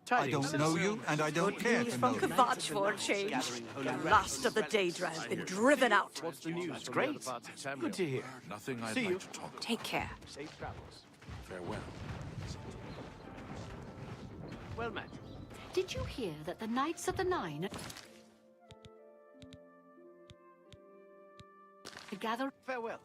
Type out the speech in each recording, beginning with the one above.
I don't know you, and I don't care to know you. Kvatch for a change. The last of the Daedra has been driven out. What's the news? That's great. Good to hear. Nothing I'd See like you. to talk about. Take care. Safe travels. Farewell. Well met. Did you hear that the Knights of the Nine are gathered? Farewell.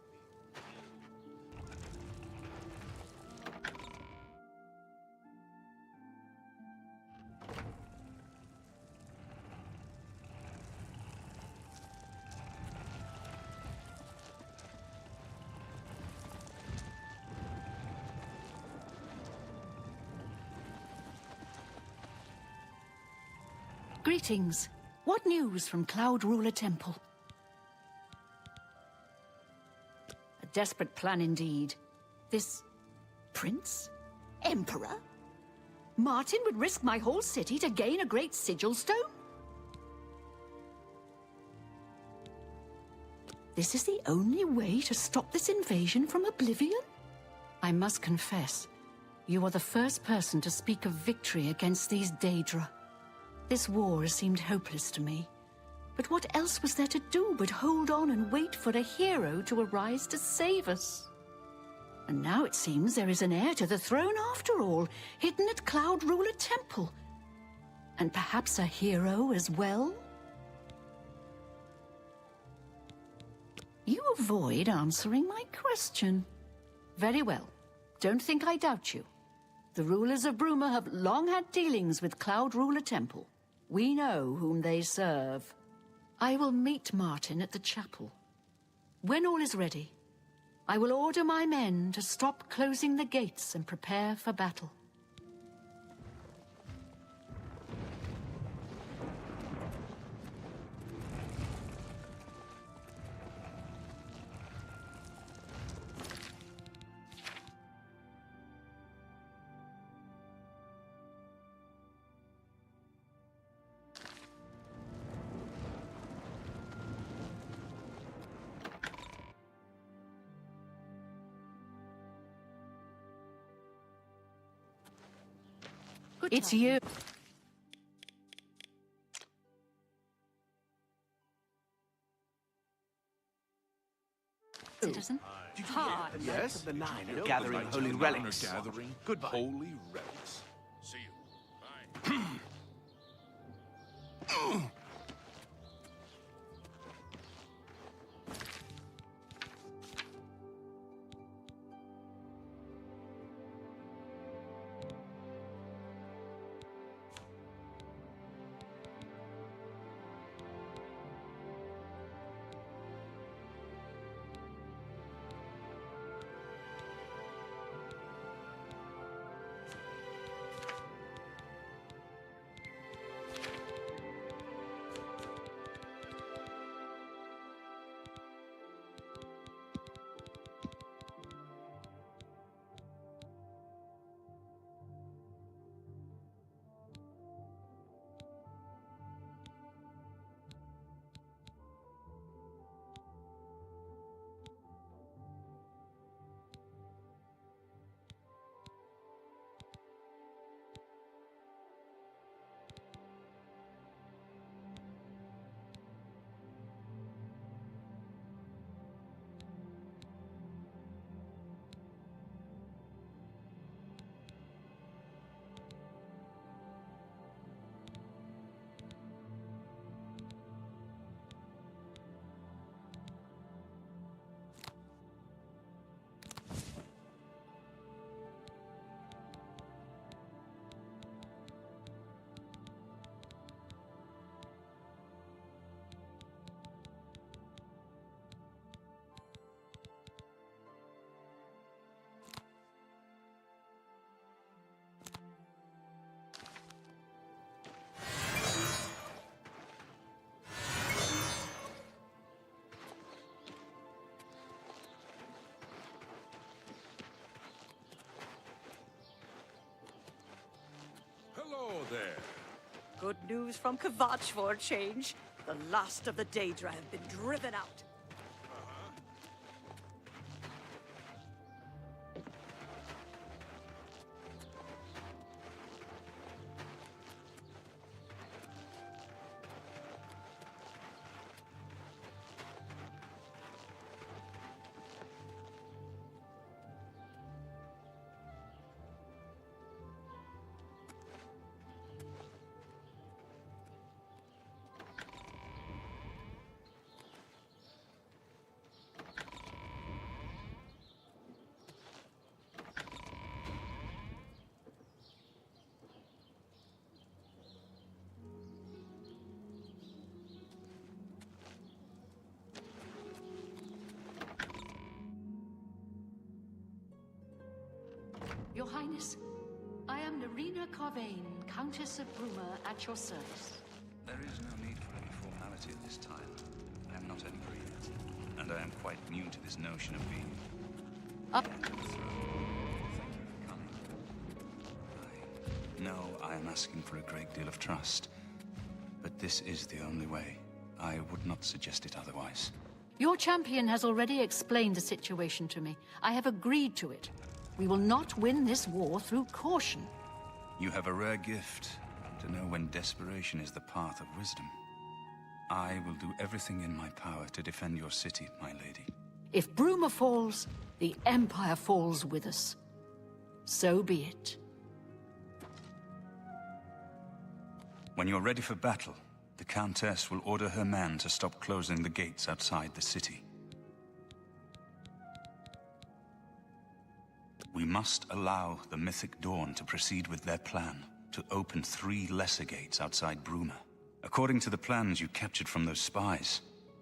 Greetings. What news from Cloud Ruler Temple? A desperate plan indeed. This prince? Emperor? Martin would risk my whole city to gain a great sigil stone? This is the only way to stop this invasion from Oblivion? I must confess, you are the first person to speak of victory against these Daedra. This war seemed hopeless to me. But what else was there to do but hold on and wait for a hero to arise to save us? And now it seems there is an heir to the throne after all, hidden at Cloud Ruler Temple. And perhaps a hero as well? You avoid answering my question. Very well. Don't think I doubt you. The rulers of Bruma have long had dealings with Cloud Ruler Temple. We know whom they serve. I will meet Martin at the chapel. When all is ready, I will order my men to stop closing the gates and prepare for battle. It's you. Citizen. Hi. Yes. The Nine are gathering holy relics. Gathering Goodbye. holy relics. See you. Bye. Hello there. Good news from Kvatch for a change. The last of the Daedra have been driven out. Your Highness, I am Nerina Carvain, Countess of Bruma, at your service. There is no need for any formality at this time. I am not angry yet, and I am quite new to this notion of being Up. heir to the throne. Thank you for coming. I know I am asking for a great deal of trust, but this is the only way. I would not suggest it otherwise. Your champion has already explained the situation to me. I have agreed to it. We will not win this war through caution. You have a rare gift to know when desperation is the path of wisdom. I will do everything in my power to defend your city, my lady. If Bruma falls, the Empire falls with us. So be it. When you're ready for battle, the Countess will order her men to stop closing the gates outside the city. We must allow the Mythic Dawn to proceed with their plan to open 3 lesser gates outside Bruma. According to the plans you captured from those spies,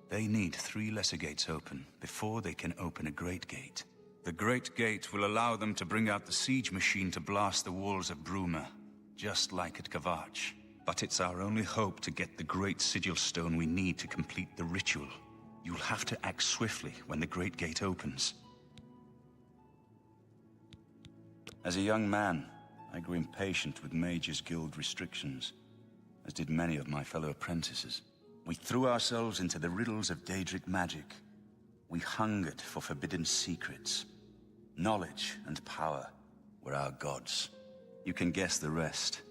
they need 3 lesser gates open before they can open a Great Gate. The Great Gate will allow them to bring out the siege machine to blast the walls of Bruma, just like at Kavach. But it's our only hope to get the Great Sigil Stone we need to complete the ritual. You'll have to act swiftly when the Great Gate opens. As a young man, I grew impatient with Mages Guild restrictions, as did many of my fellow apprentices. We threw ourselves into the riddles of Daedric magic. We hungered for forbidden secrets. Knowledge and power were our gods. You can guess the rest.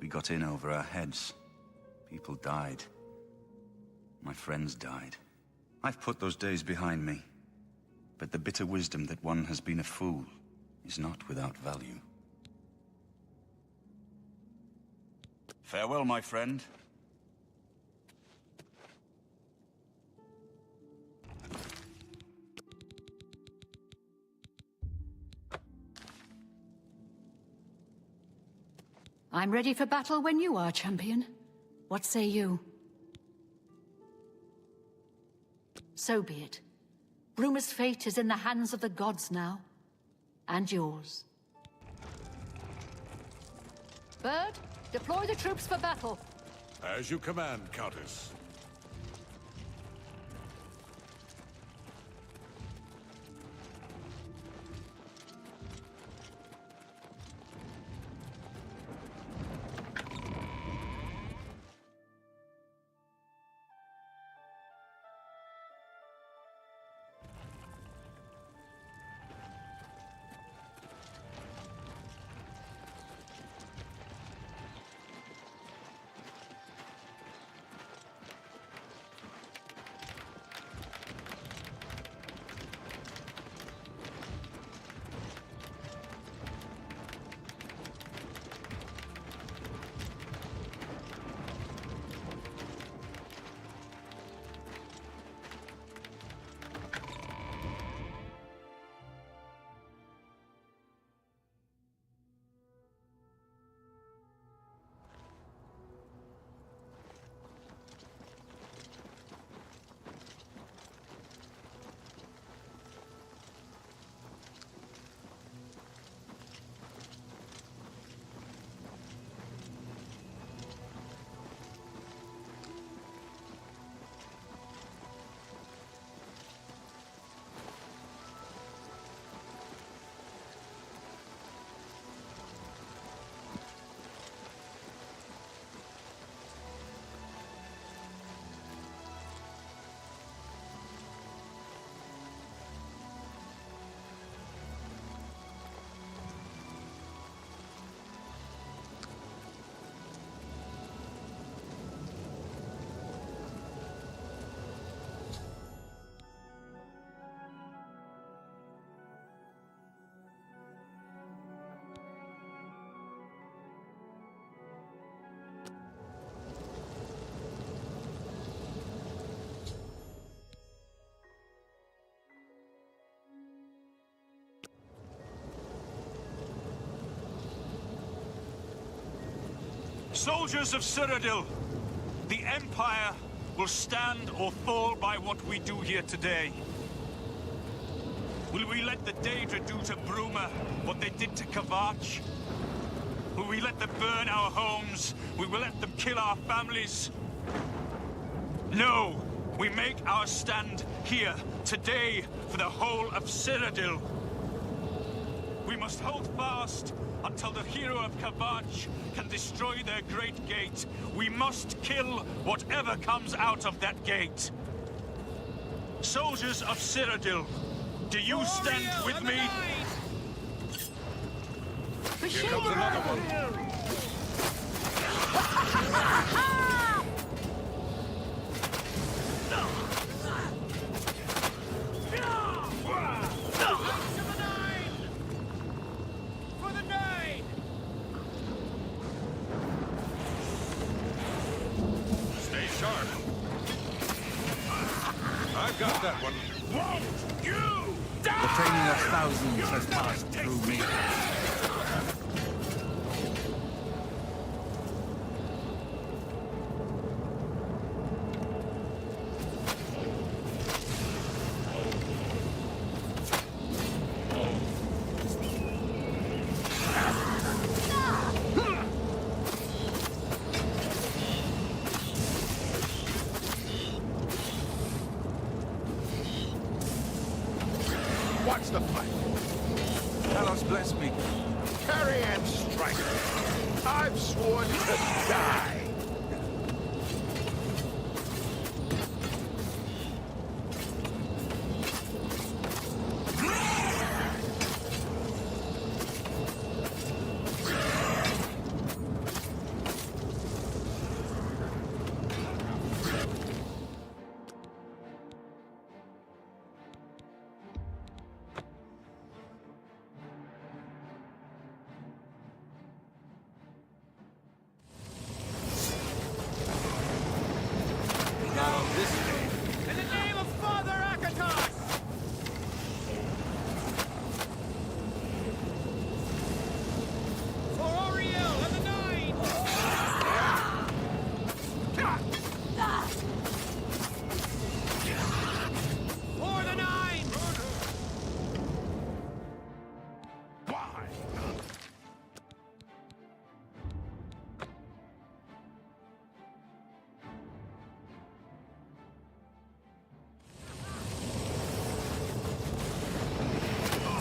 We got in over our heads. People died. My friends died. I've put those days behind me. But the bitter wisdom that one has been a fool is not without value. Farewell, my friend. I'm ready for battle when you are, champion. What say you? So be it. Bruma's fate is in the hands of the gods now. And yours. Bird, deploy the troops for battle. As you command, Countess. Soldiers of Cyrodiil, the Empire will stand or fall by what we do here today. Will we let the Daedra do to Bruma what they did to Kavach? Will we let them burn our homes? Will we let them kill our families? No! We make our stand here, today, for the whole of Cyrodiil. We must hold fast until the hero of Kavach can destroy their great gate. We must kill whatever comes out of that gate. Soldiers of Cyrodiil, do you stand with me? Here comes another one. Stay sharp. I've got that one. Won't you die? The training of thousands has passed through me. Watch the fight. Talos bless me. Carry and strike. I've sworn to die. In the name of Father Akatos! For Oriel and the Nine! For the Nine! Why?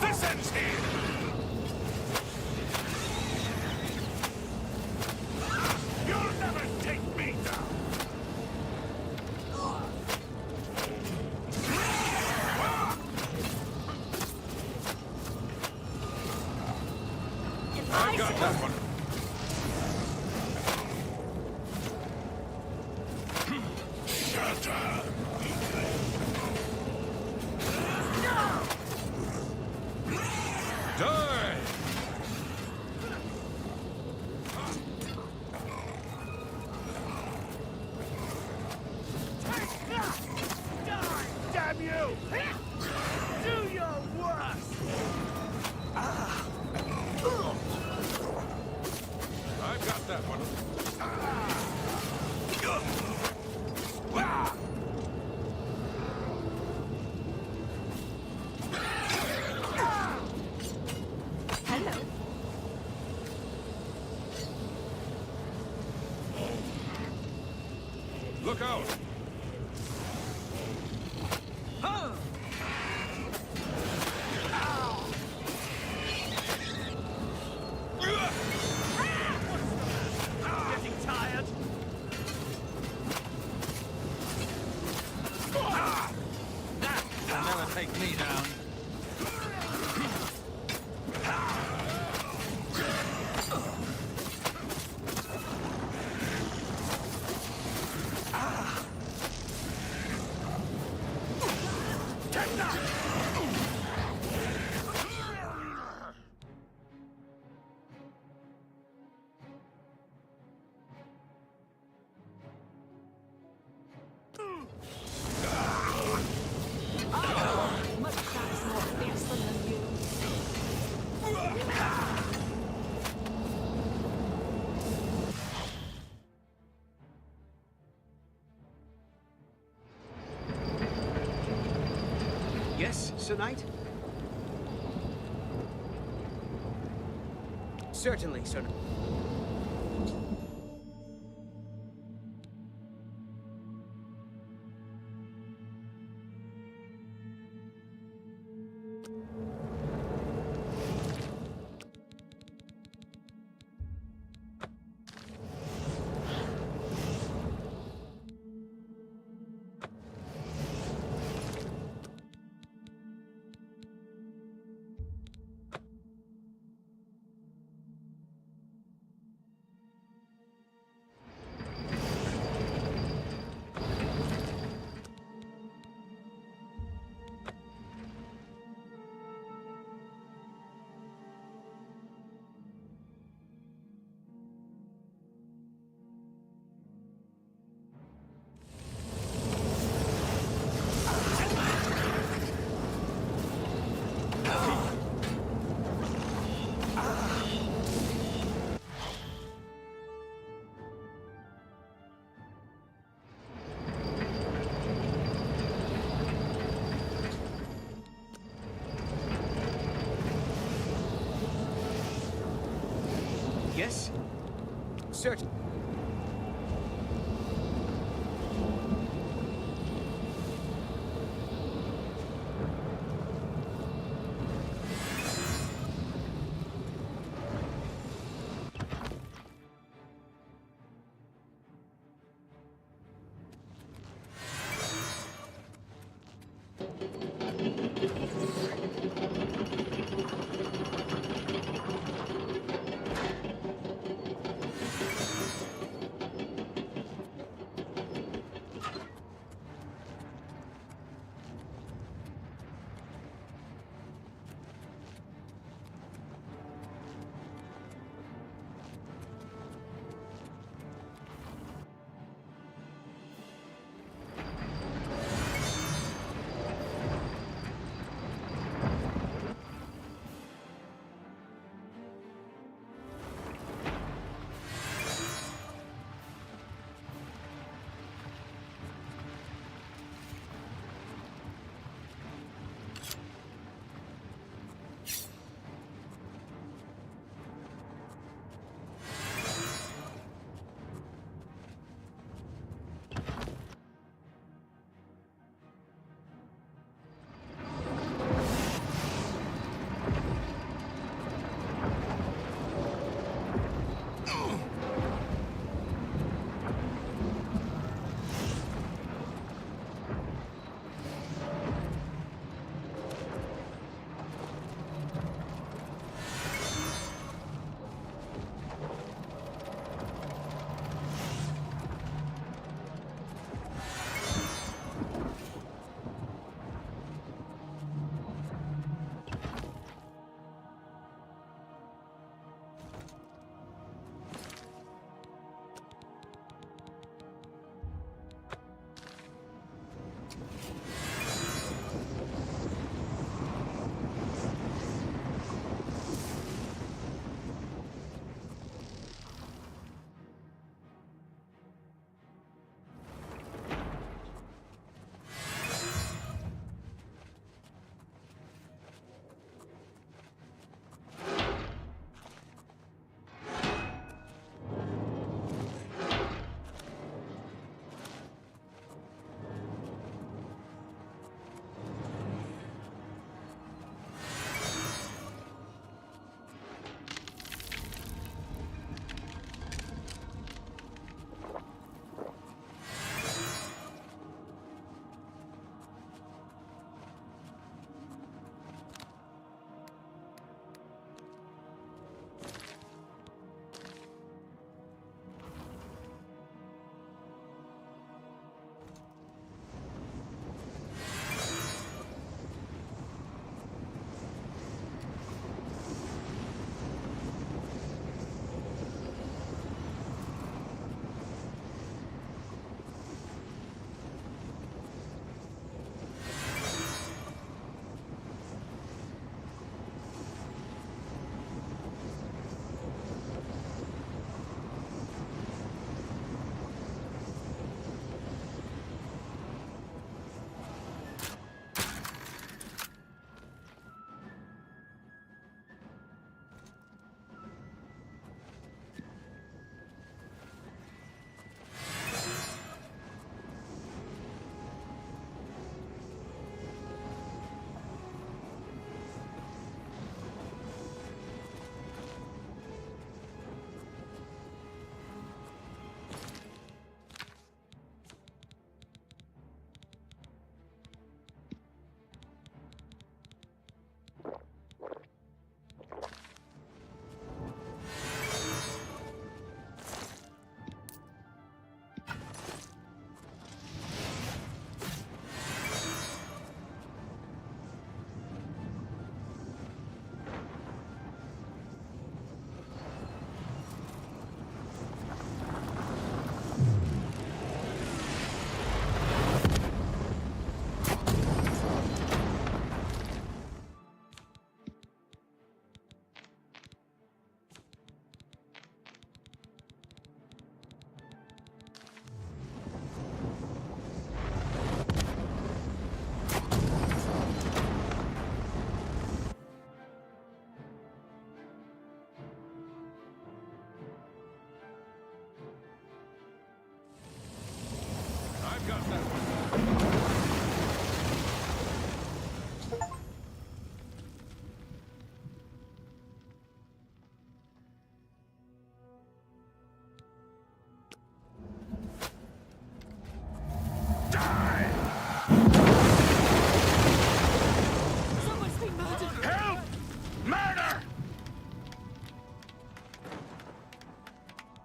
This ends here. You'll never take me down. I've got that one. Shut up. Die! Damn you! Do your worst! I've got that one. Hello. Look out! Getting tired? They'll never take me down. Yes, Sir Knight? Certainly, sir. Yes? Certain.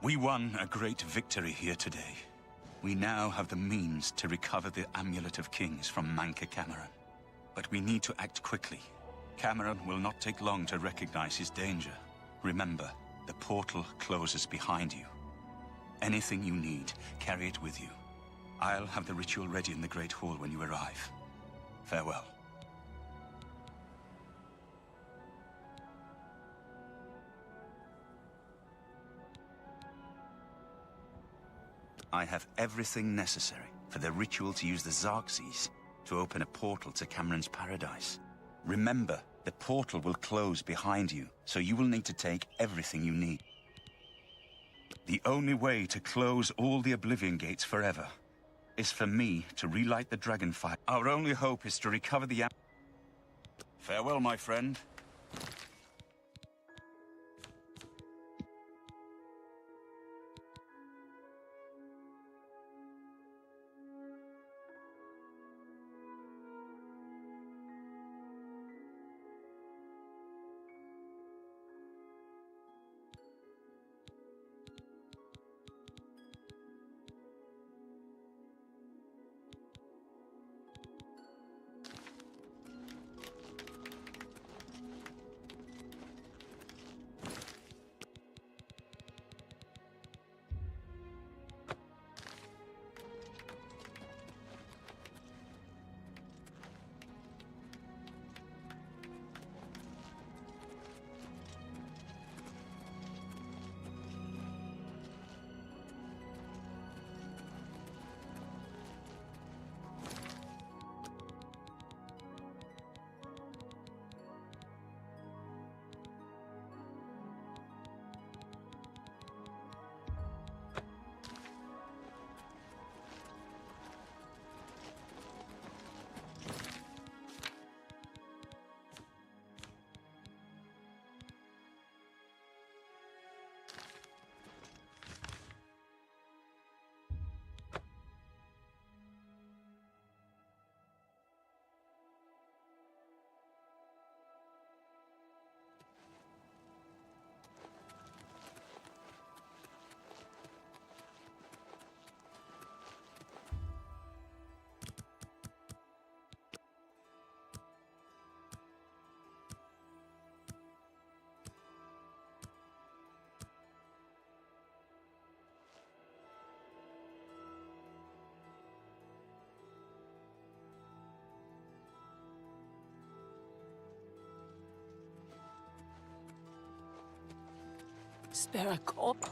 We won a great victory here today. We now have the means to recover the Amulet of Kings from Manca Cameron. But we need to act quickly. Cameron will not take long to recognize his danger. Remember, the portal closes behind you. Anything you need, carry it with you. I'll have the ritual ready in the Great Hall when you arrive. Farewell. I have everything necessary for the ritual to use the Xarxes to open a portal to Cameron's paradise. Remember, the portal will close behind you, so you will need to take everything you need. The only way to close all the Oblivion gates forever is for me to relight the Dragonfire. Our only hope is to recover the Farewell, my friend. Spare a corpse.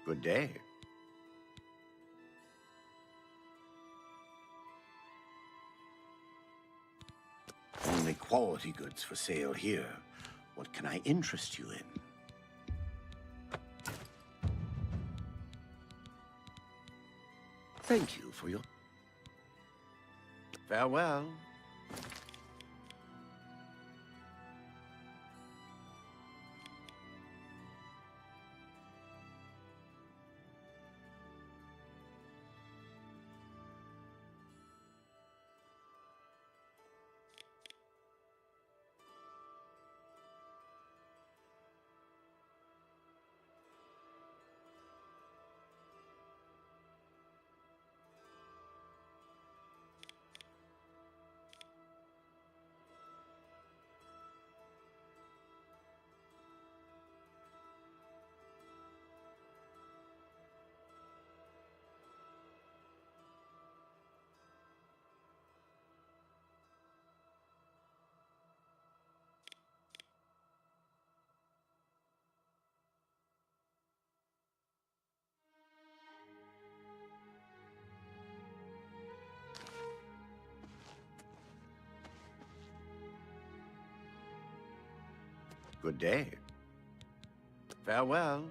Good day. Only quality goods for sale here. What can I interest you in? Thank you for your... Farewell. Good day. Farewell.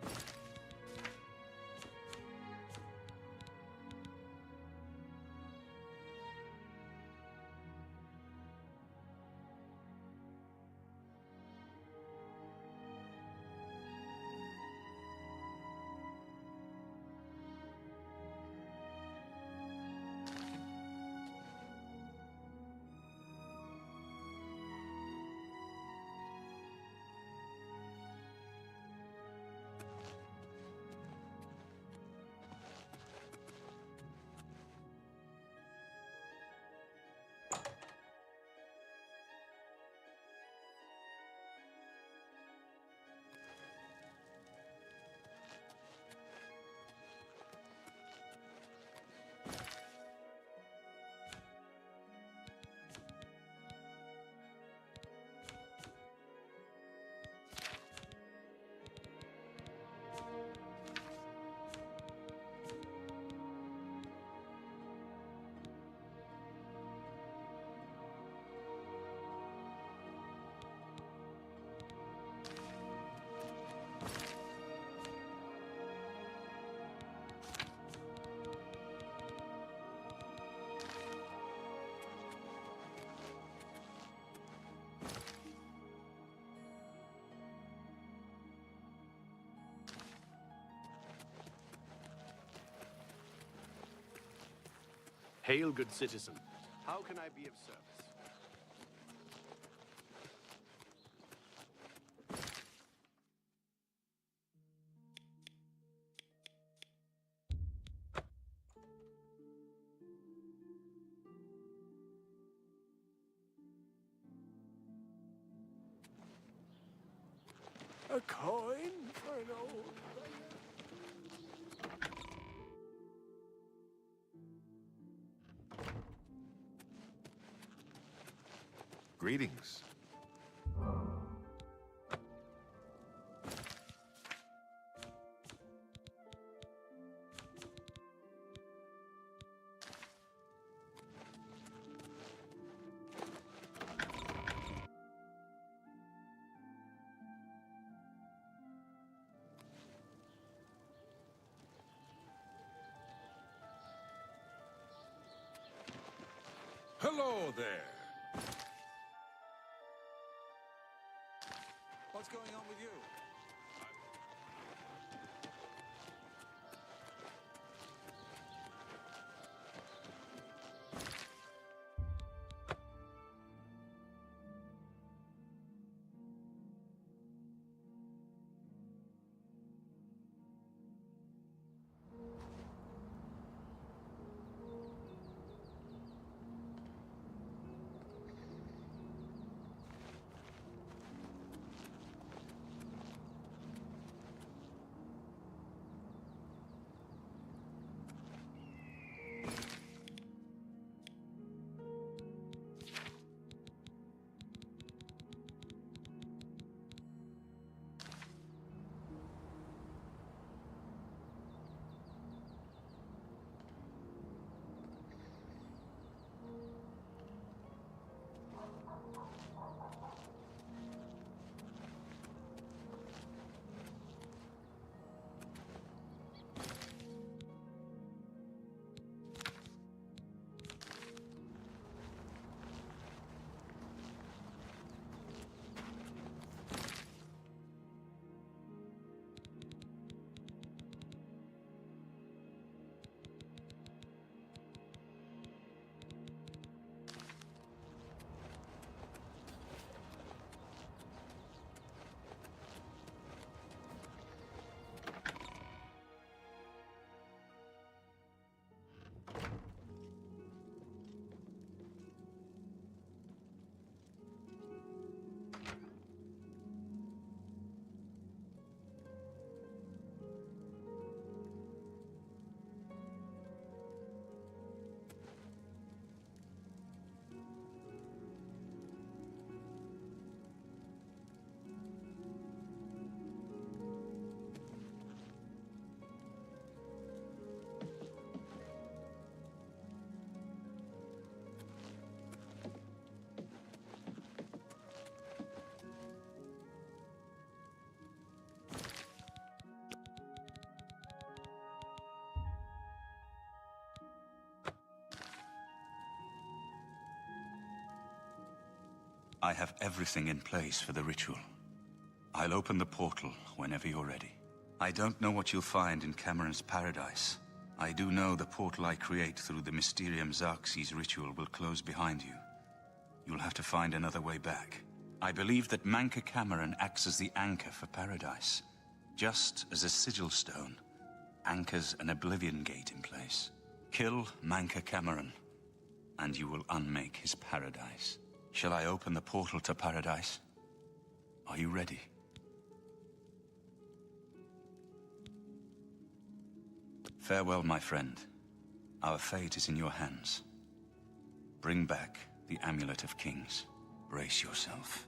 Hail, good citizen. How can I be of service? A coin for an old Greetings. Hello there. What's going on with you? I have everything in place for the ritual. I'll open the portal whenever you're ready. I don't know what you'll find in Cameron's paradise. I do know the portal I create through the Mysterium Xarxes ritual will close behind you. You'll have to find another way back. I believe that Manca Cameron acts as the anchor for paradise. Just as a sigil stone anchors an Oblivion gate in place. Kill Manca Cameron, and you will unmake his paradise. Shall I open the portal to paradise? Are you ready? Farewell, my friend. Our fate is in your hands. Bring back the Amulet of Kings. Brace yourself.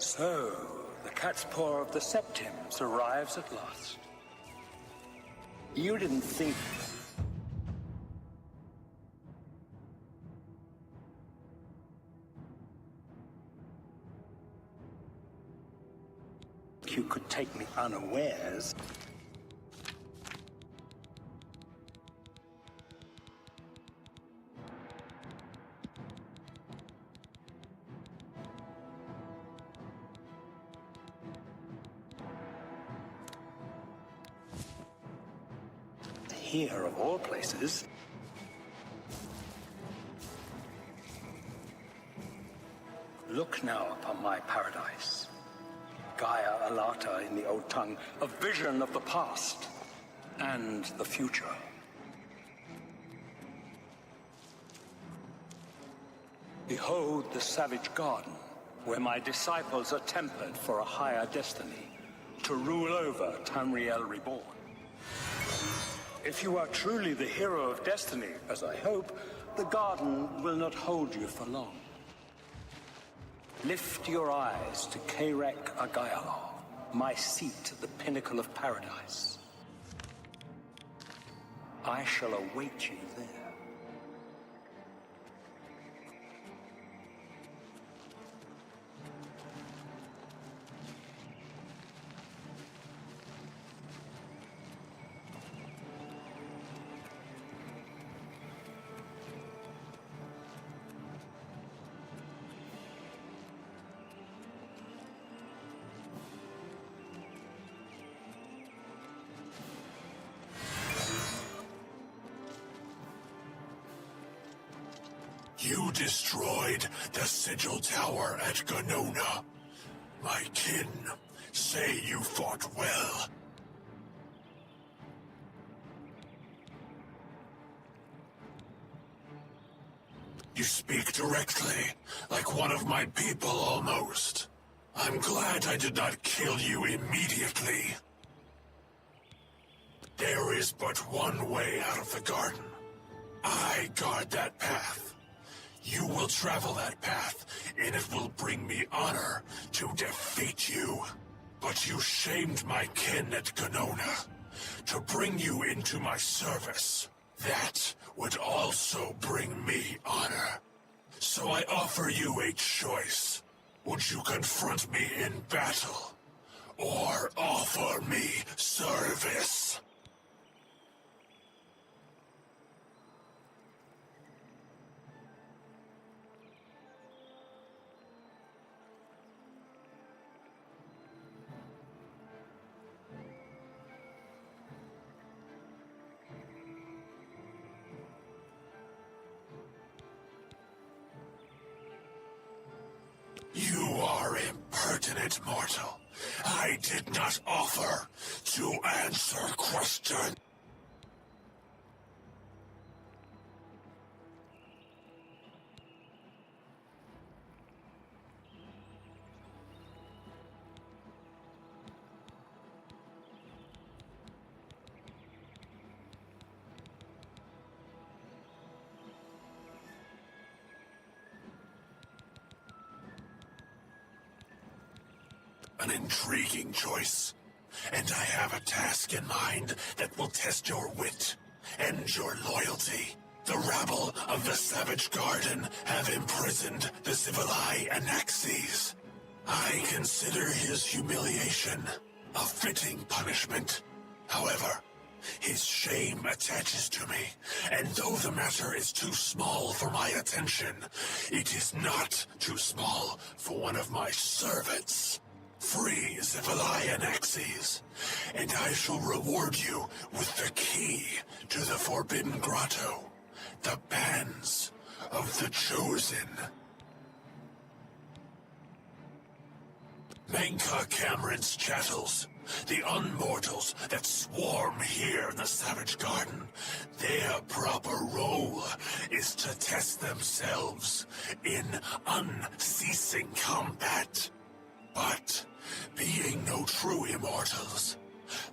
So, the cat's paw of the Septims arrives at last. You didn't think you could take me unawares. Here, of all places. Look now upon my paradise. Gaia Alata in the old tongue, a vision of the past and the future. Behold the savage garden, where my disciples are tempered for a higher destiny, to rule over Tamriel Reborn. If you are truly the hero of destiny, as I hope, the garden will not hold you for long. Lift your eyes to Karek Agayalo, my seat at the pinnacle of paradise. I shall await you there. You destroyed the Sigil Tower at Ganona. My kin say you fought well. You speak directly, like one of my people almost. I'm glad I did not kill you immediately. There is but one way out of the garden. I guard that path. You will travel that path, and it will bring me honor to defeat you. But you shamed my kin at Ganona. To bring you into my service, that would also bring me honor. So I offer you a choice. Would you confront me in battle, or offer me service? You are impertinent, mortal. I did not offer to answer question. An intriguing choice. And I have a task in mind that will test your wit and your loyalty. The rabble of the Savage Garden have imprisoned the Civilai Anaxes. I consider his humiliation a fitting punishment. However, his shame attaches to me, and though the matter is too small for my attention, it is not too small for one of my servants. Free Civilai Anaxes, and I shall reward you with the key to the Forbidden Grotto, the bands of the Chosen. Menka Cameron's chattels, the unmortals that swarm here in the Savage Garden, their proper role is to test themselves in unceasing combat. But, being no true immortals,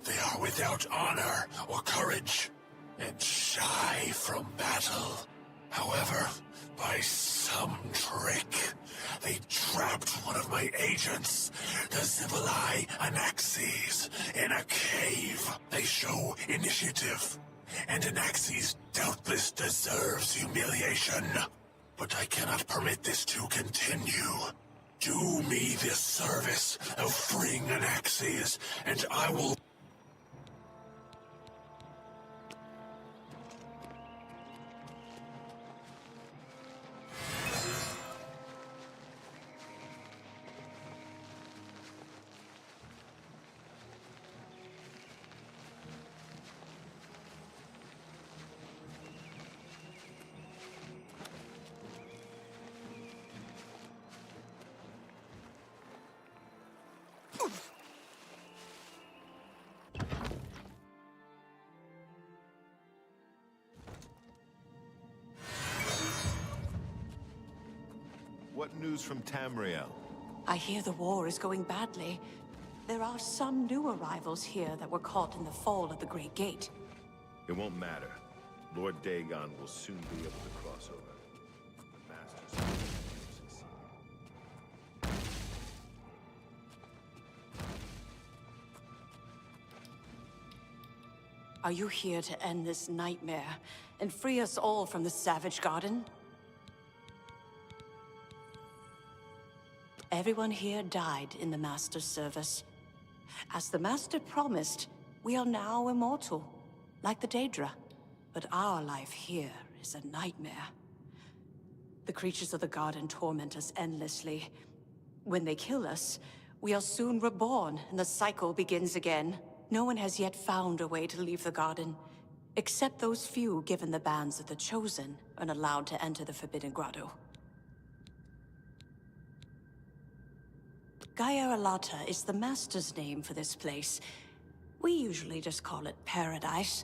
they are without honor or courage, and shy from battle. However, by some trick, They trapped one of my agents, the Zibalai Anaxes, in a cave. They show initiative, and Anaxes doubtless deserves humiliation. But I cannot permit this to continue. Do me this service of freeing Anaxes, and I will... What news from Tamriel? I hear the war is going badly. There are some new arrivals here that were caught in the fall of the Great Gate. It won't matter. Lord Dagon will soon be able to cross over. The Masters will succeed. Are you here to end this nightmare and free us all from the Savage Garden? Everyone here died in the Master's service. As the Master promised, we are now immortal, like the Daedra. But our life here is a nightmare. The creatures of the Garden torment us endlessly. When they kill us, we are soon reborn, and the cycle begins again. No one has yet found a way to leave the Garden, except those few given the bands of the Chosen and allowed to enter the Forbidden Grotto. Gaia Alata is the Master's name for this place. We usually just call it Paradise.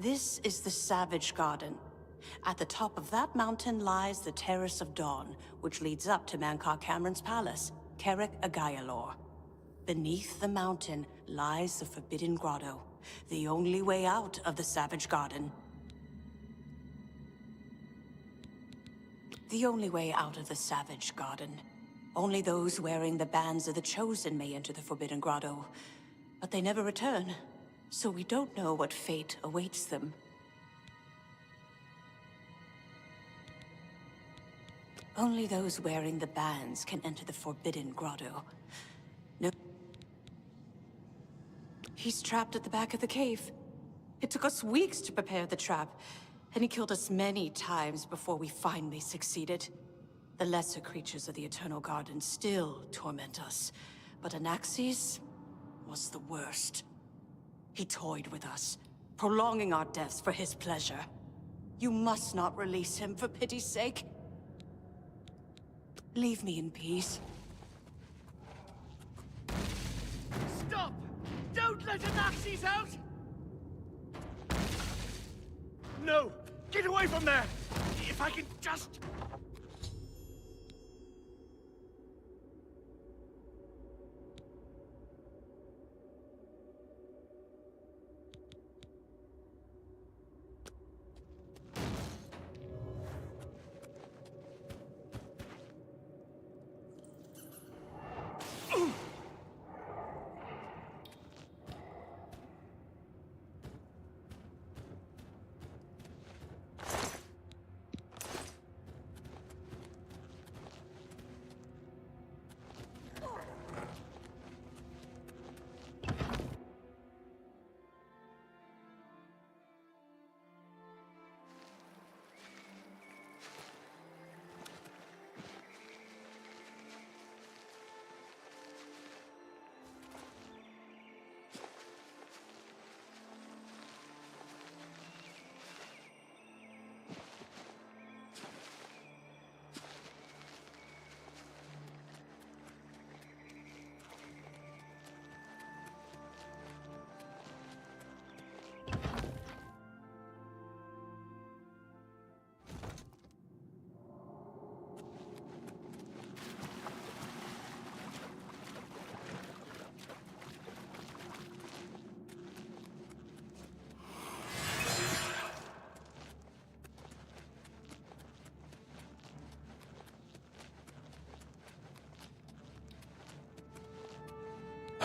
This is the Savage Garden. At the top of that mountain lies the Terrace of Dawn, which leads up to Mankar Cameron's palace, Kerek Agaialor. Beneath the mountain lies the Forbidden Grotto, the only way out of the Savage Garden. The only way out of the Savage Garden. Only those wearing the bands of the Chosen may enter the Forbidden Grotto. But they never return, so we don't know what fate awaits them. Only those wearing the bands can enter the Forbidden Grotto. No. He's trapped at the back of the cave. It took us weeks to prepare the trap, and he killed us many times before we finally succeeded. The lesser creatures of the Eternal Garden still torment us, but Anaxes was the worst. He toyed with us, prolonging our deaths for his pleasure. You must not release him for pity's sake. Leave me in peace. Stop! Don't let Anaxes out! No! Get away from there! If I can just...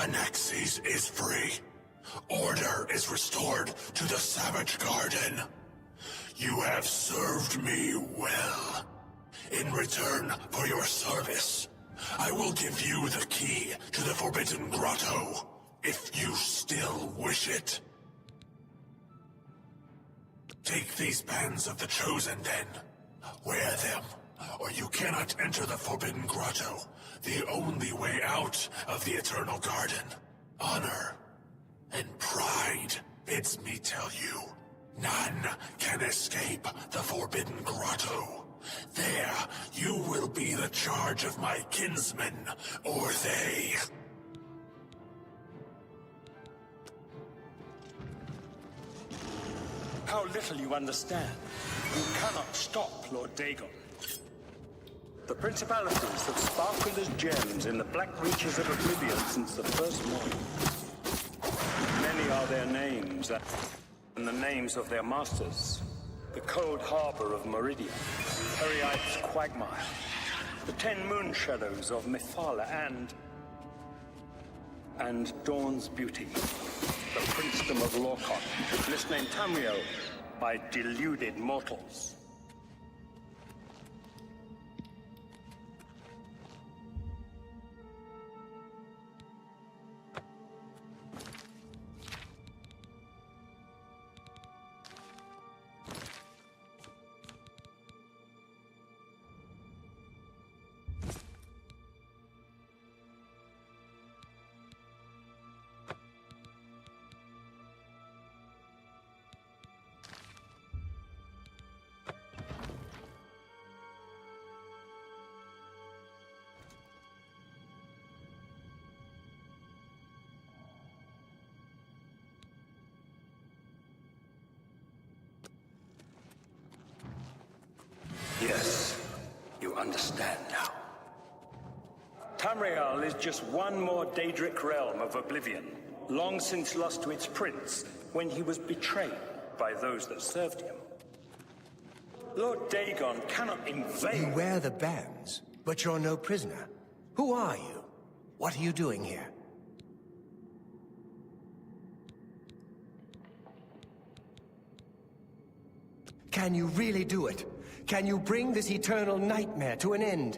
Anaxes is free. Order is restored to the Savage Garden. You have served me well. In return for your service, I will give you the key to the Forbidden Grotto, if you still wish it. Take these bands of the Chosen, then. Wear them, or you cannot enter the Forbidden Grotto, the only way out of the Eternal Garden. Honor and pride bids me tell you, none can escape the Forbidden Grotto. There, you will be the charge of my kinsmen, or they. How little you understand. You cannot stop Lord Dagon. The principalities have sparkled as gems in the black reaches of Oblivion since the first morning. Many are their names, and the names of their masters. The cold harbor of Meridian, Periite's quagmire, the 10 moon shadows of Mephala, and Dawn's beauty, the princedom of Lorkhon, misnamed Tamriel by deluded mortals. Yes, you understand now. Tamriel is just one more Daedric realm of Oblivion, long since lost to its prince when he was betrayed by those that served him. Lord Dagon cannot invade... You wear the bands, but you're no prisoner. Who are you? What are you doing here? Can you really do it? Can you bring this eternal nightmare to an end?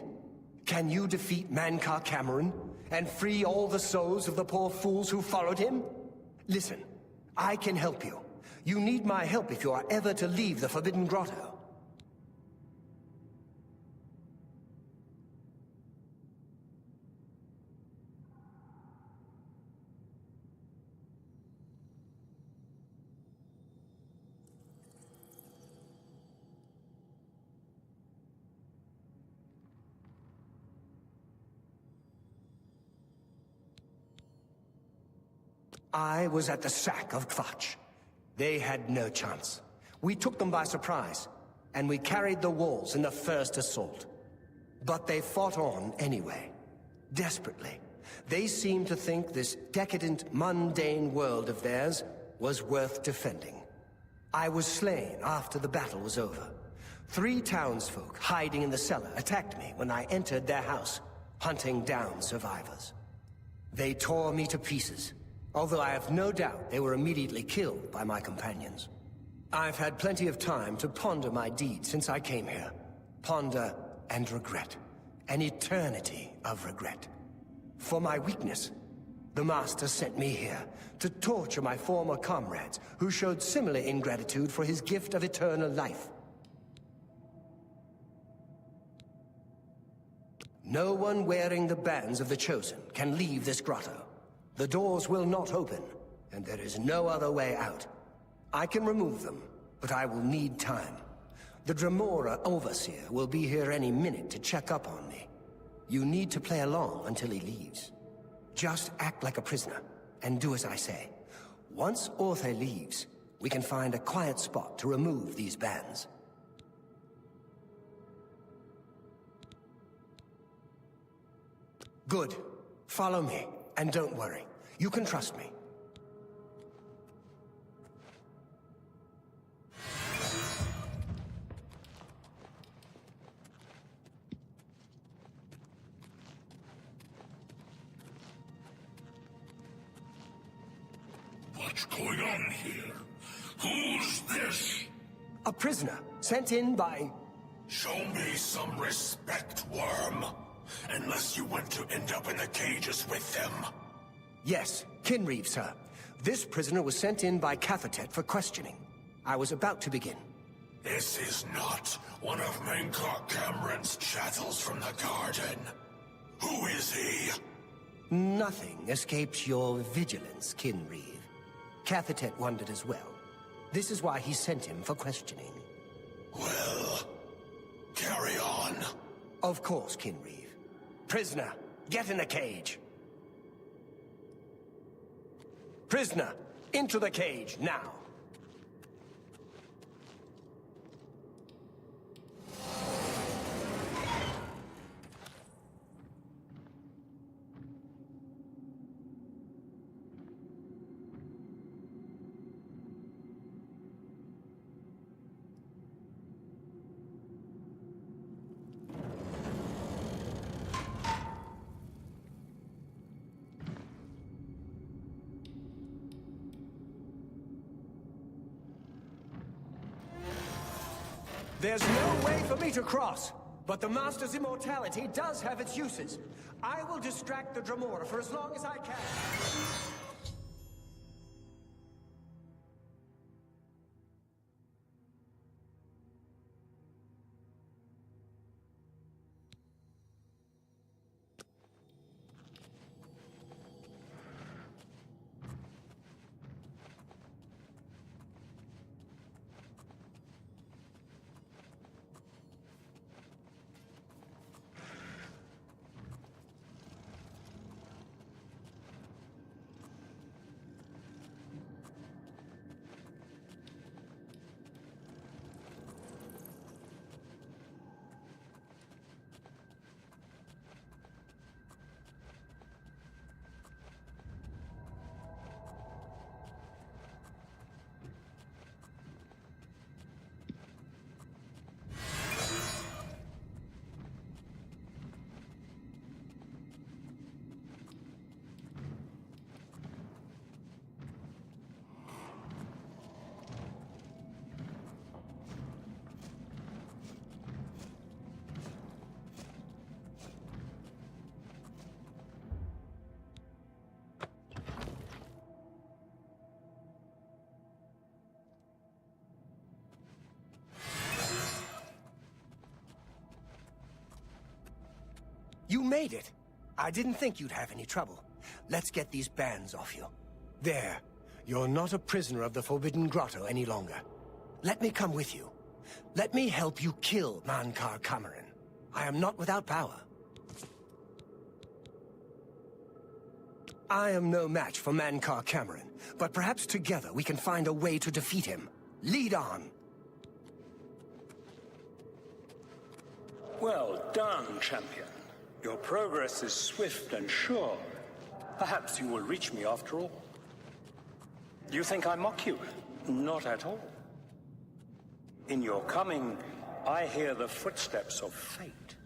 Can you defeat Mankar Cameron and free all the souls of the poor fools who followed him? Listen, I can help you. You need my help if you are ever to leave the Forbidden Grotto. I was at the sack of Kvatch. They had no chance. We took them by surprise, and we carried the walls in the first assault. But they fought on anyway, desperately. They seemed to think this decadent, mundane world of theirs was worth defending. I was slain after the battle was over. 3 townsfolk hiding in the cellar attacked me when I entered their house, hunting down survivors. They tore me to pieces. Although I have no doubt they were immediately killed by my companions. I've had plenty of time to ponder my deed since I came here. Ponder and regret. An eternity of regret. For my weakness, the Master sent me here to torture my former comrades who showed similar ingratitude for his gift of eternal life. No one wearing the bands of the Chosen can leave this grotto. The doors will not open, and there is no other way out. I can remove them, but I will need time. The Dremora Overseer will be here any minute to check up on me. You need to play along until he leaves. Just act like a prisoner, and do as I say. Once Orthe leaves, we can find a quiet spot to remove these bands. Good. Follow me. And don't worry, you can trust me. much going on here. Who's this? A prisoner, sent in by... Show me some respect, worm. Unless you want to end up in the cages with them. Yes, Kinreeve, sir. This prisoner was sent in by Cathatet for questioning. I was about to begin. This is not one of Menkar Cameron's chattels from the garden. Who is he? Nothing escapes your vigilance, Kinreeve. Cathatet wondered as well. This is why he sent him for questioning. Well, carry on. Of course, Kinreeve. Prisoner, get in the cage. Prisoner, into the cage, now. There's no way for me to cross, but the Master's immortality does have its uses. I will distract the Dremora for as long as I can. You made it. I didn't think you'd have any trouble. Let's get these bands off you. There. You're not a prisoner of the Forbidden Grotto any longer. Let me come with you. Let me help you kill Menkar Cameron. I am not without power. I am no match for Menkar Cameron, but perhaps together we can find a way to defeat him. Lead on. Well done, champion. Your progress is swift and sure. Perhaps you will reach me after all. You think I mock you? Not at all. In your coming, I hear the footsteps of fate.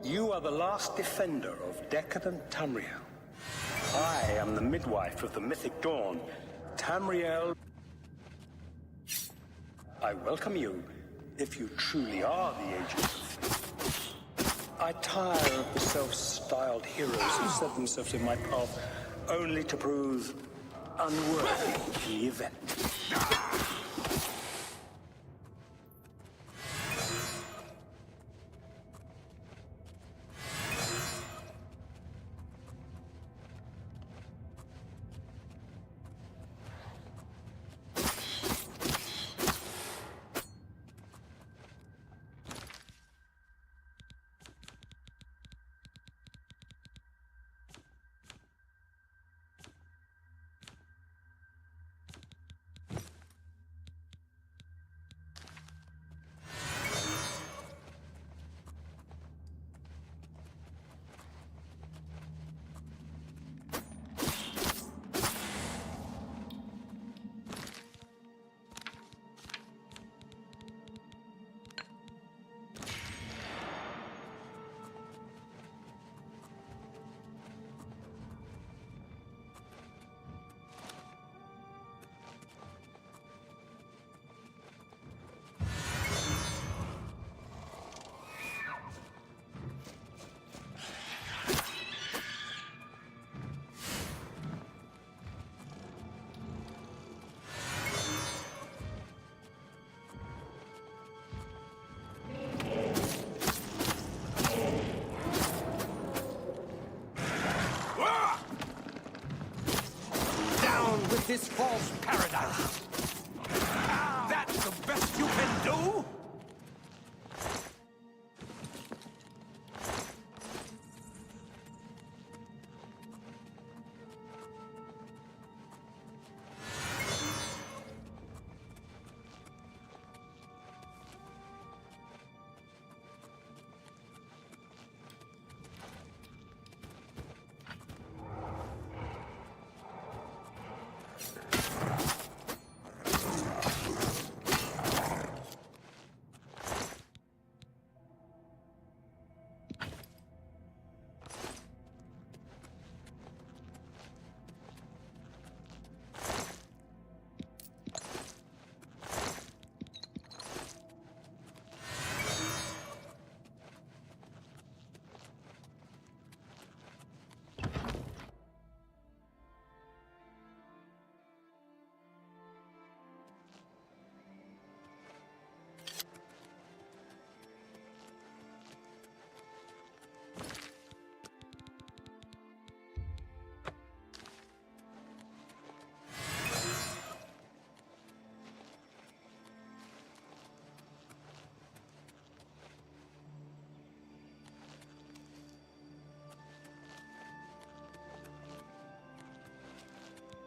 You are the last defender of decadent Tamriel. I am the midwife of the mythic dawn, Tamriel. I welcome you, if you truly are the agent of fate. I tire of the self-styled heroes who set themselves in my path only to prove unworthy of the event. of this false paradise. That's the best you can do?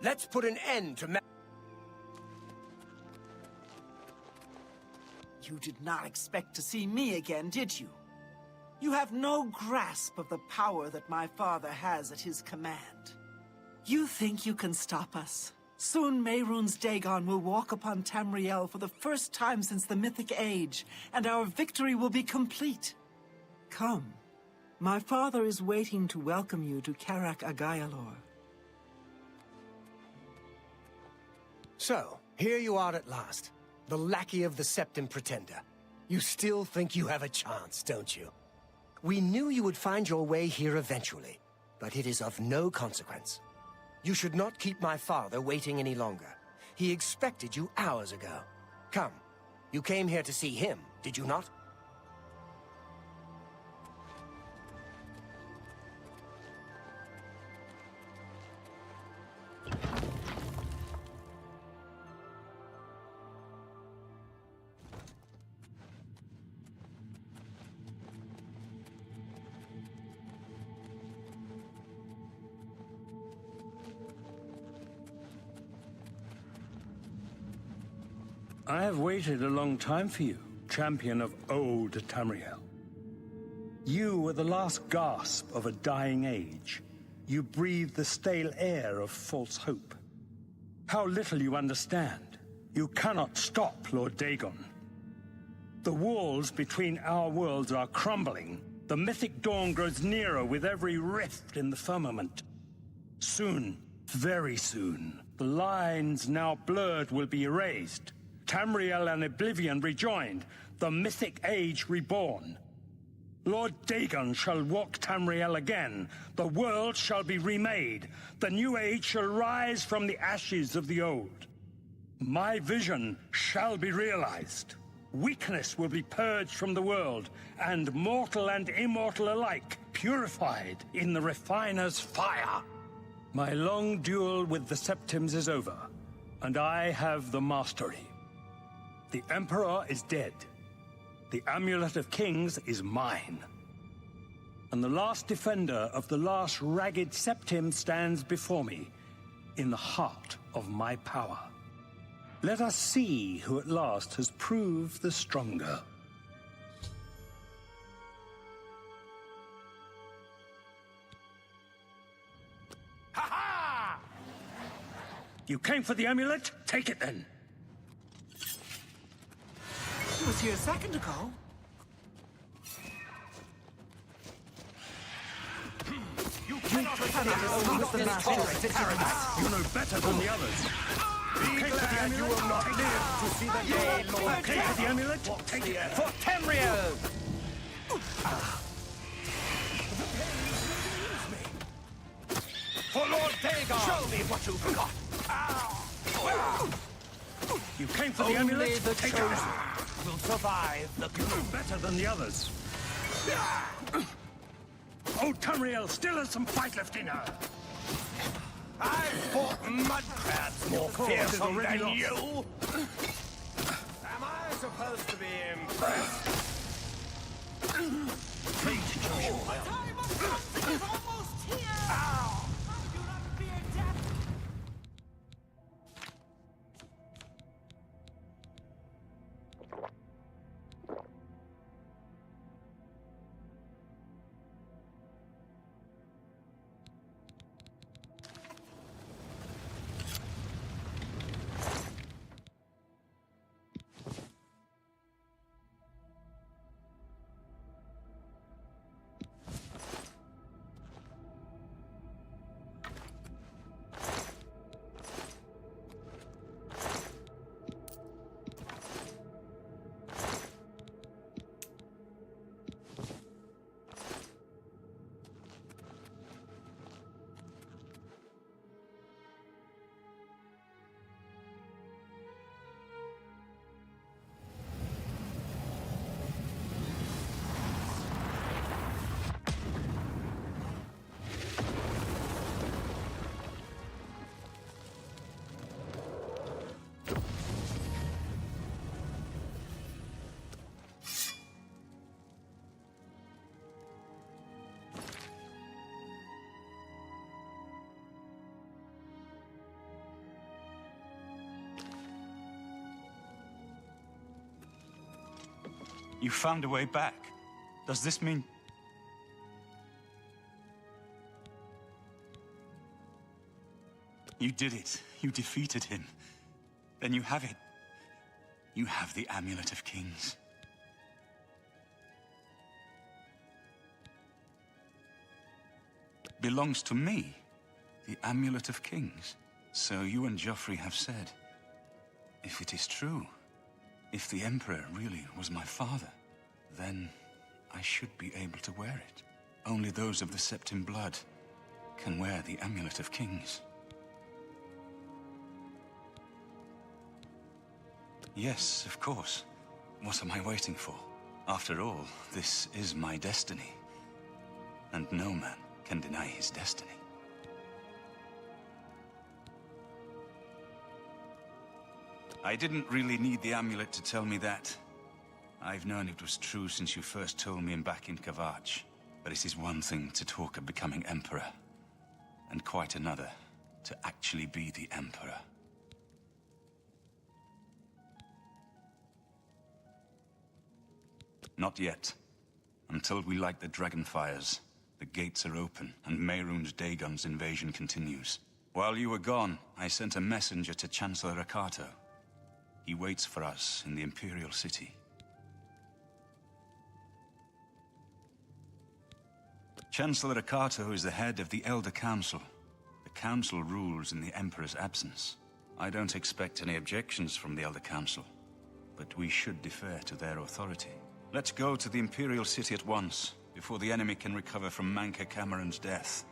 Let's put an end to You did not expect to see me again, did you? You have no grasp of the power that my father has at his command. You think you can stop us? Soon Mehrunes Dagon will walk upon Tamriel for the first time since the Mythic Age, and our victory will be complete. Come. My father is waiting to welcome you to Karak Agayalor. So, here you are at last, the lackey of the Septim Pretender. You still think you have a chance, don't you? We knew you would find your way here eventually, but it is of no consequence. You should not keep my father waiting any longer. He expected you hours ago. Come, you came here to see him, did you not? I have waited a long time for you, champion of old Tamriel. You were the last gasp of a dying age. You breathed the stale air of false hope. How little you understand. You cannot stop Lord Dagon. The walls between our worlds are crumbling. The mythic dawn grows nearer with every rift in the firmament. Soon, very soon, the lines now blurred will be erased. Tamriel and Oblivion rejoined, the Mythic Age reborn. Lord Dagon shall walk Tamriel again, the world shall be remade, the new age shall rise from the ashes of the old. My vision shall be realized. Weakness will be purged from the world, and mortal and immortal alike purified in the refiner's fire. My long duel with the Septims is over, and I have the mastery. The Emperor is dead. The Amulet of Kings is mine. And the last defender of the last ragged Septim stands before me, in the heart of my power. Let us see who at last has proved the stronger. Ha-ha! You came for the amulet? Take it then. He was here a second ago. You cannot stop the master of paradise. You know better than the others. Be glad you will not live to see the day, Lord. Take the amulet. Take it For Tamriel! For Lord Dagon! Show me what you've got! You came for the amulet? The Take chosen it. will survive the You know better than the others. Old Tamriel still has some fight left in her. I fought mud crabs more fearsome than you? Am I supposed to be impressed? Please, Joshua. Time of something is almost here! Ow! I do not fear death! You found a way back. Does this mean... You did it. You defeated him. Then you have it. You have the Amulet of Kings. Belongs to me. The Amulet of Kings. So you and Joffrey have said. If it is true, if the Emperor really was my father, then I should be able to wear it. Only those of the Septim blood can wear the Amulet of Kings. Yes, of course. What am I waiting for? After all, this is my destiny. And no man can deny his destiny. I didn't really need the amulet to tell me that. I've known it was true since you first told me back in Kavach. But it is one thing to talk of becoming Emperor, and quite another to actually be the Emperor. Not yet. Until we light the Dragonfires, the gates are open, and Mehrunes Dagon's invasion continues. While you were gone, I sent a messenger to Chancellor Akato. He waits for us in the Imperial City. Chancellor Akato is the head of the Elder Council. The Council rules in the Emperor's absence. I don't expect any objections from the Elder Council, but we should defer to their authority. Let's go to the Imperial City at once, before the enemy can recover from Manca Cameron's death.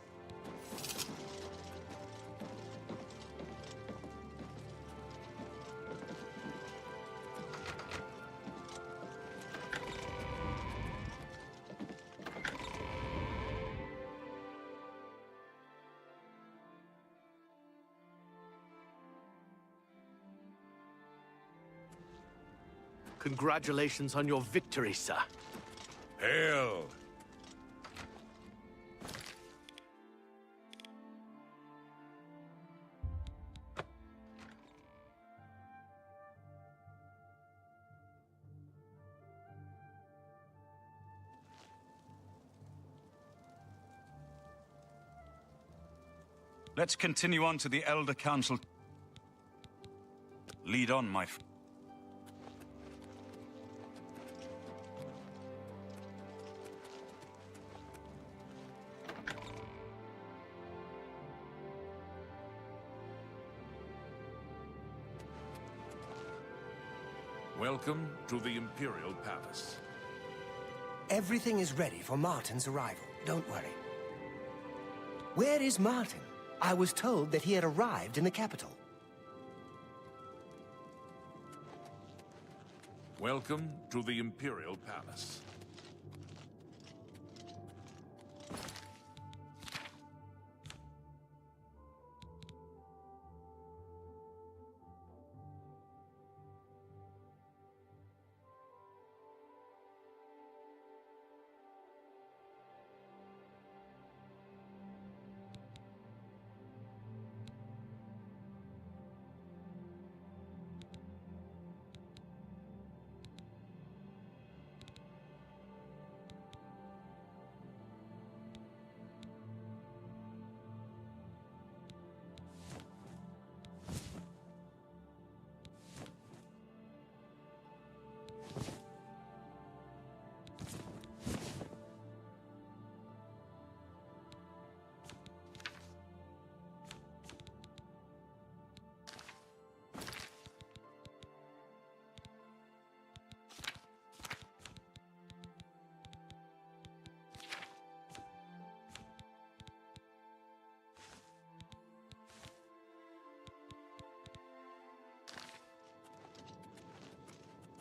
Congratulations on your victory, sir. Hail! Let's continue on to the Elder Council. Lead on, my friend. Welcome to the Imperial Palace. Everything is ready for Martin's arrival. Don't worry. Where is Martin? I was told that he had arrived in the capital. Welcome to the Imperial Palace.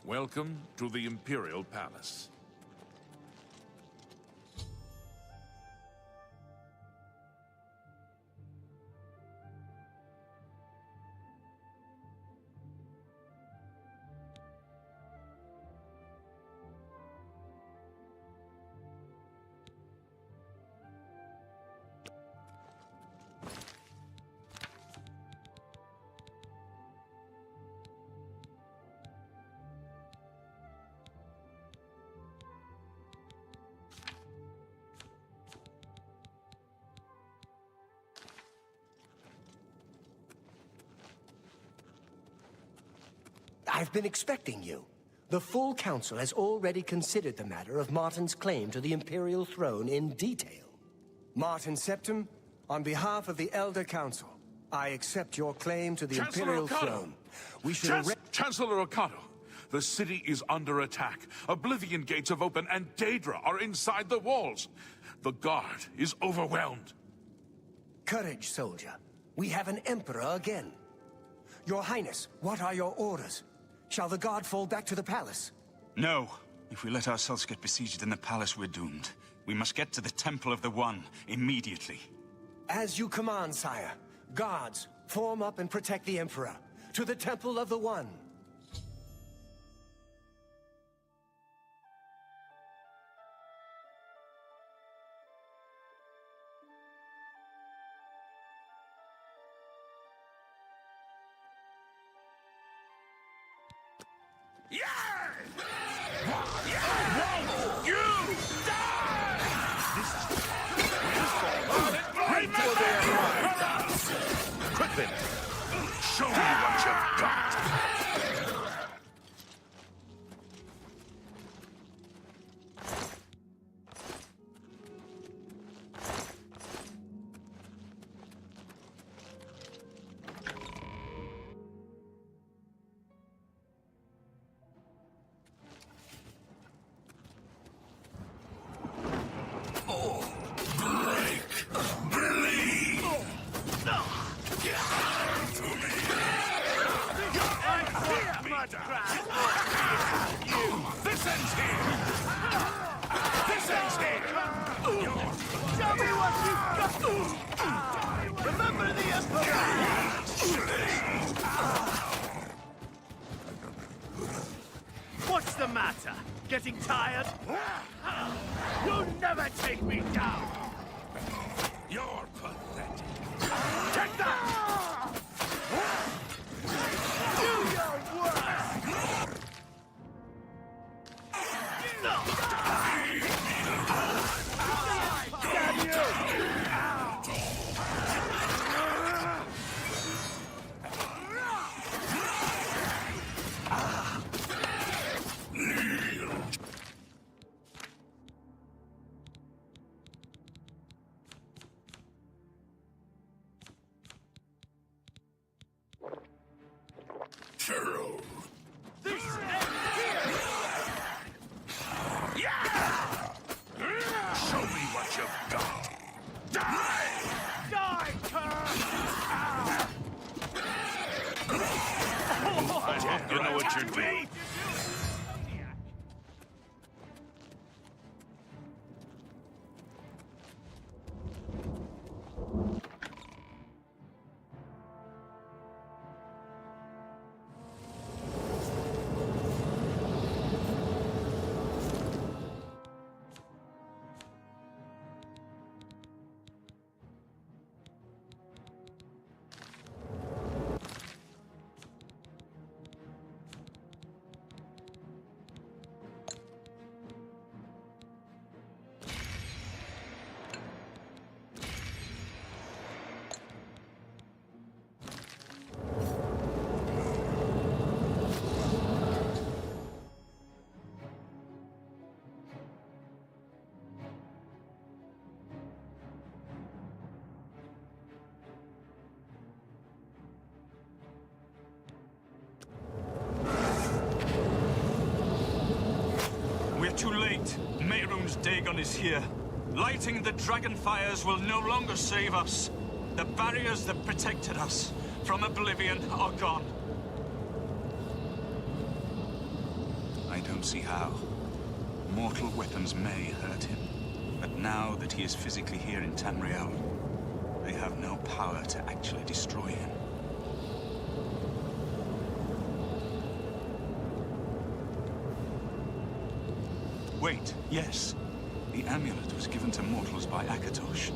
Welcome to the Imperial Palace. I've been expecting you. The full council has already considered the matter of Martin's claim to the Imperial throne in detail. Martin Septim, on behalf of the Elder Council, I accept your claim to the Chancellor Imperial Ocado! throne. We should Chancellor Ocado, the city is under attack. Oblivion gates have opened and Daedra are inside the walls. The guard is overwhelmed. Courage, soldier. We have an emperor again. Your Highness, what are your orders? Shall the guard fall back to the palace? No. If we let ourselves get besieged in the palace, we're doomed. We must get to the Temple of the One, immediately. As you command, sire. Guards, form up and protect the Emperor. To the Temple of the One. Show me what you've got! What's the matter? Getting tired? You'll never take me down! You're pathetic. Take that! Do your worst! Damn you! You know what you're doing. Too late. Mehrunes Dagon is here. Lighting the dragon fires will no longer save us. The barriers that protected us from Oblivion are gone. don't see how. Mortal weapons may hurt him, but now that he is physically here in Tamriel, they have no power to actually destroy him. Wait, yes. The amulet was given to mortals by Akatosh.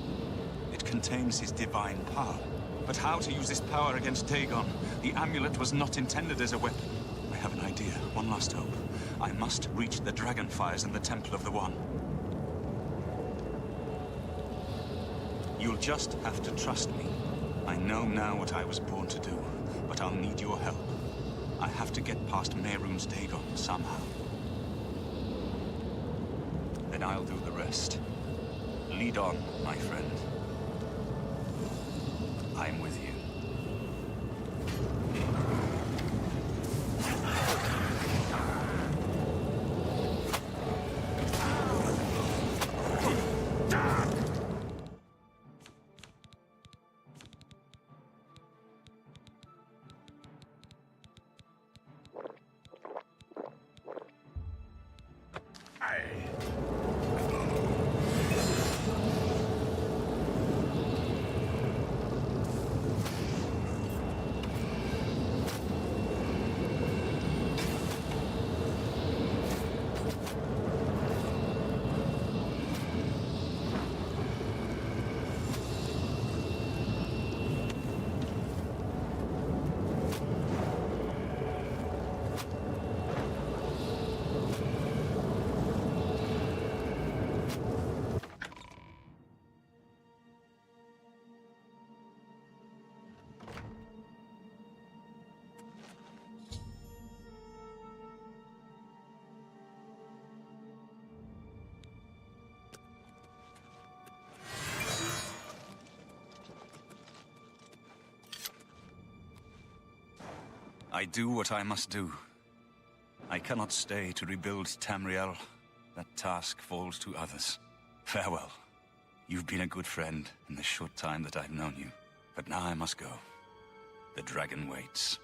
It contains his divine power. But how to use this power against Dagon? The amulet was not intended as a weapon. I have an idea. One last hope. I must reach the dragonfires in the Temple of the One. You'll just have to trust me. I know now what I was born to do, but I'll need your help. I have to get past Mehrunes Dagon somehow. Then I'll do the rest. Lead on, my friend. I'm with you. I do what I must do. I cannot stay to rebuild Tamriel. That task falls to others. Farewell. You've been a good friend in the short time that I've known you. But now I must go. The dragon waits.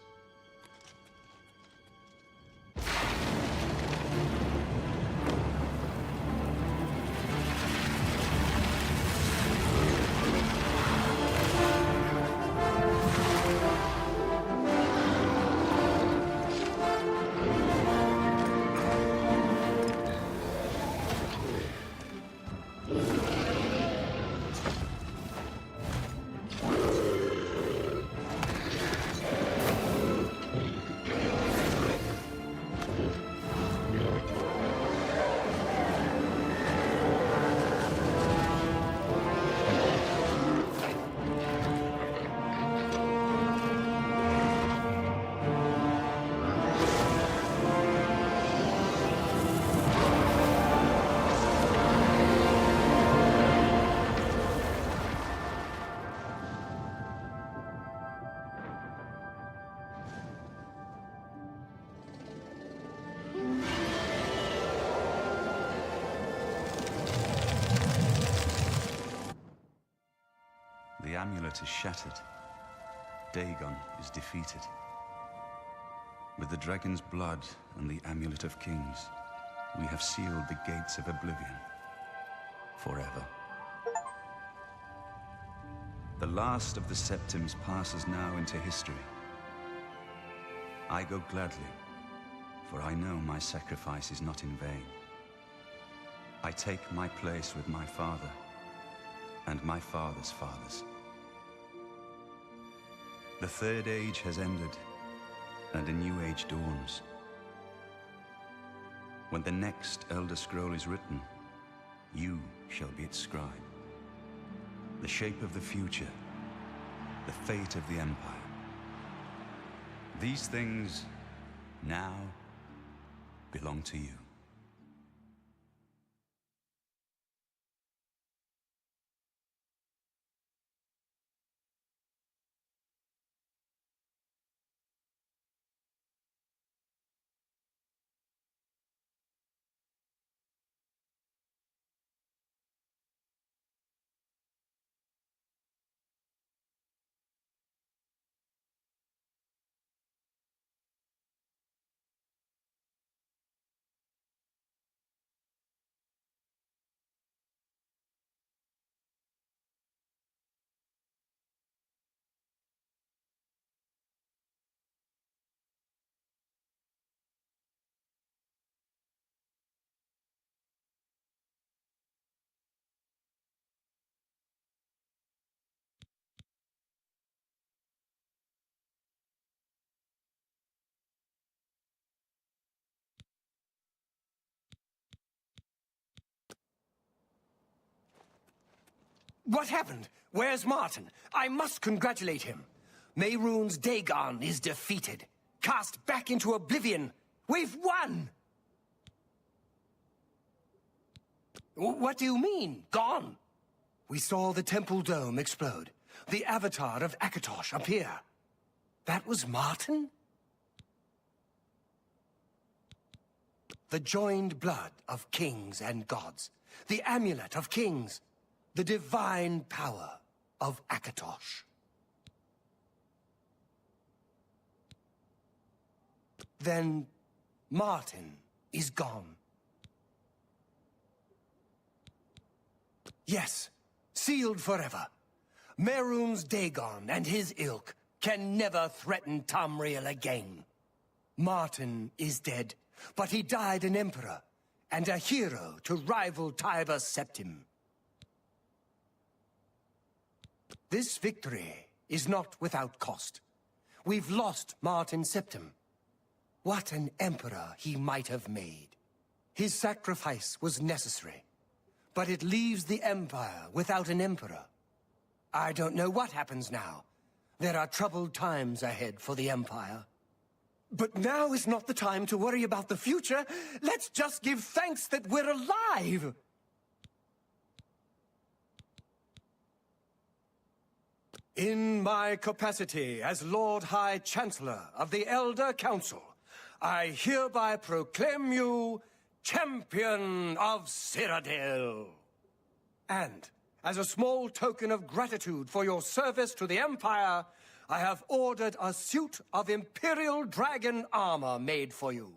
The amulet is shattered. Dagon is defeated. With the dragon's blood and the Amulet of Kings, we have sealed the gates of Oblivion. Forever. The last of the Septims passes now into history. I go gladly, for I know my sacrifice is not in vain. I take my place with my father, and my father's fathers. The Third Age has ended, and a new age dawns. When the next Elder Scroll is written, you shall be its scribe. The shape of the future, the fate of the Empire. These things now belong to you. What happened? Where's Martin? I must congratulate him. Mehrunes Dagon is defeated. Cast back into Oblivion. We've won! What do you mean, gone? We saw the temple dome explode. The avatar of Akatosh appear. That was Martin? The joined blood of kings and gods. The amulet of kings. The divine power of Akatosh. Then Martin is gone. Yes, sealed forever. Mehrunes Dagon and his ilk can never threaten Tamriel again. Martin is dead, but he died an emperor and a hero to rival Tiber Septim. This victory is not without cost. We've lost Martin Septim. What an emperor he might have made. His sacrifice was necessary, but it leaves the Empire without an emperor. I don't know what happens now. There are troubled times ahead for the Empire. But now is not the time to worry about the future. Let's just give thanks that we're alive! In my capacity as Lord High Chancellor of the Elder Council, I hereby proclaim you Champion of Cyrodiil. And, as a small token of gratitude for your service to the Empire, I have ordered a suit of Imperial Dragon armor made for you.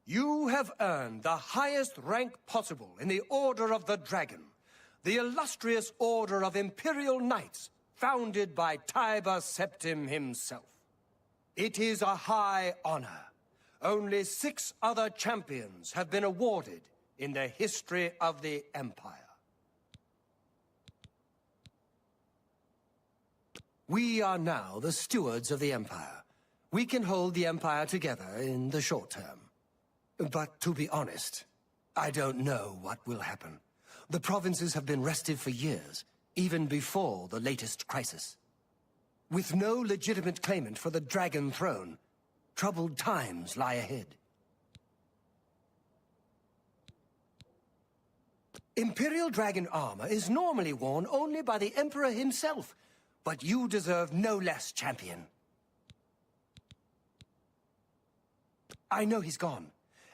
You have earned the highest rank possible in the Order of the Dragon, the illustrious Order of Imperial Knights, founded by Tiber Septim himself. It is a high honor. Only 6 other champions have been awarded in the history of the Empire. We are now the stewards of the Empire. We can hold the Empire together in the short term. But to be honest, I don't know what will happen. The provinces have been restive for years, even before the latest crisis. With no legitimate claimant for the Dragon Throne, troubled times lie ahead. Imperial Dragon armor is normally worn only by the Emperor himself, but you deserve no less, champion. I know he's gone.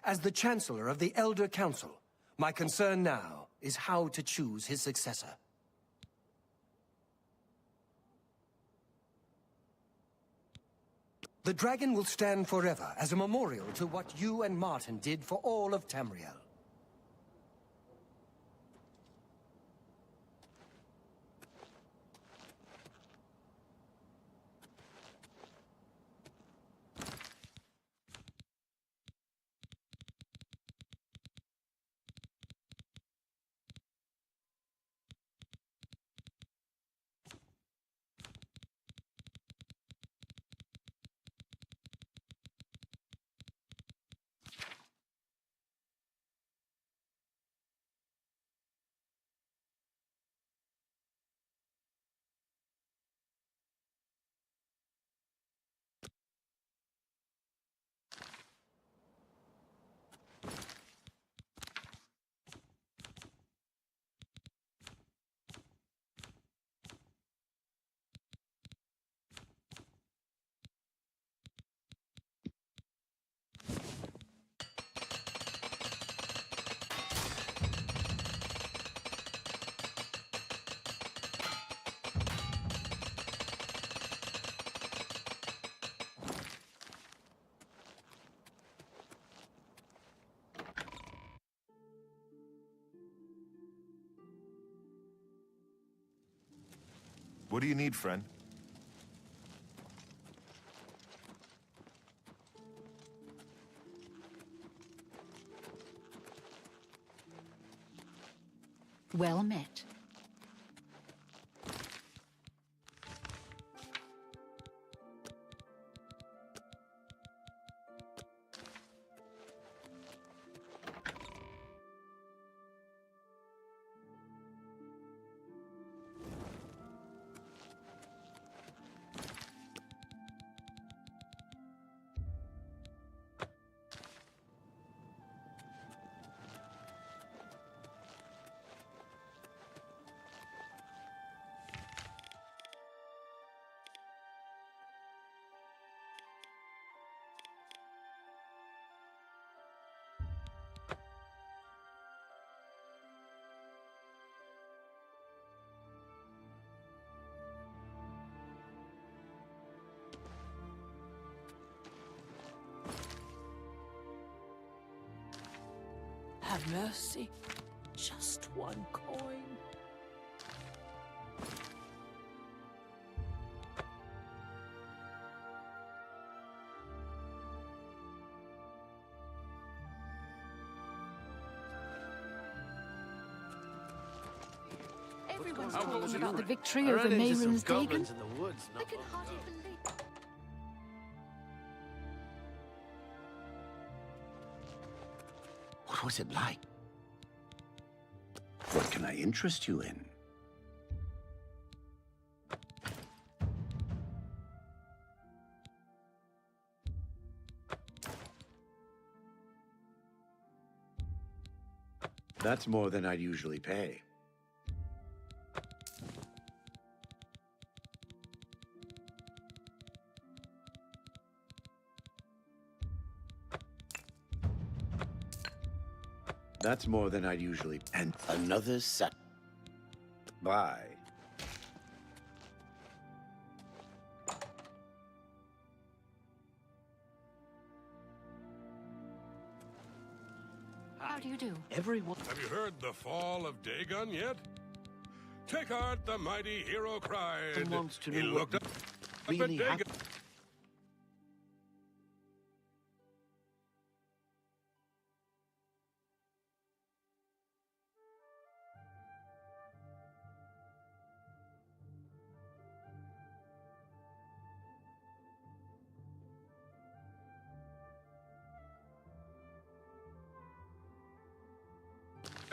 As the Chancellor of the Elder Council, my concern now is how to choose his successor. The dragon will stand forever as a memorial to what you and Martin did for all of Tamriel. What do you need, friend? Well met. Have mercy. Just one coin. Everyone's How talking goes about it? the victory I over ran into some Mayron's Dagon. goblins in the woods. I can hardly believe. What was it like? What can I interest you in? That's more than I'd usually pay. That's more than I'd usually... And another set. Bye. How do you do? Everyone. Have you heard the fall of Dagon yet? Take heart, the mighty hero cried. Wants to He know looked what up really at Dagon. happened.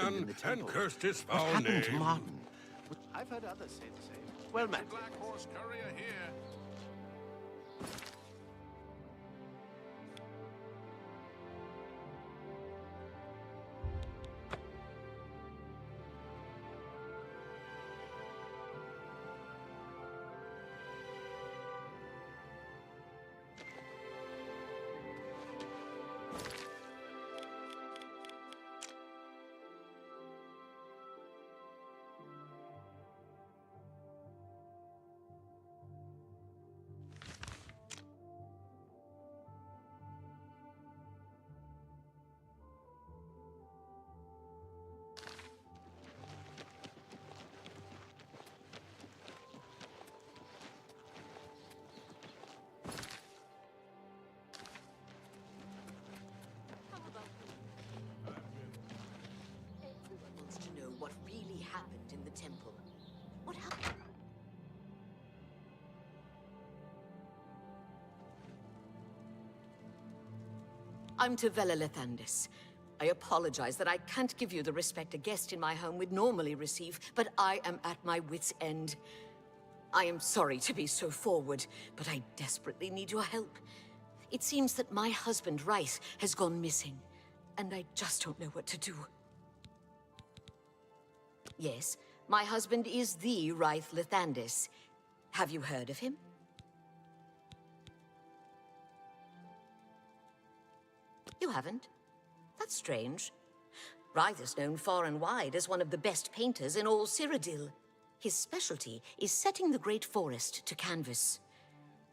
In the temple. And cursed his What foul happened to name. Martin? I've heard others say the same. Well met. Black Horse Courier here. Everyone wants to know what really happened in the temple. What happened? I'm Tavella Lethandis. I apologize that I can't give you the respect a guest in my home would normally receive, but I am at my wit's end. I am sorry to be so forward, but I desperately need your help. It seems that my husband, Rice, has gone missing, and I just don't know what to do. Yes, my husband is the Rice Lethandis. Have you heard of him? You haven't? That's strange. Rythe is known far and wide as one of the best painters in all Cyrodiil. His specialty is setting the great forest to canvas.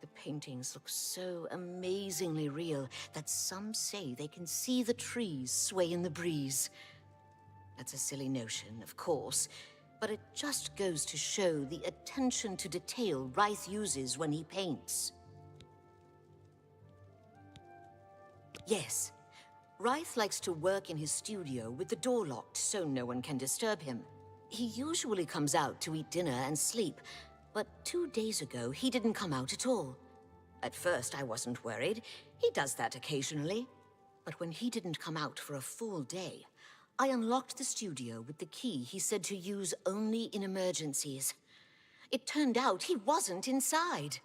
The paintings look so amazingly real that some say they can see the trees sway in the breeze. That's a silly notion, of course, but it just goes to show the attention to detail Rythe uses when he paints. Yes. Rythe likes to work in his studio with the door locked so no one can disturb him. He usually comes out to eat dinner and sleep, but 2 days ago he didn't come out at all. At first I wasn't worried. He does that occasionally. But when he didn't come out for a full day, I unlocked the studio with the key he said to use only in emergencies. It turned out he wasn't inside.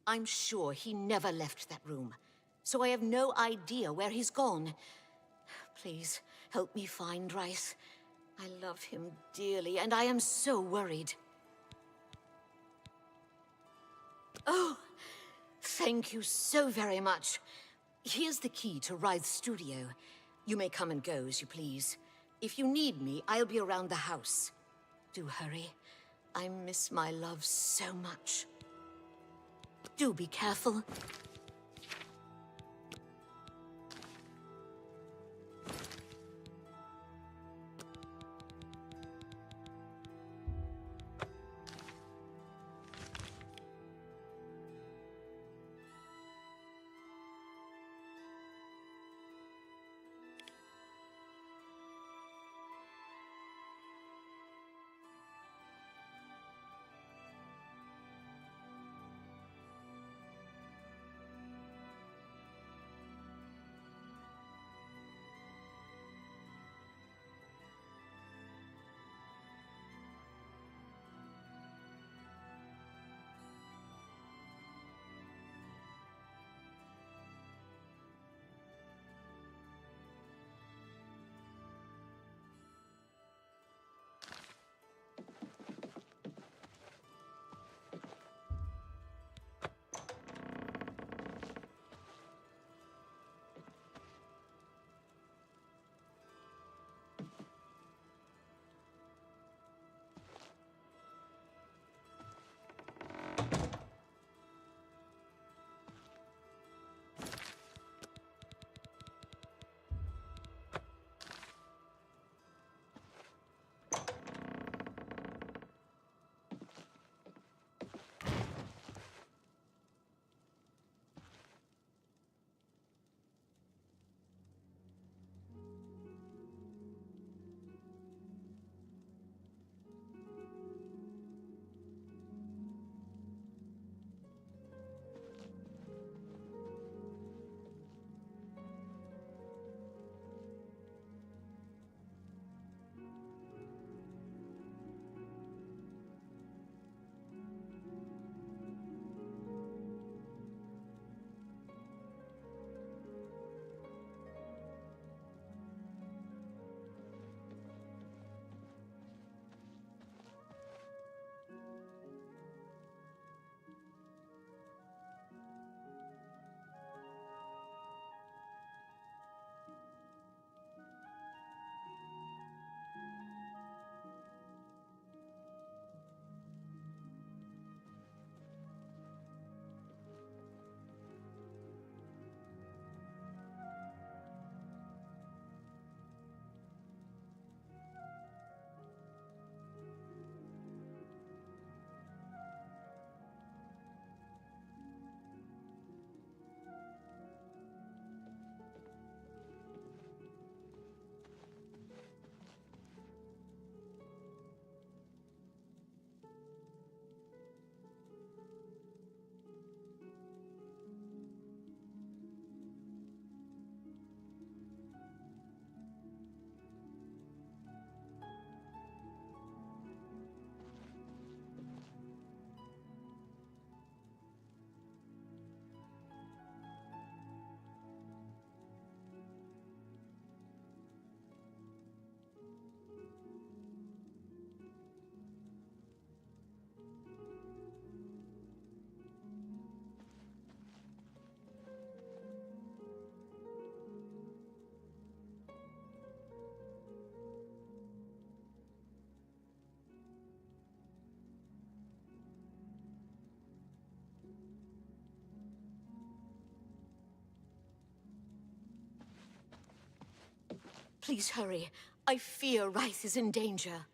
I'm sure he never left that room, so I have no idea where he's gone. Please, help me find Rythe. I love him dearly, and I am so worried. Oh, thank you so very much. Here's the key to Rythe's studio. You may come and go as you please. If you need me, I'll be around the house. Do hurry. I miss my love so much. Do be careful. Please hurry. I fear Rice is in danger.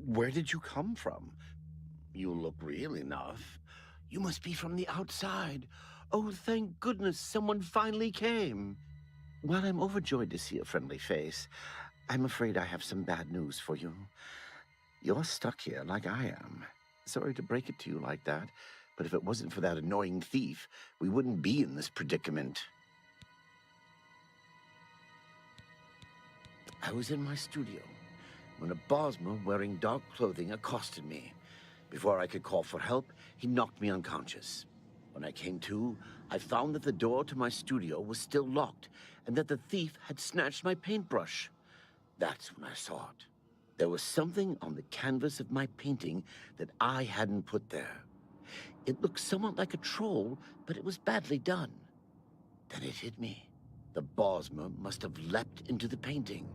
Where did you come from? You look real enough. You must be from the outside. Oh, thank goodness someone finally came. While I'm overjoyed to see a friendly face, I'm afraid I have some bad news for you. You're stuck here like I am. Sorry to break it to you like that, but if it wasn't for that annoying thief, we wouldn't be in this predicament. I was in my studio when a Bosmer wearing dark clothing accosted me. Before I could call for help, he knocked me unconscious. When I came to, I found that the door to my studio was still locked and that the thief had snatched my paintbrush. That's when I saw it. There was something on the canvas of my painting that I hadn't put there. It looked somewhat like a troll, but it was badly done. Then it hit me. The Bosmer must have leapt into the painting,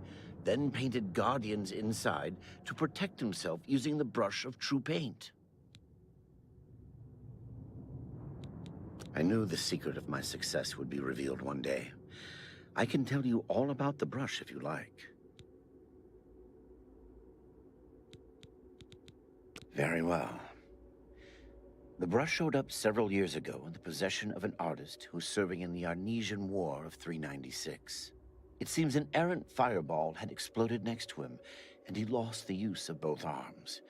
then painted guardians inside to protect himself using the brush of true paint. I knew the secret of my success would be revealed one day. I can tell you all about the brush if you like. Very well. The brush showed up several years ago in the possession of an artist who was serving in the Arnesian War of 396. It seems an errant fireball had exploded next to him, and he lost the use of both arms.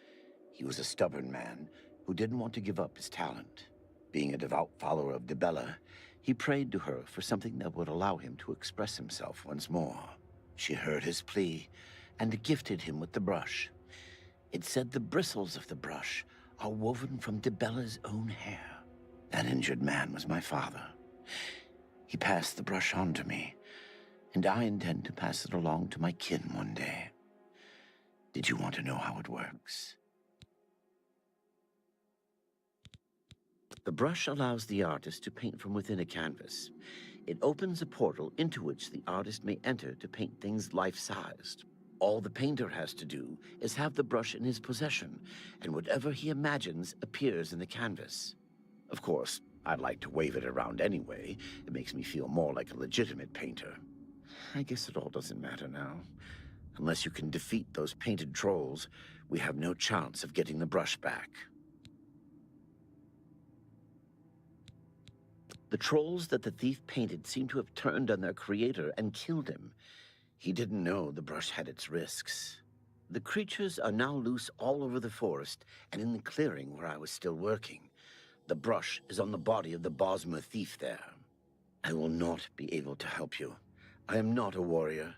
He was a stubborn man who didn't want to give up his talent. Being a devout follower of Dibella, he prayed to her for something that would allow him to express himself once more. She heard his plea and gifted him with the brush. It said the bristles of the brush are woven from Dibella's own hair. That injured man was my father. He passed the brush on to me, and I intend to pass it along to my kin one day. Did you want to know how it works? The brush allows the artist to paint from within a canvas. It opens a portal into which the artist may enter to paint things life-sized. All the painter has to do is have the brush in his possession, and whatever he imagines appears in the canvas. Of course, I'd like to wave it around anyway. It makes me feel more like a legitimate painter. I guess it all doesn't matter now. Unless you can defeat those painted trolls, we have no chance of getting the brush back. The trolls that the thief painted seem to have turned on their creator and killed him. He didn't know the brush had its risks. The creatures are now loose all over the forest and in the clearing where I was still working. The brush is on the body of the Bosmer thief there. I will not be able to help you. I am not a warrior.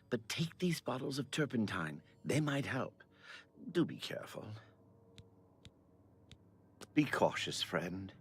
But take these bottles of turpentine. They might help. Do be careful. Be cautious, friend.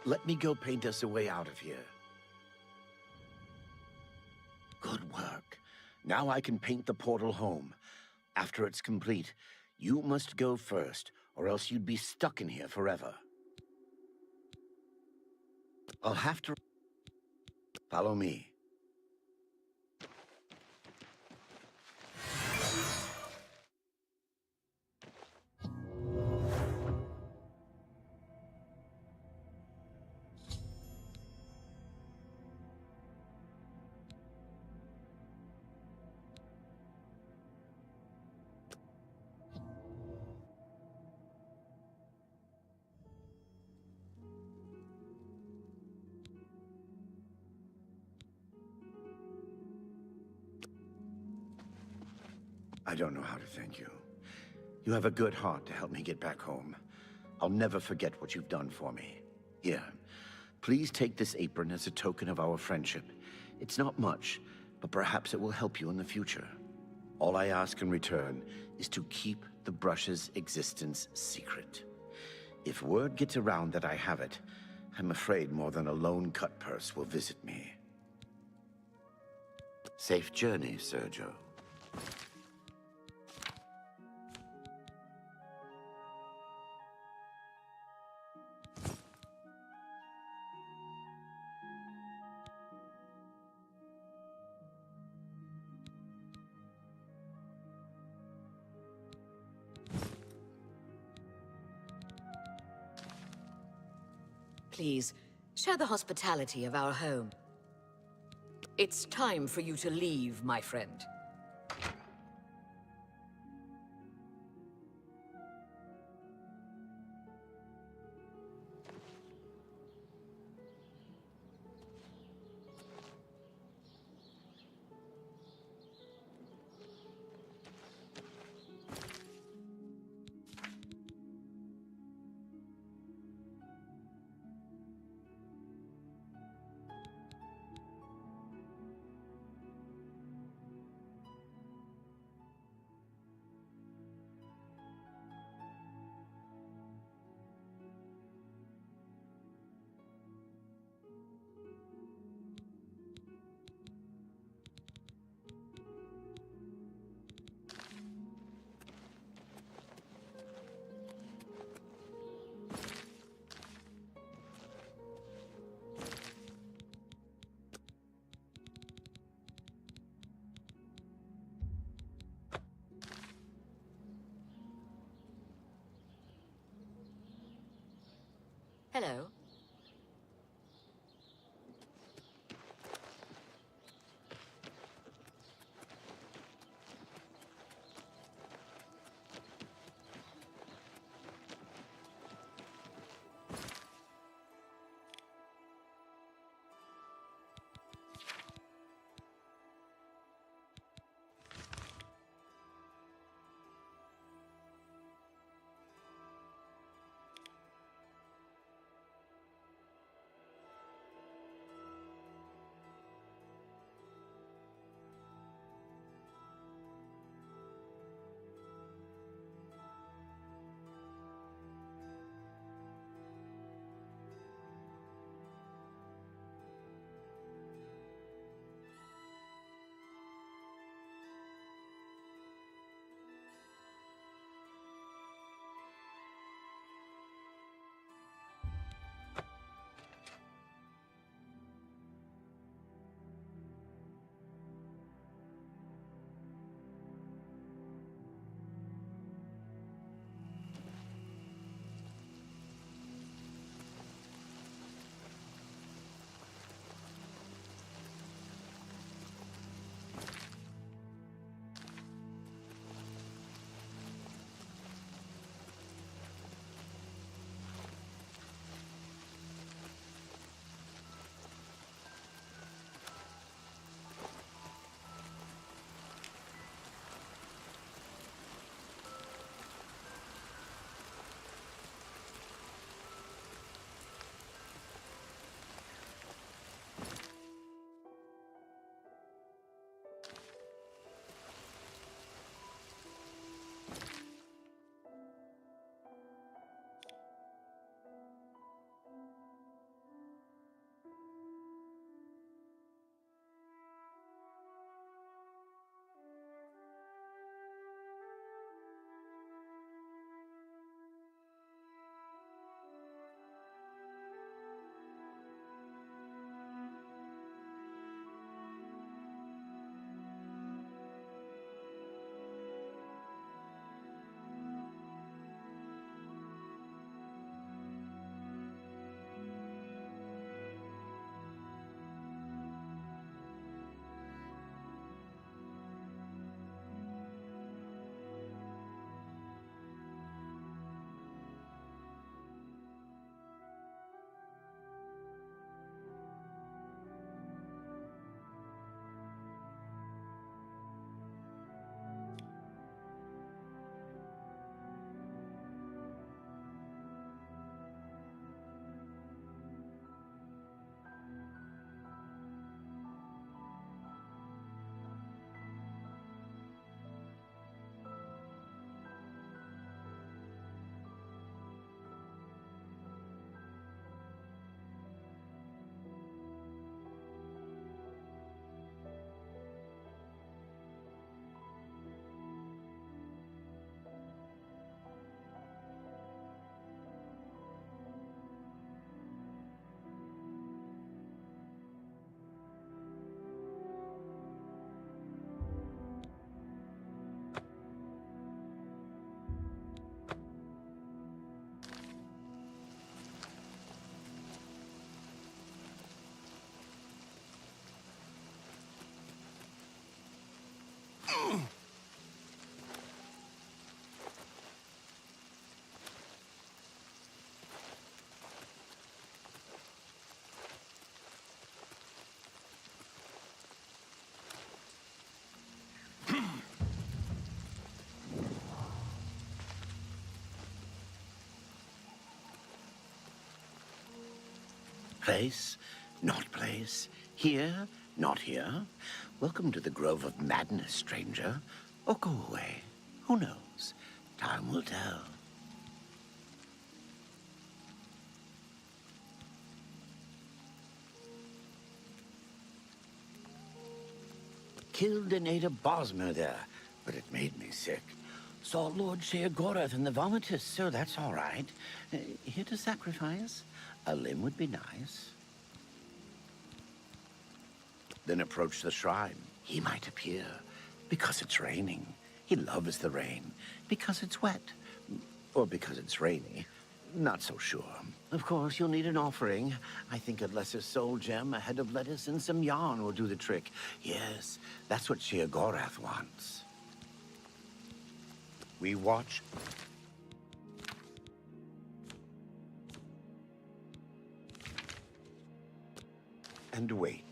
Let me go paint us a way out of here. Good work. Now I can paint the portal home. After it's complete, you must go first, or else you'd be stuck in here forever. I'll have to... Follow me. I don't know how to thank you. You have a good heart to help me get back home. I'll never forget what you've done for me. Here, please take this apron as a token of our friendship. It's not much, but perhaps it will help you in the future. All I ask in return is to keep the brush's existence secret. If word gets around that I have it, I'm afraid more than a lone cut purse will visit me. Safe journey, Sergio. Please, share the hospitality of our home. It's time for you to leave, my friend. Hello. Place, not place. Here, not here. Welcome to the Grove of Madness, stranger. Or go away. Who knows? Time will tell. Killed and ate a Bosmer there, but it made me sick. Saw Lord Sheogorath in the vomitus, so that's all right. Here to sacrifice? A limb would be nice. Then approach the shrine. He might appear. Because it's raining. He loves the rain. Because it's wet. Or because it's rainy. Not so sure. Of course, you'll need an offering. I think a lesser soul gem, a head of lettuce, and some yarn will do the trick. Yes, that's what Sheogorath wants. We watch and wait.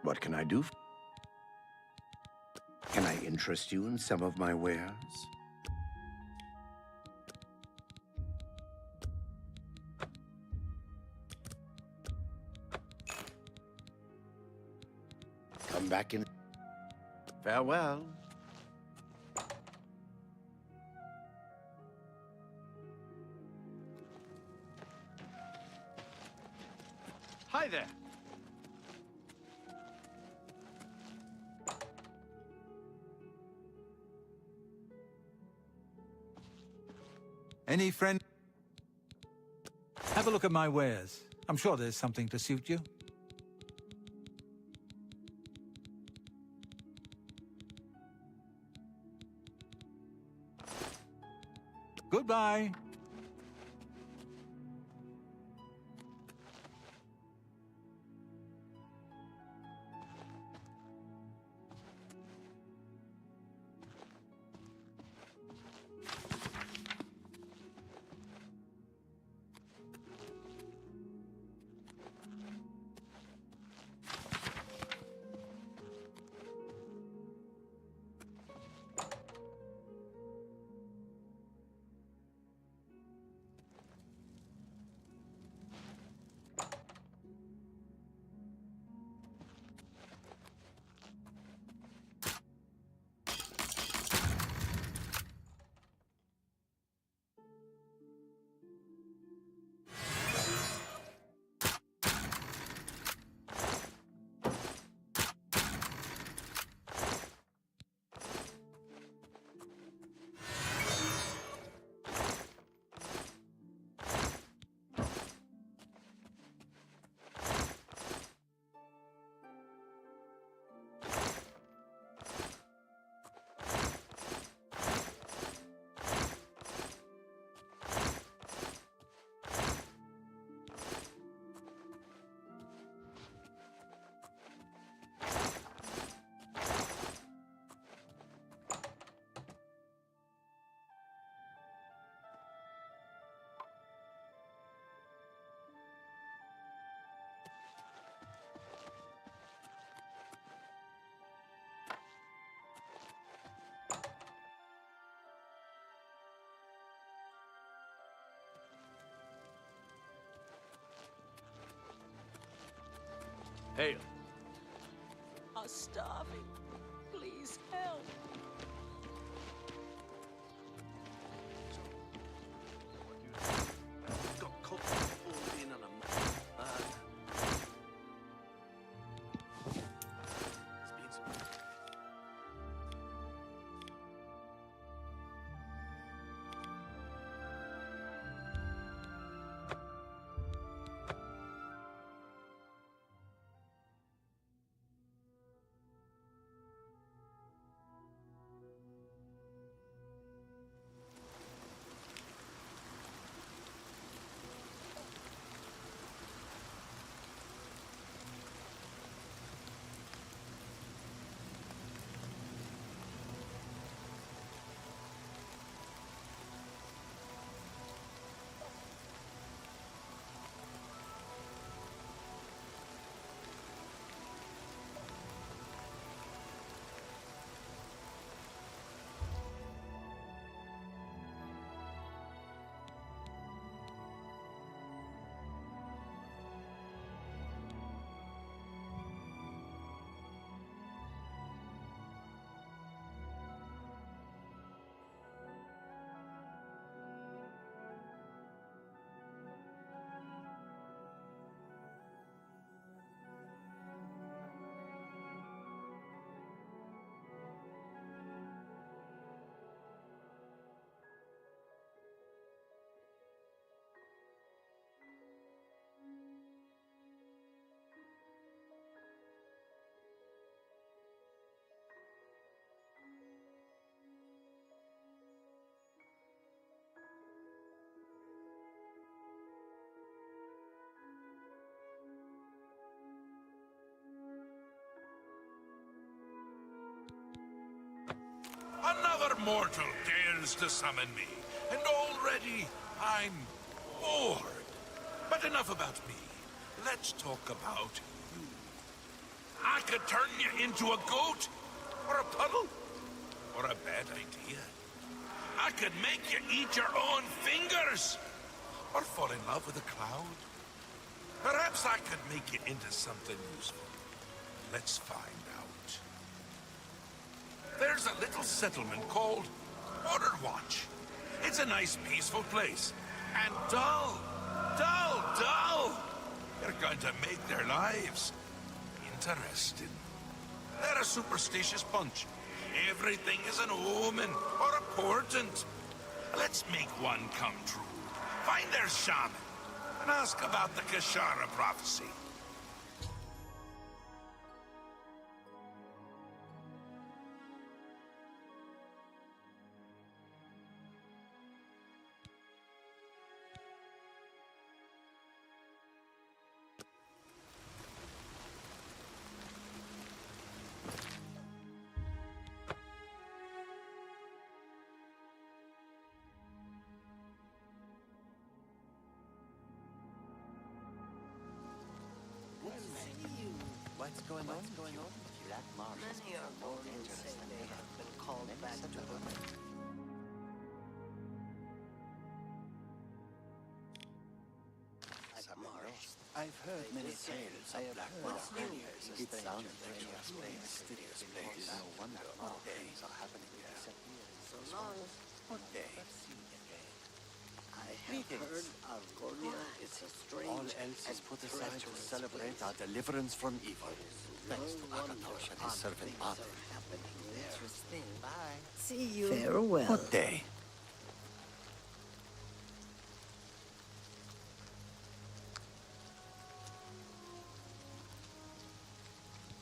What can I do? Can I interest you in some of my wares? Come back in. Farewell. Hi there. Any friend? Have a look at my wares. I'm sure there's something to suit you. Goodbye. Hail. Are starving. Please help. Got caught pulled in on a Another mortal dares to summon me, and already I'm bored. But enough about me. Let's talk about you. I could turn you into a goat, or a puddle, or a bad idea. I could make you eat your own fingers, or fall in love with a cloud. Perhaps I could make you into something useful. Let's find out. There's a little settlement called Border Watch. It's a nice, peaceful place. And dull. They're going to make their lives interesting. They're a superstitious bunch. Everything is an omen or a portent. Let's make one come true. Find their shaman and ask about the Kashara prophecy. What's going on? Black Marsh. Many are born and say they have been called back to Earth. I've heard many tales of Black Marsh. It sounds like a mysterious place. No wonder all things are happening here. So long. What day? I have heard Argonia is a strange All else is put aside to celebrate our deliverance from evil. Thanks to Akatosh and his servant Martin. Interesting. Bye. See you. Farewell. What day?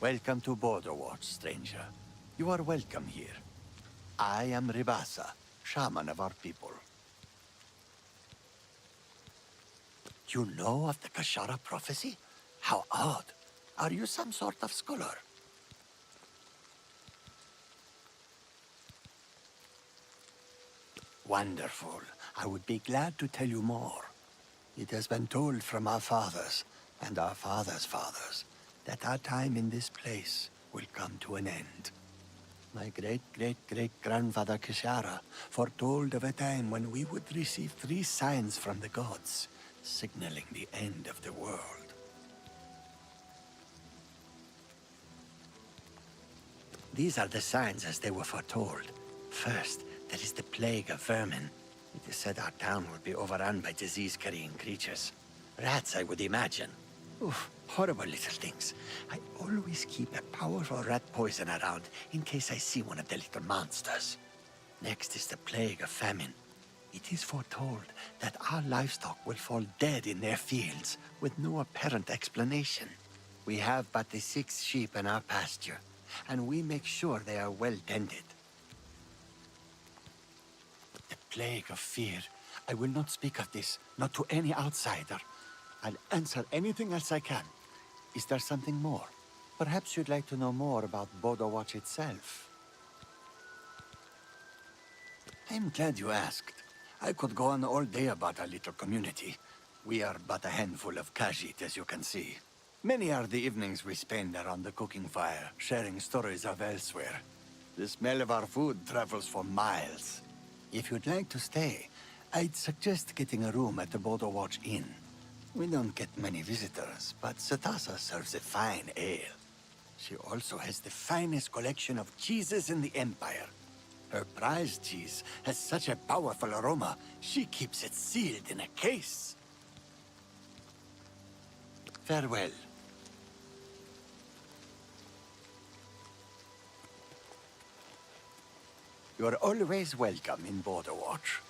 Welcome to Border Watch, stranger. You are welcome here. I am Ribasa, shaman of our people. You know of the Kashara prophecy? How odd. Are you some sort of scholar? Wonderful. I would be glad to tell you more. It has been told from our fathers and our fathers' fathers that our time in this place will come to an end. My great-great-great-grandfather Kashara foretold of a time when we would receive 3 signs from the gods, signaling the end of the world. These are the signs as they were foretold. First, there is the plague of vermin. It is said our town will be overrun by disease-carrying creatures. Rats, I would imagine. Oof, horrible little things. I always keep a powerful rat poison around in case I see one of the little monsters. Next is the plague of famine. It is foretold that our livestock will fall dead in their fields with no apparent explanation. We have but the 6 sheep in our pasture, and we make sure they are well tended. The plague of fear. I will not speak of this, not to any outsider. I'll answer anything else I can. Is there something more? Perhaps you'd like to know more about Border Watch itself. I'm glad you asked. I could go on all day about our little community. We are but a handful of Khajiit, as you can see. Many are the evenings we spend around the cooking fire, sharing stories of elsewhere. The smell of our food travels for miles. If you'd like to stay, I'd suggest getting a room at the Border Watch Inn. We don't get many visitors, but Satasa serves a fine ale. She also has the finest collection of cheeses in the Empire. Her prized cheese has such a powerful aroma, she keeps it sealed in a case. Farewell. You are always welcome in Border Watch.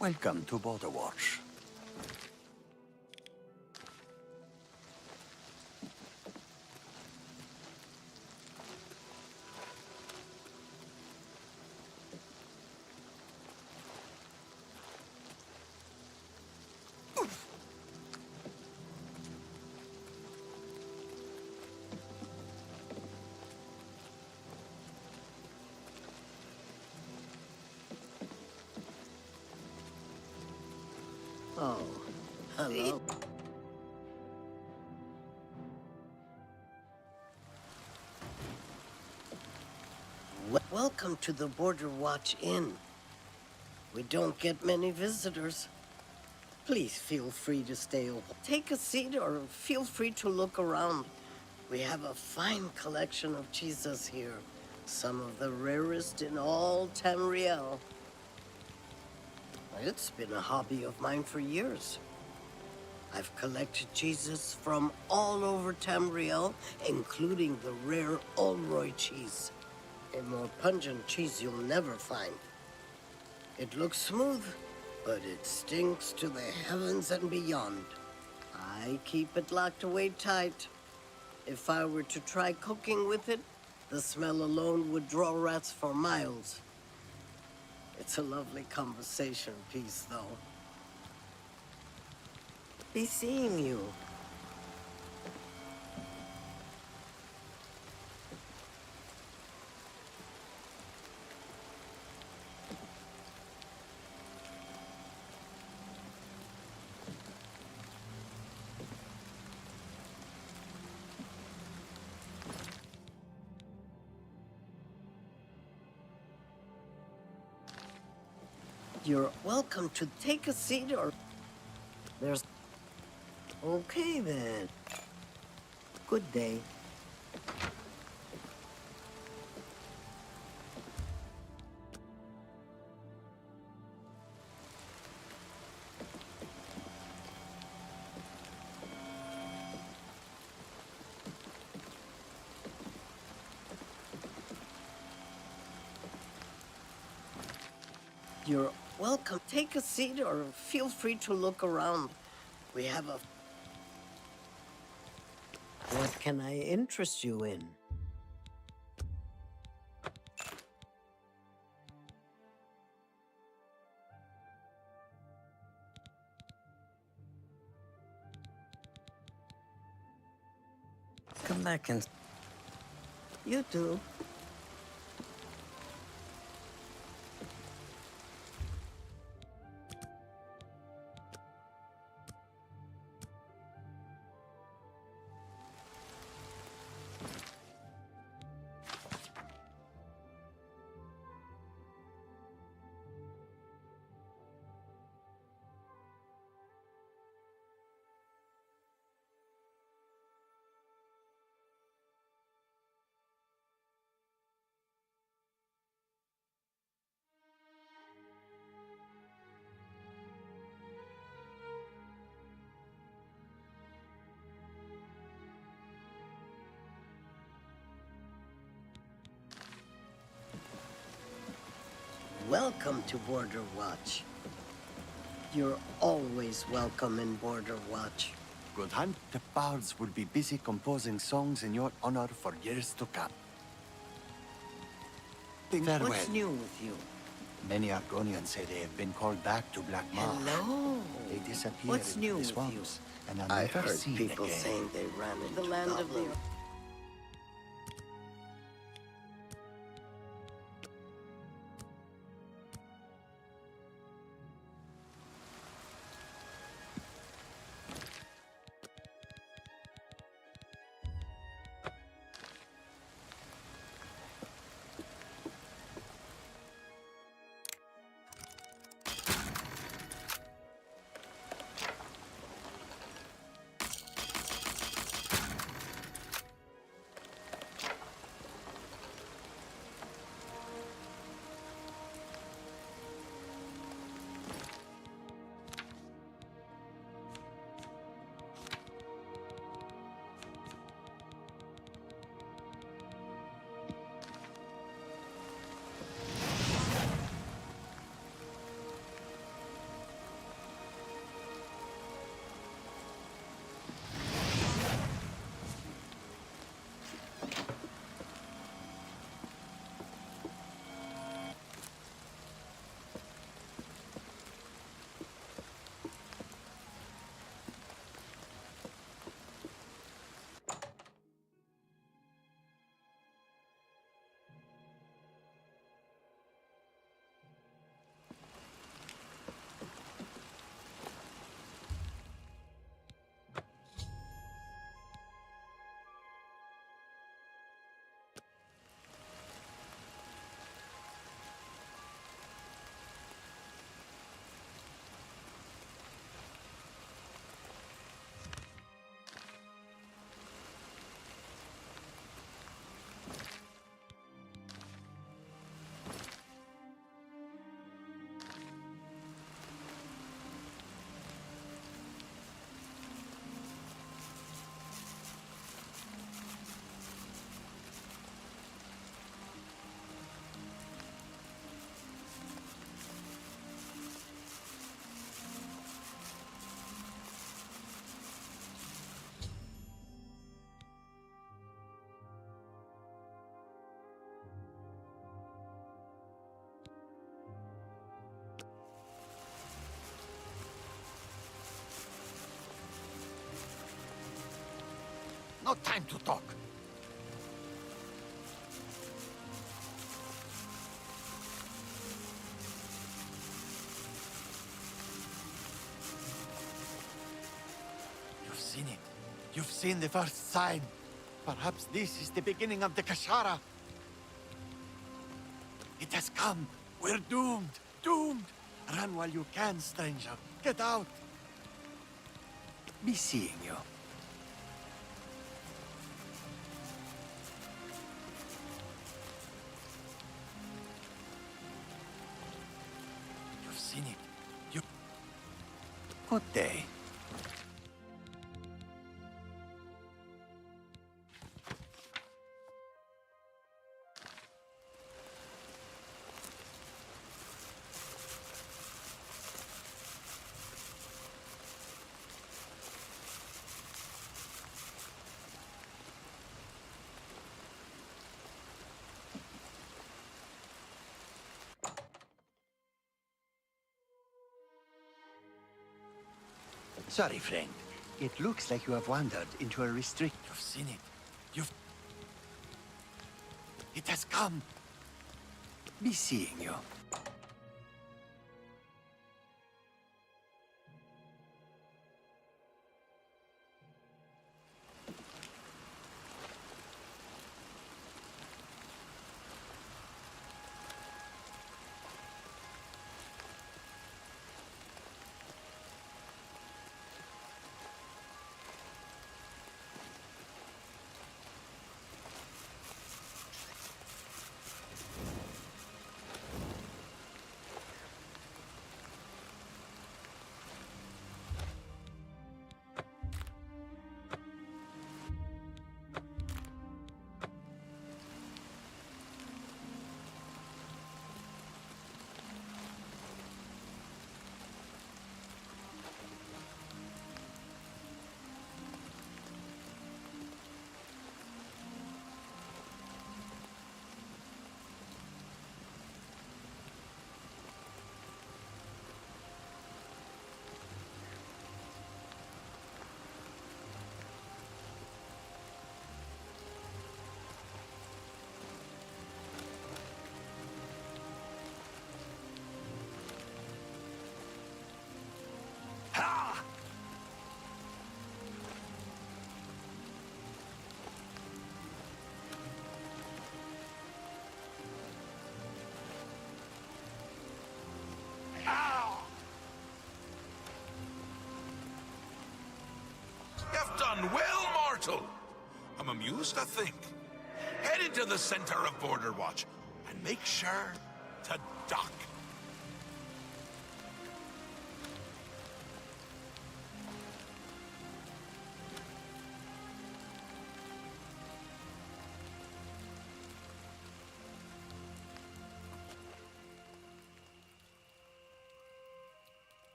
Welcome to Border Watch. Oh, hello. Welcome to the Border Watch Inn. We don't get many visitors. Please feel free to stay over. Take a seat or feel free to look around. We have a fine collection of cheeses here. Some of the rarest in all Tamriel. It's been a hobby of mine for years. I've collected cheeses from all over Tamriel, including the rare Olroy cheese. A more pungent cheese you'll never find. It looks smooth, but it stinks to the heavens and beyond. I keep it locked away tight. If I were to try cooking with it, the smell alone would draw rats for miles. It's a lovely conversation piece, though. Be seeing you. You're welcome to take a seat or... There's... Okay, then. Good day. You're welcome. Take a seat or feel free to look around. We have a... What can I interest you in? come back and... You too. Welcome to Border Watch. You're always welcome in Border Watch. Good hunt. The bards will be busy composing songs in your honor for years to come. Farewell. What's new with you? Many Argonians say they have been called back to Black Moor. Hello. They disappeared What's new into the with you? swamps, and are I never heard seen people again. saying they ran into the land of the... No time to talk. You've seen it. You've seen the first sign. Perhaps this is the beginning of the Kashara. It has come. We're doomed. Doomed. Run while you can, stranger. Get out. Be seeing you. You've seen it. You... Good day. Sorry, friend. It looks like you have wandered into a restrict. You've seen it. It has come. Be seeing you. You've done well, mortal. I'm amused to think. Head into the center of Border Watch and make sure to dock.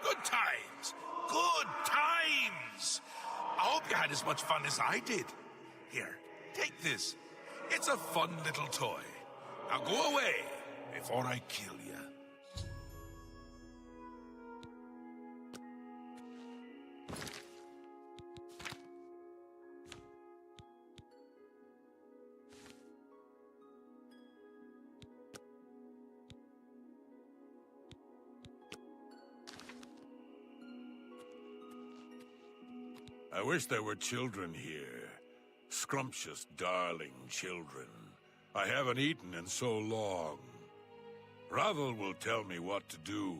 Good times. Good times. I hope you had as much fun as I did. Here, take this. It's a fun little toy. Now go away before I kill you. I wish there were children here. Scrumptious, darling children. I haven't eaten in so long. Ravel will tell me what to do.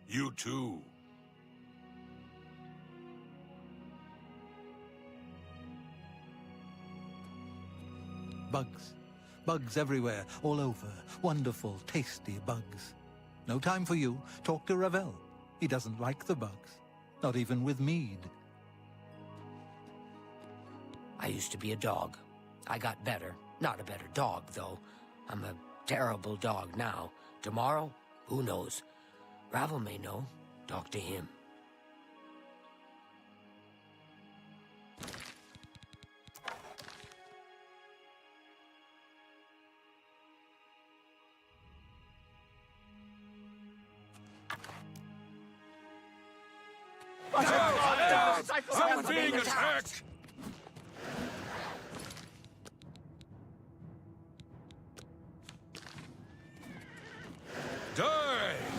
You too. Bugs. Bugs everywhere, all over. Wonderful, tasty bugs. No time for you. Talk to Ravel. He doesn't like the bugs. Not even with mead. I used to be a dog. I got better. Not a better dog, though. I'm a terrible dog now. Tomorrow? Who knows? Ravel may know. Talk to him. I'm being attacked! Die!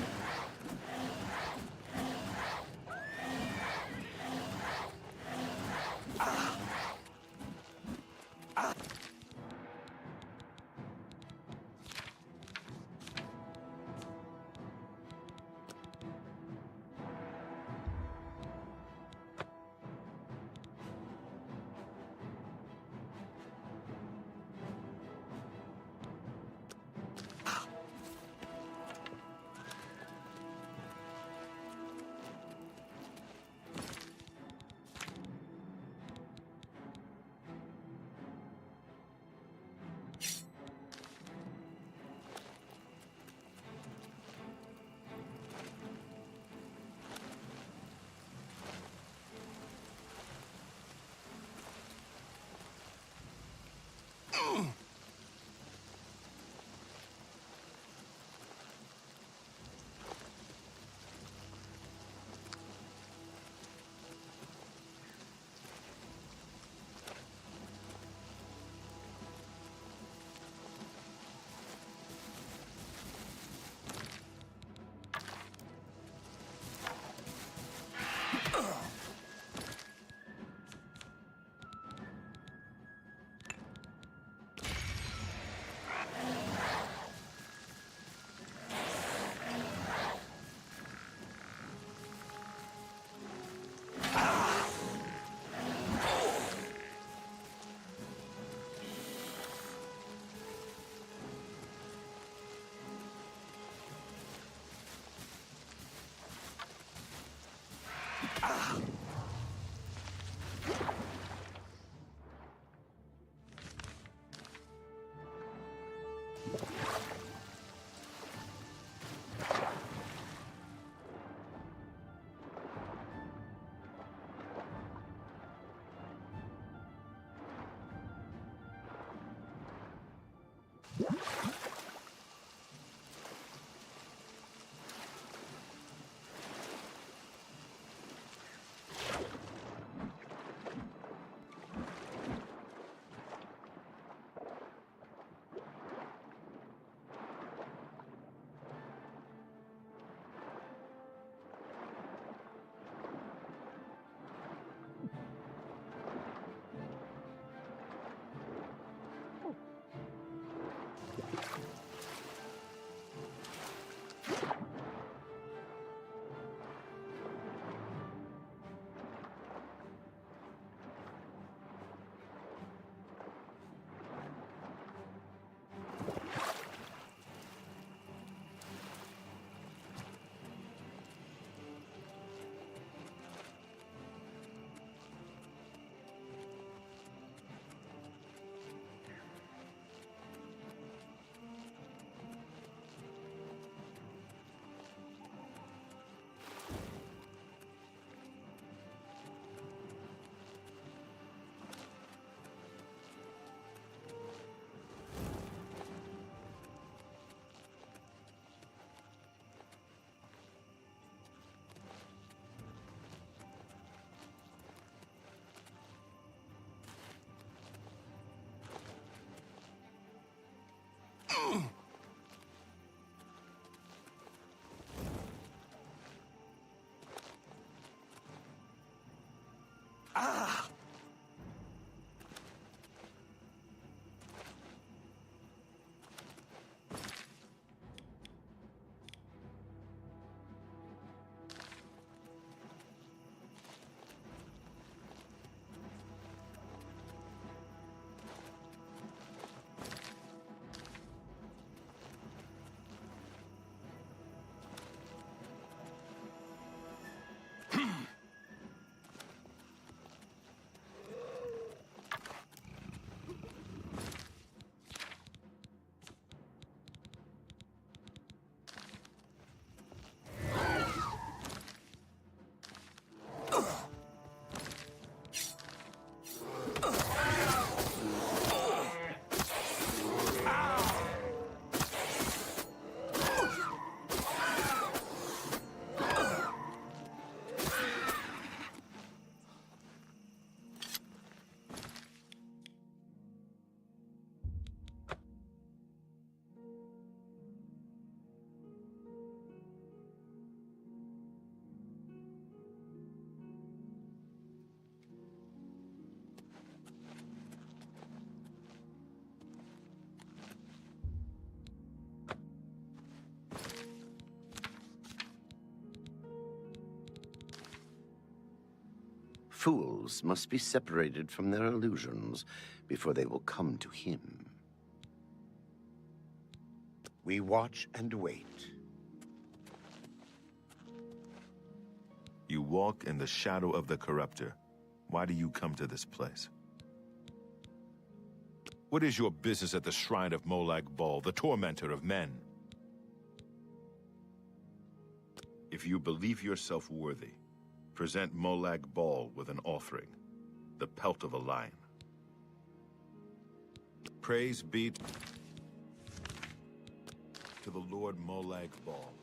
Fools must be separated from their illusions before they will come to him. We watch and wait. You walk in the shadow of the corruptor. Why do you come to this place? What is your business at the shrine of Molag Bal, the tormentor of men? If you believe yourself worthy, present Molag Bal with an offering, the pelt of a lion. Praise be to the Lord Molag Bal.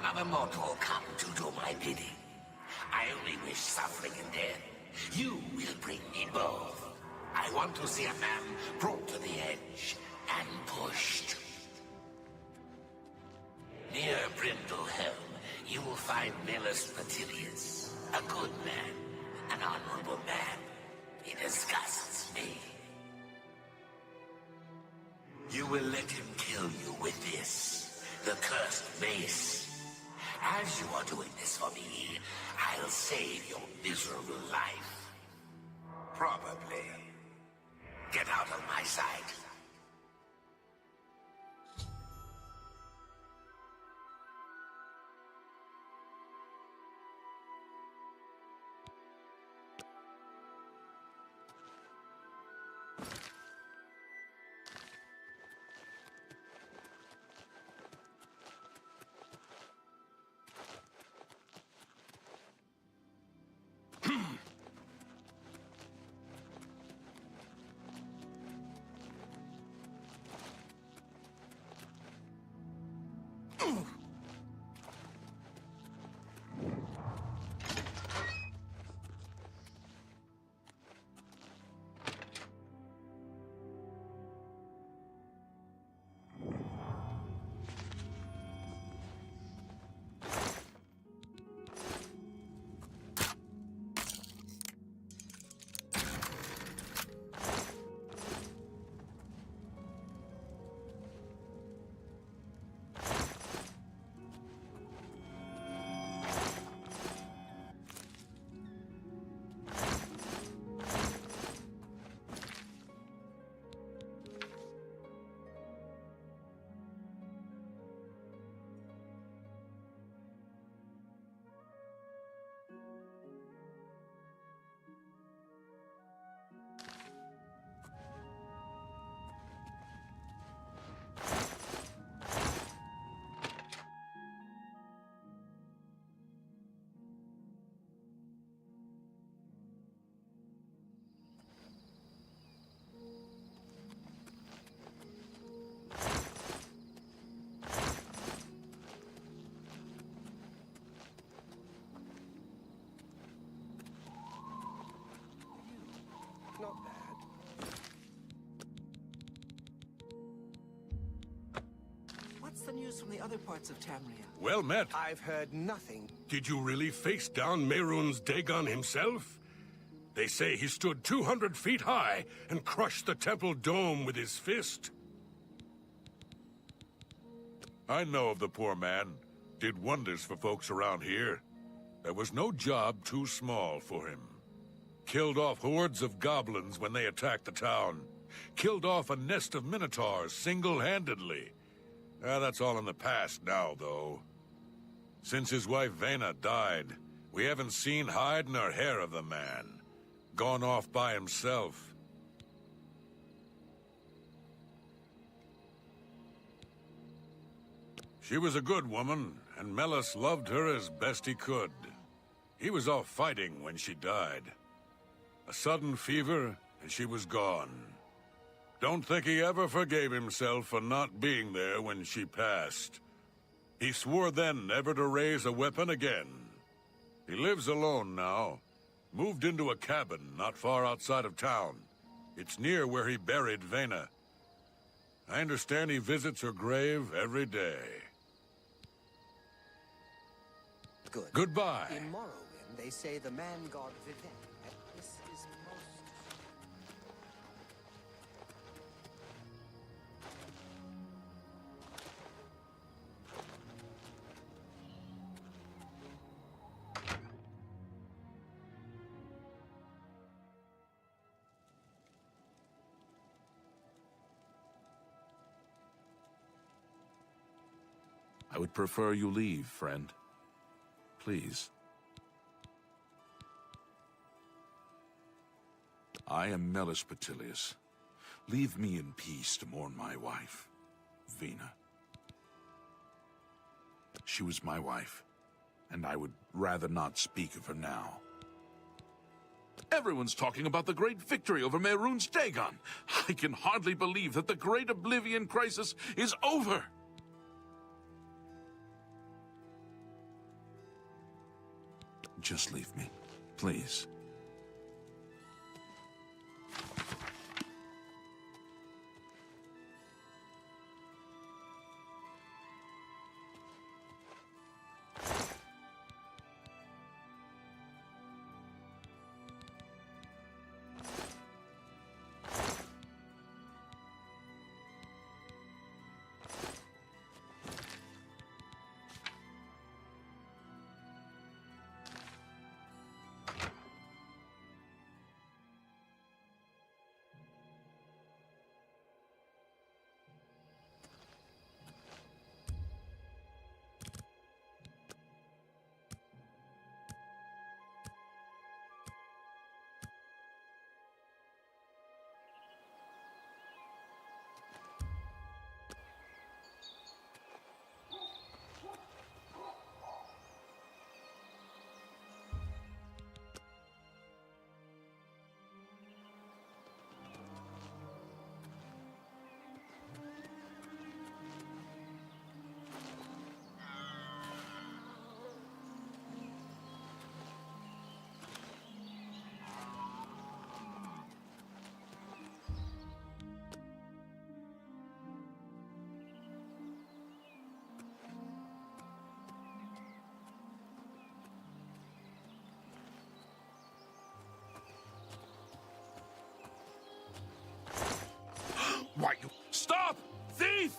of a mortal come to do my bidding. I only wish suffering and death. You will bring me both. I want to see a man brought to the edge and pushed. Near Brindlehelm, you will find Mellus Petilius, a good man, an honorable man. He disgusts me. You will let him kill you with this, the cursed mace. As you are doing this for me, I'll save your miserable life. Probably. Get out of my sight. Not bad. What's the news from the other parts of Tamriel? Well met. I've heard nothing. Did you really face down Mehrunes Dagon himself? They say he stood 200 feet high and crushed the temple dome with his fist. I know of the poor man. Did wonders for folks around here. There was no job too small for him. Killed off hordes of goblins when they attacked the town. Killed off a nest of minotaurs single-handedly. That's all in the past now, though. Since his wife Vena died, we haven't seen hide nor hair of the man. Gone off by himself. She was a good woman, and Mellus loved her as best he could. He was off fighting when she died. A sudden fever, and she was gone. Don't think he ever forgave himself for not being there when she passed. He swore then never to raise a weapon again. He lives alone now. Moved into a cabin not far outside of town. It's near where he buried Vena. I understand he visits her grave every day. Good. Goodbye. In Morrowind, they say the man-god Vivek. This is most... I would prefer you leave, friend. Please. I am Mellus Petilius. Leave me in peace to mourn my wife, Vena. She was my wife, and I would rather not speak of her now. Everyone's talking about the great victory over Mehrunes Dagon. I can hardly believe that the great Oblivion crisis is over. Just leave me, please. Why you... Stop! Thief!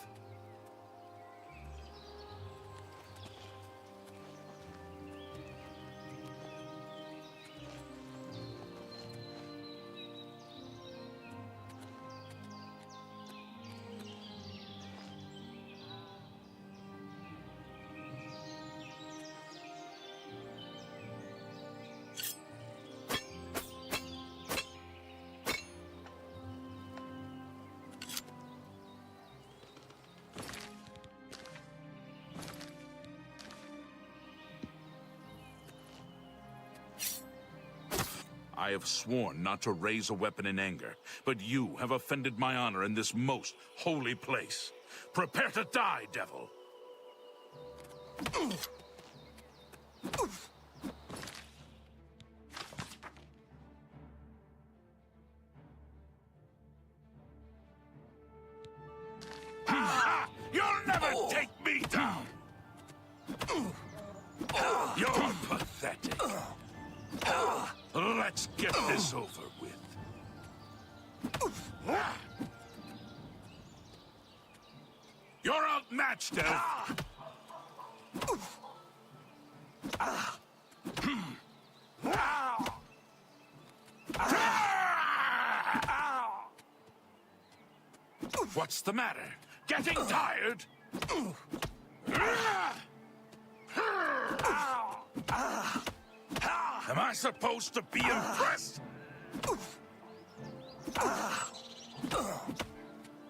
I have sworn not to raise a weapon in anger, but you have offended my honor in this most holy place. Prepare to die, devil! You'll never take me down! You're pathetic. Let's get this over with. You're outmatched, Elf! What's the matter? Getting tired? Am I supposed to be impressed?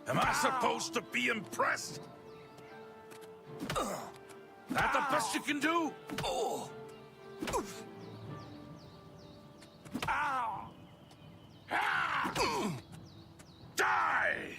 Am I supposed to be impressed? That the best you can do? Die!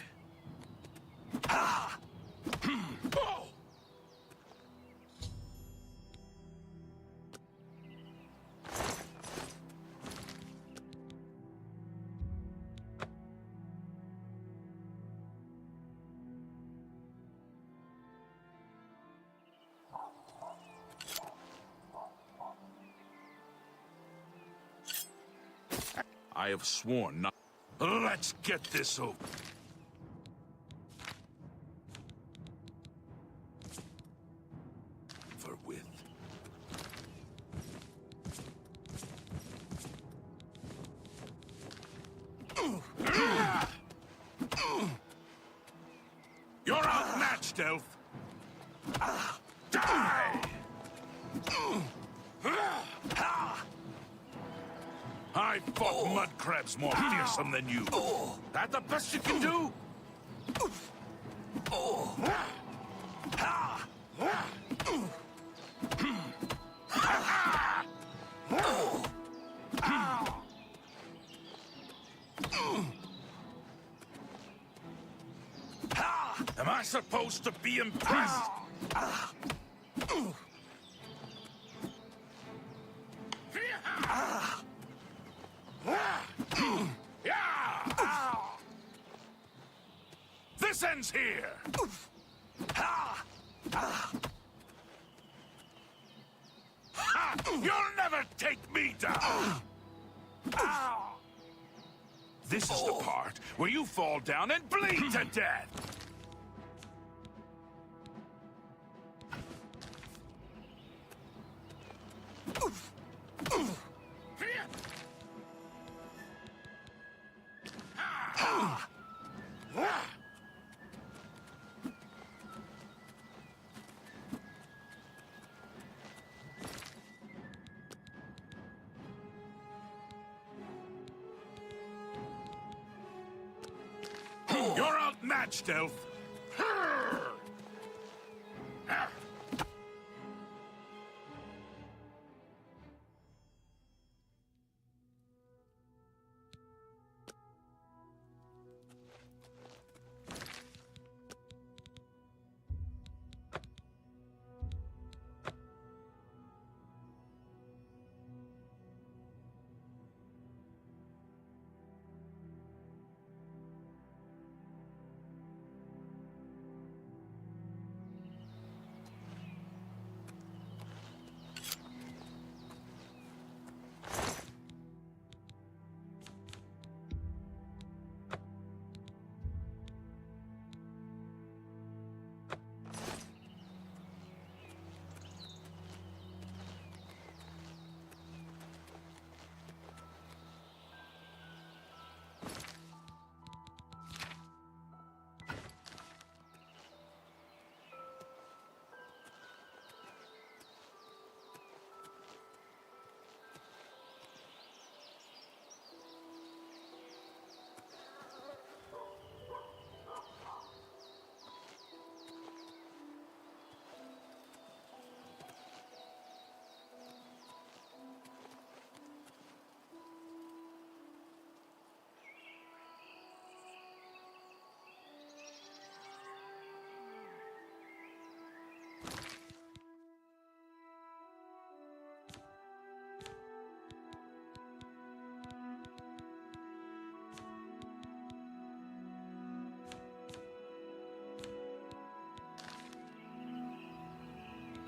I have sworn not... Let's get this over. With. You're outmatched, Elf. Die! I fought mud crabs more fearsome than you. That the best you can do? Am I supposed to be impressed? ends here! Ha! You'll never take me down! This is the part where you fall down and bleed to death! You're outmatched, Elf!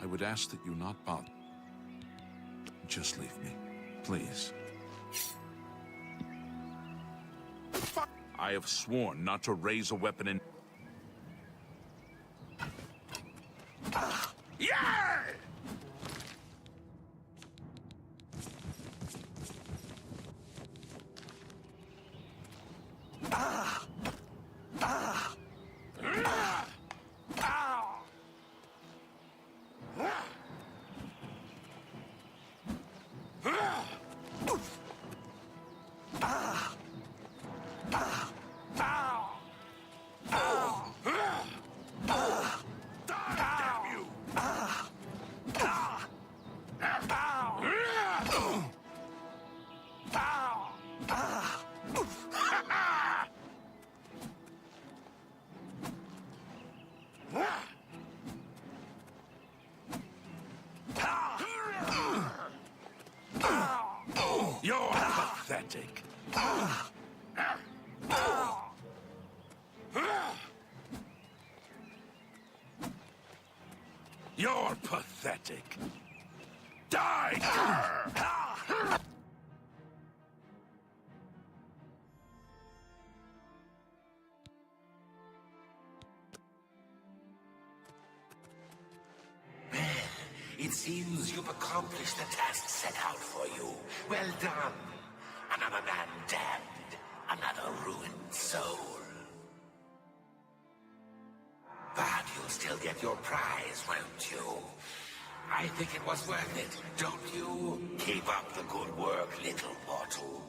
I would ask that you not bother. Just leave me, please. I have sworn not to raise a weapon in... Yeah! You're pathetic. You're pathetic. Die! It seems you've accomplished the task set out for you. Well done. Another man damned. Another ruined soul. But you'll still get your prize, won't you? I think it was worth it, don't you? Keep up the good work, little mortal.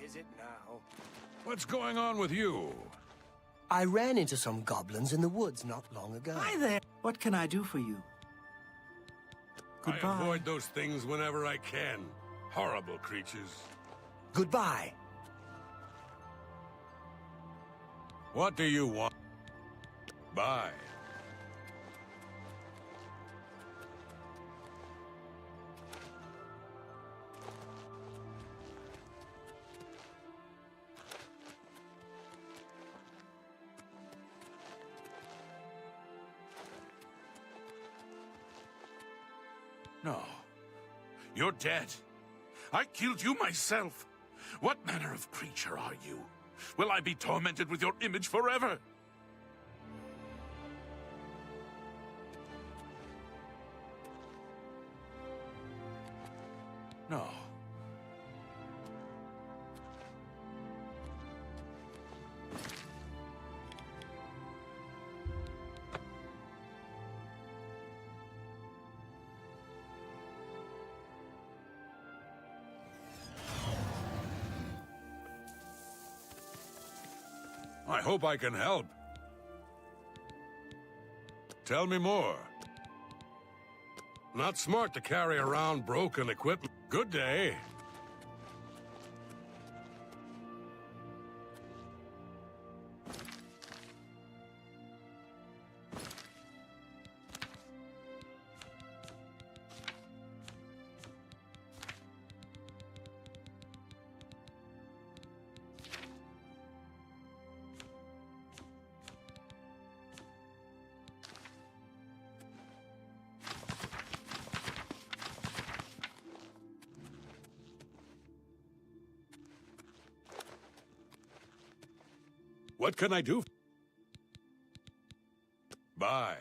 Is it now? What's going on with you? I ran into some goblins in the woods not long ago. Hi there. What can I do for you? Goodbye. I avoid those things whenever I can. Horrible creatures. Goodbye. What do you want? Bye. No. You're dead. I killed you myself. What manner of creature are you? Will I be tormented with your image forever? No. I hope I can help. Tell me more. Not smart to carry around broken equipment. Good day. What can I do? Bye.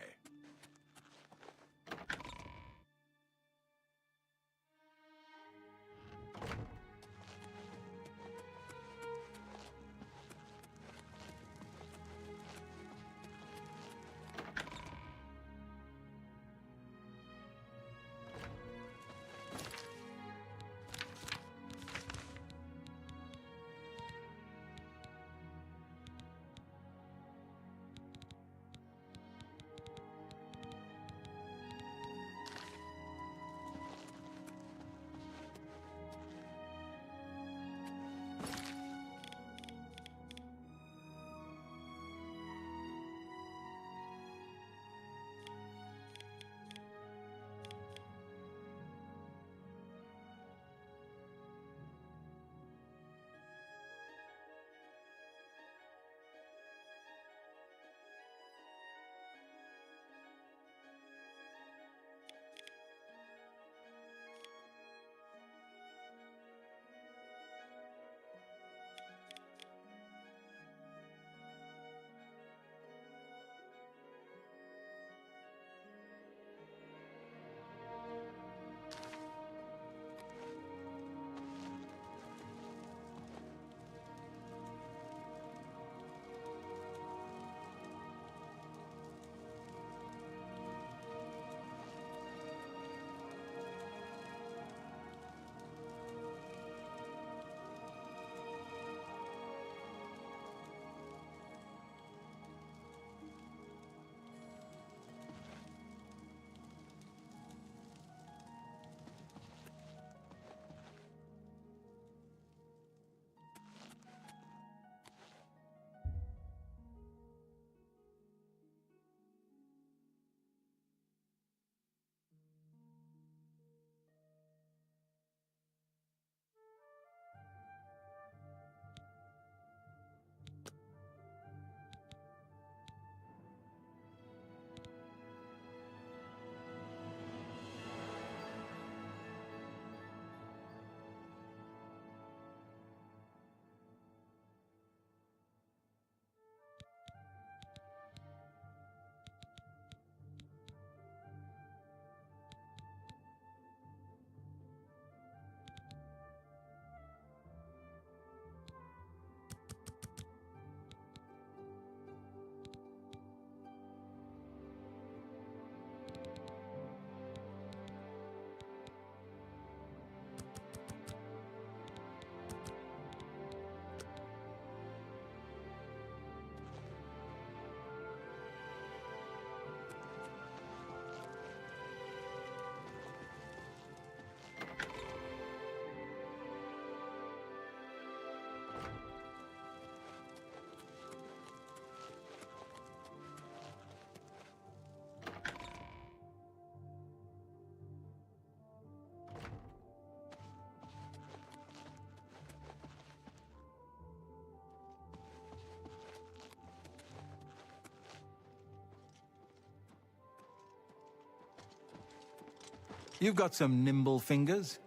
You've got some nimble fingers.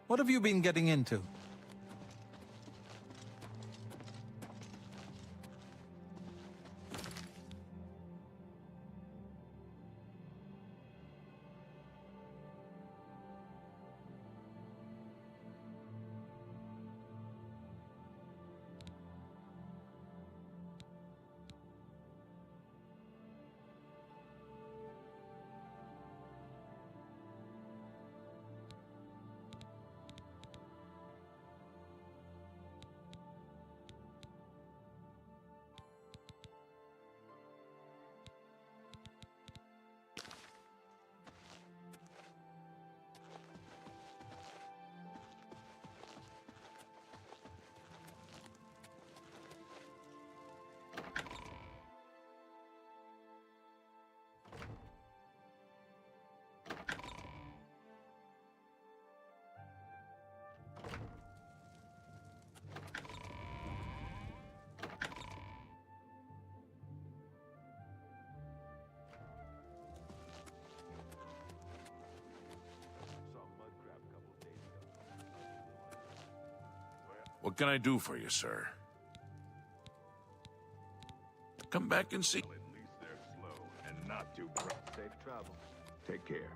What have you been getting into? What can I do for you, sir? Come back and see. At least they're slow and not too bright. Safe travel. Take care.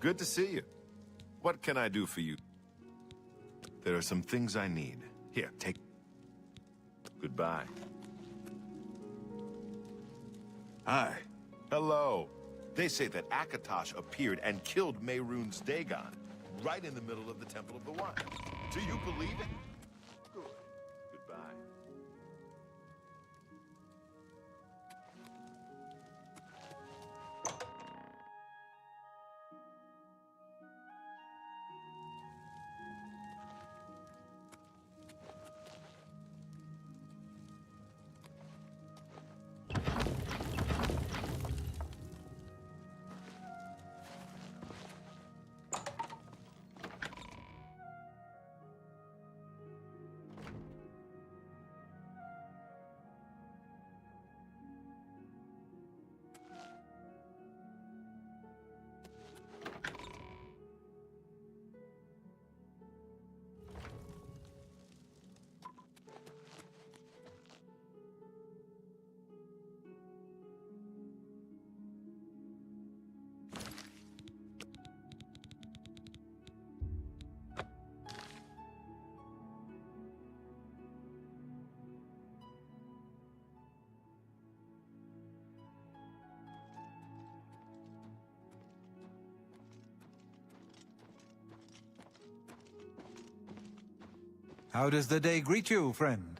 Good to see you. What can I do for you? There are some things I need. Here, take... Goodbye. Hi. Hello. They say that Akatosh appeared and killed Mehrunes Dagon, right in the middle of the Temple of the One. Do you believe it? Good. Goodbye. How does the day greet you, friend?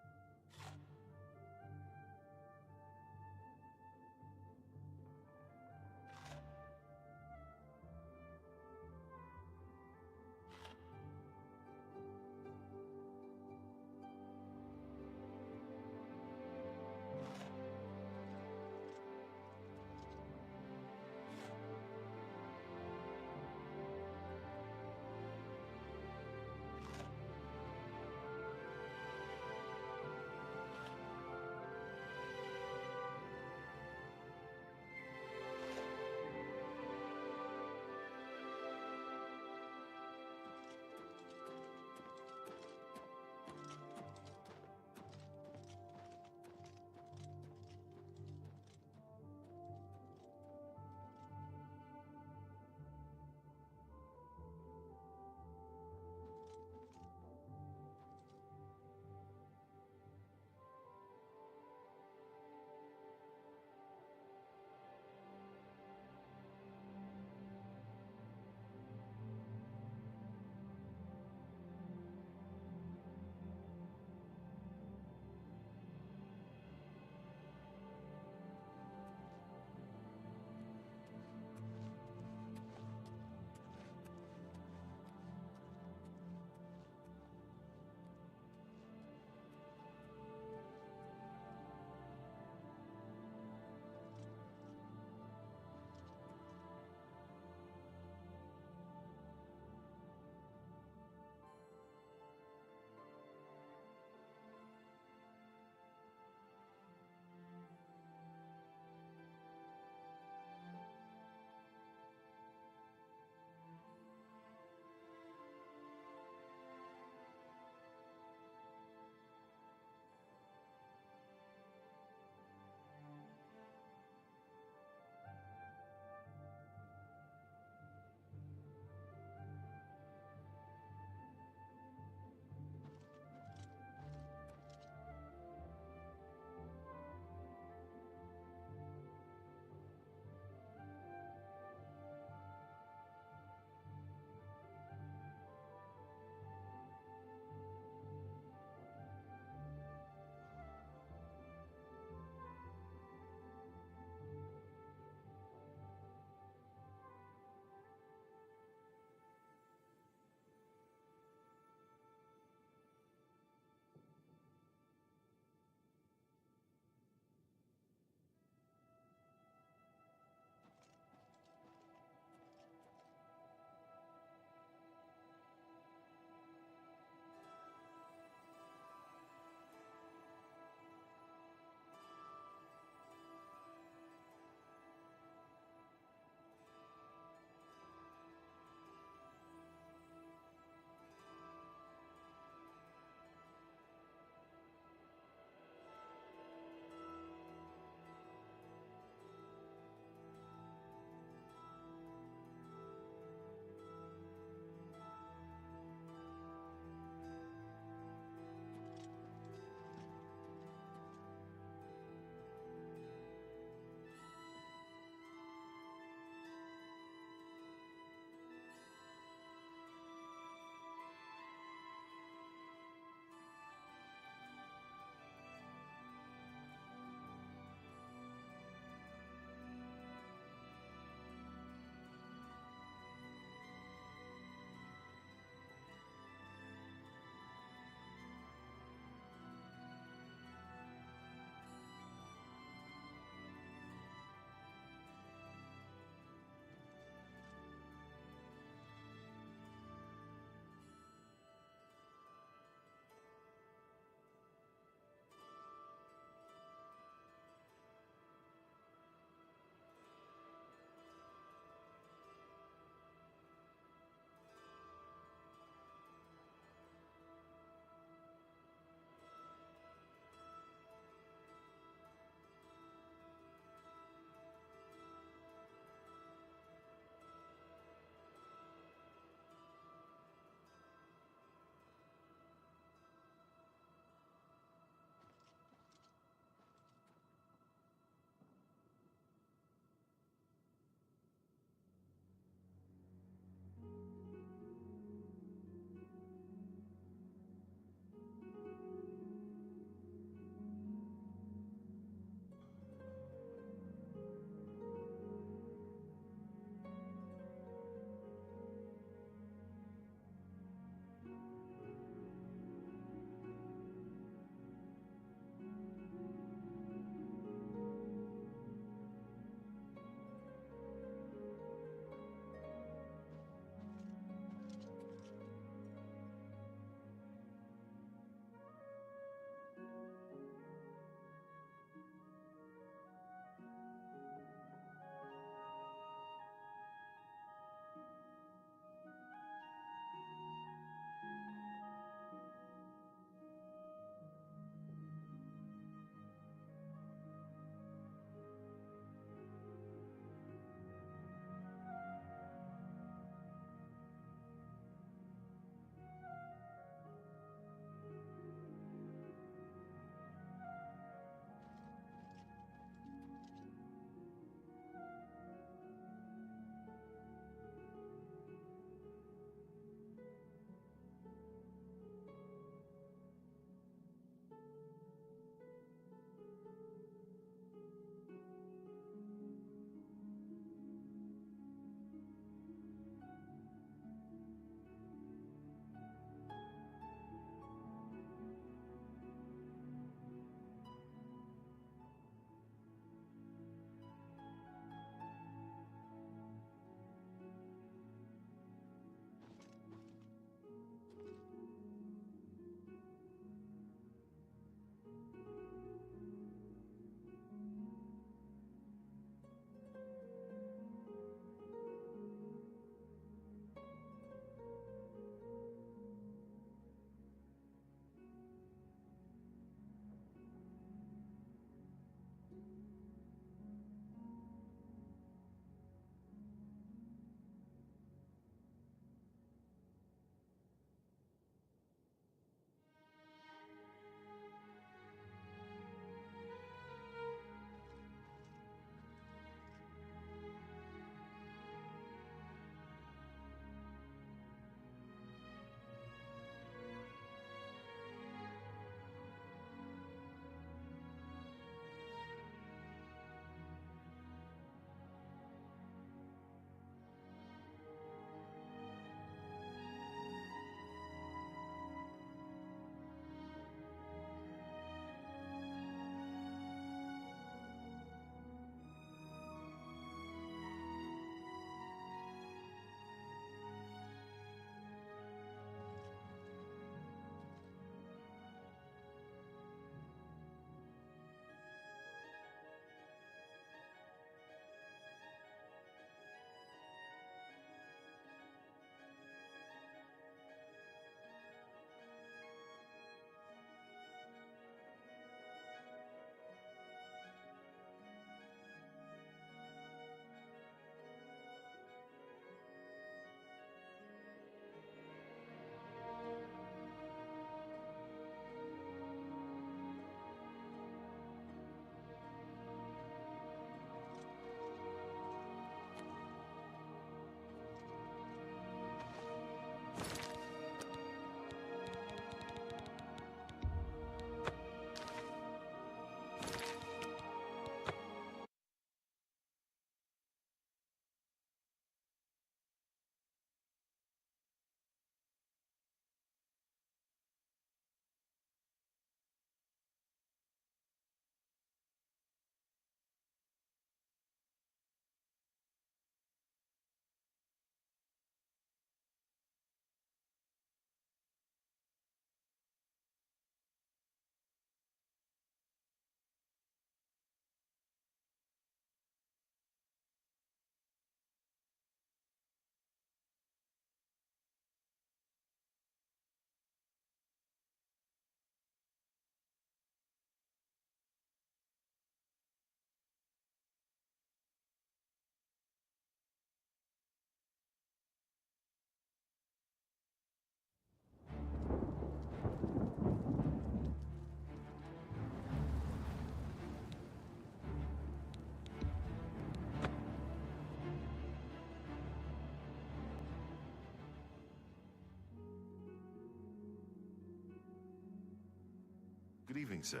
Good evening, sir.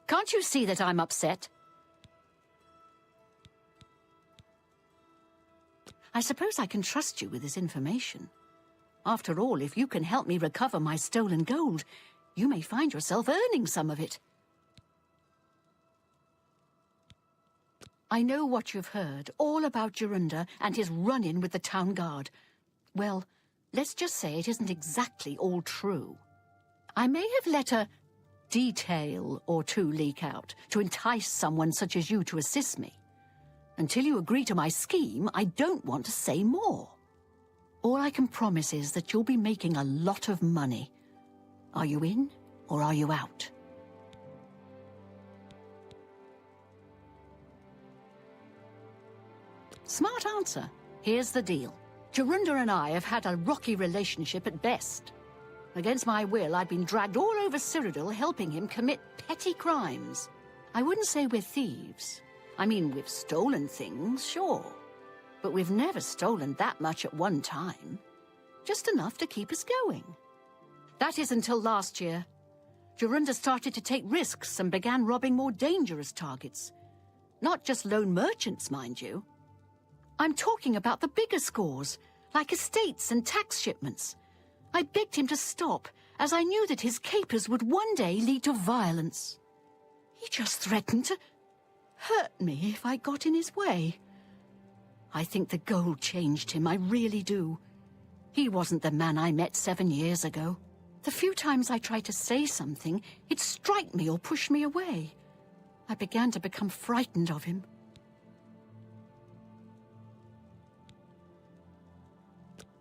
Can't you see that I'm upset? I suppose I can trust you with this information. After all, if you can help me recover my stolen gold, you may find yourself earning some of it. I know what you've heard, all about Jorunda and his run-in with the town guard. Well, let's just say it isn't exactly all true. I may have let a detail or two leak out to entice someone such as you to assist me. Until you agree to my scheme, I don't want to say more. All I can promise is that you'll be making a lot of money. Are you in, or are you out? Smart answer. Here's the deal. Jorunda and I have had a rocky relationship at best. Against my will, I've been dragged all over Cyrodiil helping him commit petty crimes. I wouldn't say we're thieves. I mean, we've stolen things, sure. But we've never stolen that much at one time. Just enough to keep us going. That is until last year. Jorunda started to take risks and began robbing more dangerous targets. Not just lone merchants, mind you. I'm talking about the bigger scores, like estates and tax shipments. I begged him to stop, as I knew that his capers would one day lead to violence. He just threatened to hurt me if I got in his way. I think the gold changed him, I really do. He wasn't the man I met 7 years ago. The few times I tried to say something, he'd strike me or push me away. I began to become frightened of him.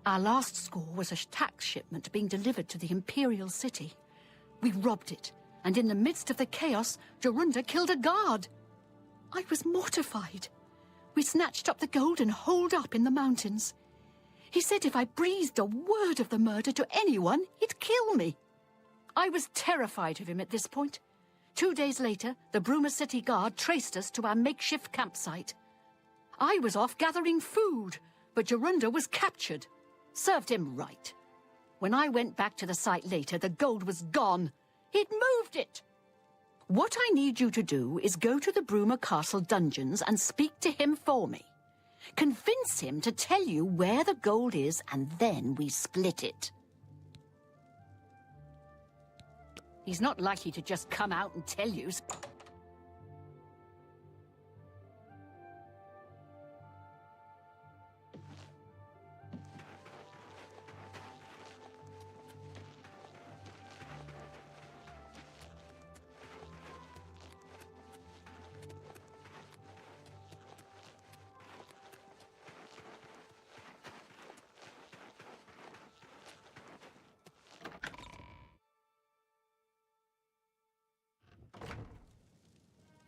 Our last score was a tax shipment being delivered to the Imperial City. We robbed it, and in the midst of the chaos, Jorunda killed a guard. I was mortified. We snatched up the gold and holed up in the mountains. He said if I breathed a word of the murder to anyone, he'd kill me. I was terrified of him at this point. 2 days later, the Bruma City Guard traced us to our makeshift campsite. I was off gathering food, but Jorunda was captured. Served him right. When I went back to the site later, the gold was gone. He'd moved it. What I need you to do is go to the Bruma Castle dungeons and speak to him for me. Convince him to tell you where the gold is, and then we split it. He's not likely to just come out and tell you.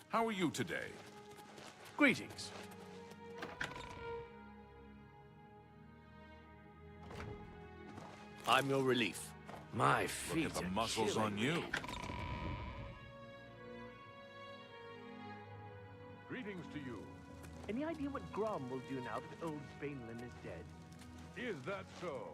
How are you today? Greetings. I'm your relief. My feet Look at the are muscles killing on you. me. Greetings to you. Any idea what Grom will do now that old Bainlin is dead? Is that so?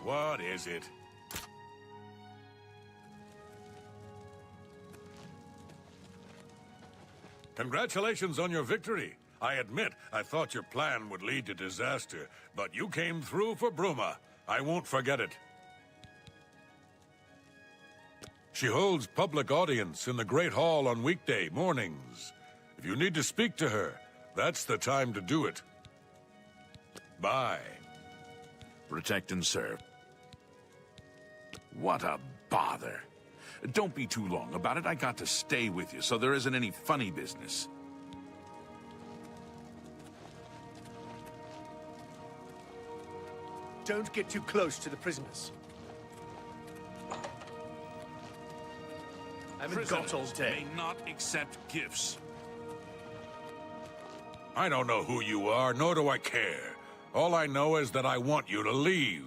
What is it? Congratulations on your victory. I admit, I thought your plan would lead to disaster, but you came through for Bruma. I won't forget it. She holds public audience in the Great Hall on weekday mornings. If you need to speak to her, that's the time to do it. Bye. Protect and serve. What a bother. Don't be too long about it. I got to stay with you, so there isn't any funny business. Don't get too close to the prisoners. I haven't got all day. May not accept gifts. I don't know who you are, nor do I care. All I know is that I want you to leave.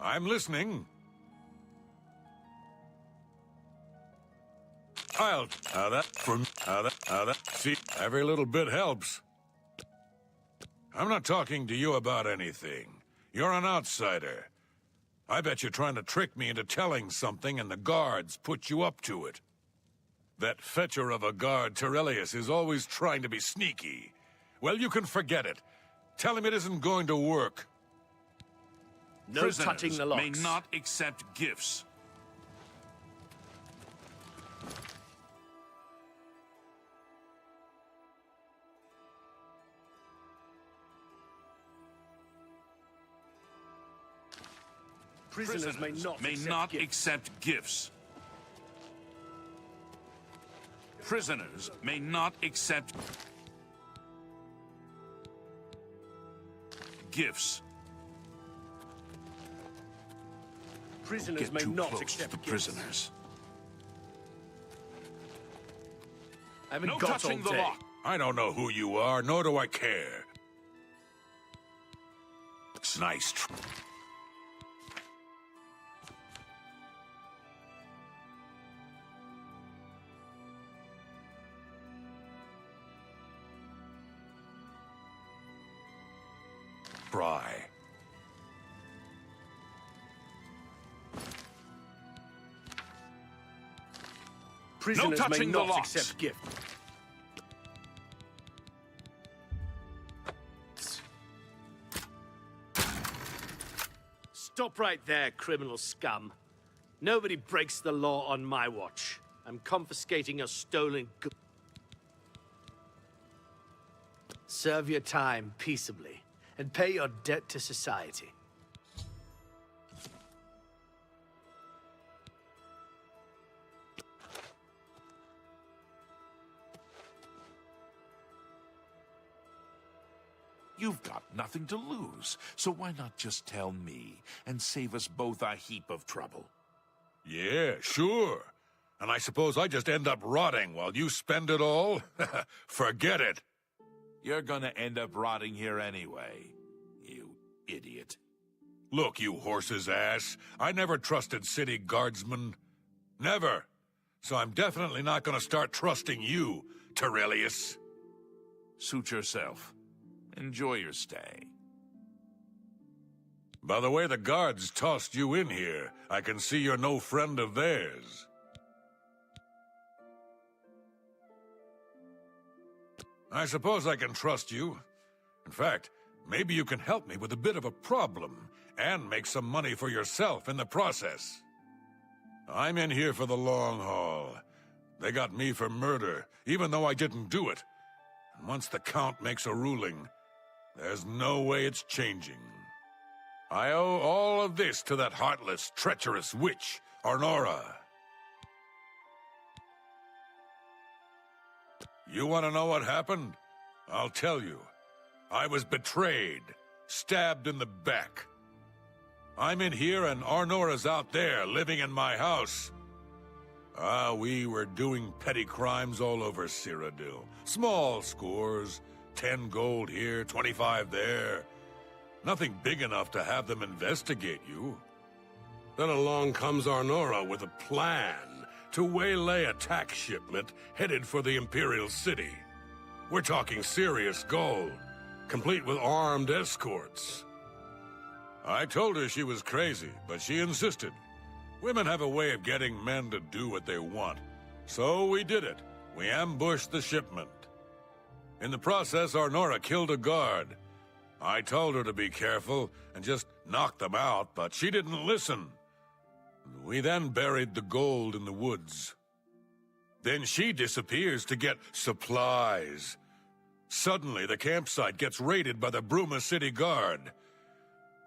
I'm listening. See, every little bit helps. I'm not talking to you about anything. You're an outsider. I bet you're trying to trick me into telling something and the guards put you up to it. That fetcher of a guard, Terelius, is always trying to be sneaky. Well, you can forget it. Tell him it isn't going to work. No Prisoners touching the locks. may not accept gifts. Prisoners may not accept gifts. Prisoners may not accept gifts. Prisoners Get may too not close accept to the gifts. prisoners. I haven't No got touching all the day. lock. I don't know who you are, nor do I care. It's nice. Try. Prisoners No may touching the not locks. accept gifts. Stop right there, criminal scum. Nobody breaks the law on my watch. I'm confiscating your stolen goods. Serve your time peaceably, and pay your debt to society. You've got nothing to lose, so why not just tell me and save us both a heap of trouble? Yeah, sure. And I suppose I just end up rotting while you spend it all? Forget it. You're gonna end up rotting here anyway, you idiot. Look, you horse's ass. I never trusted city guardsmen. Never. So I'm definitely not gonna start trusting you, Terrelius. Suit yourself. Enjoy your stay. By the way the guards tossed you in here, I can see you're no friend of theirs. I suppose I can trust you. In fact, maybe you can help me with a bit of a problem, and make some money for yourself in the process. I'm in here for the long haul. They got me for murder, even though I didn't do it. And once the Count makes a ruling, there's no way it's changing. I owe all of this to that heartless, treacherous witch, Arnora. You want to know what happened? I'll tell you. I was betrayed, stabbed in the back. I'm in here and Arnora's out there, living in my house. We were doing petty crimes all over Cyrodiil. Small scores, 10 gold here, 25 there. Nothing big enough to have them investigate you. Then along comes Arnora with a plan to waylay a tax shipment headed for the Imperial City. We're talking serious gold, complete with armed escorts. I told her she was crazy, but she insisted. Women have a way of getting men to do what they want. So we did it. We ambushed the shipment. In the process, Arnora killed a guard. I told her to be careful and just knock them out, but she didn't listen. We then buried the gold in the woods. Then she disappears to get supplies. Suddenly, the campsite gets raided by the Bruma City Guard.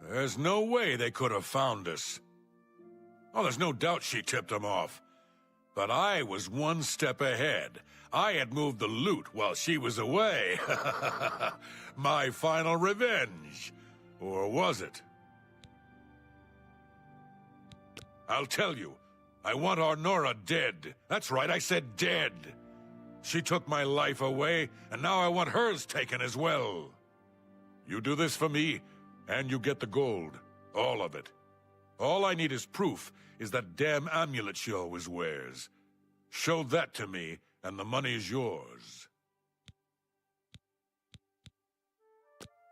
There's no way they could have found us. Oh, there's no doubt she tipped them off. But I was one step ahead. I had moved the loot while she was away. My final revenge. Or was it? I'll tell you. I want Arnora dead. That's right, I said dead. She took my life away, and now I want hers taken as well. You do this for me, and you get the gold. All of it. All I need is proof is that damn amulet she always wears. Show that to me, and the money's yours.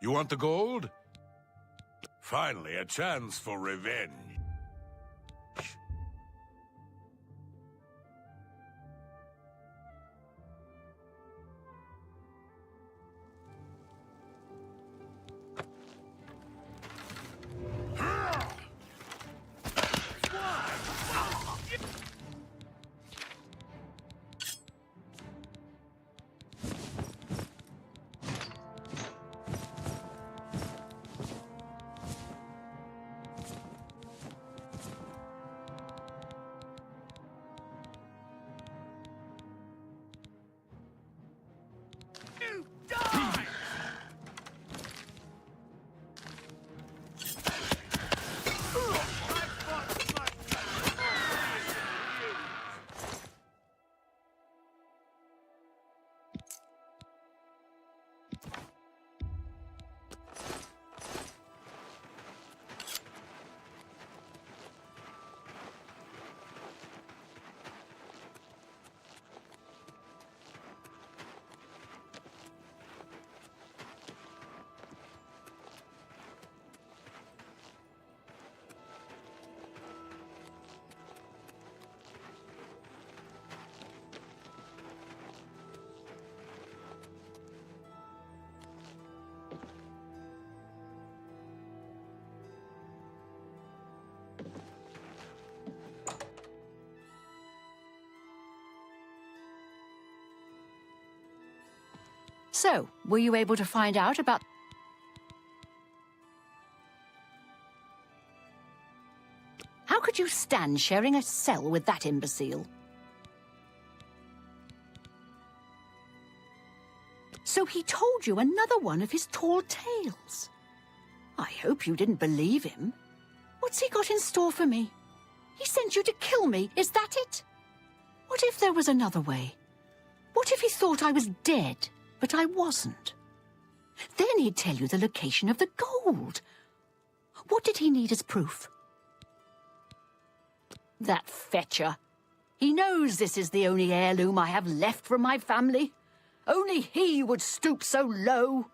You want the gold? Finally, a chance for revenge. So, were you able to find out about... How could you stand sharing a cell with that imbecile? So So he told you another one of his tall tales. I hope you didn't believe him. What's he got in store for me? He sent you to kill me, is that it? What if there was another way? What if he thought I was dead, but I wasn't? Then he'd tell you the location of the gold. What did he need as proof? That fetcher. He knows this is the only heirloom I have left from my family. Only he would stoop so low.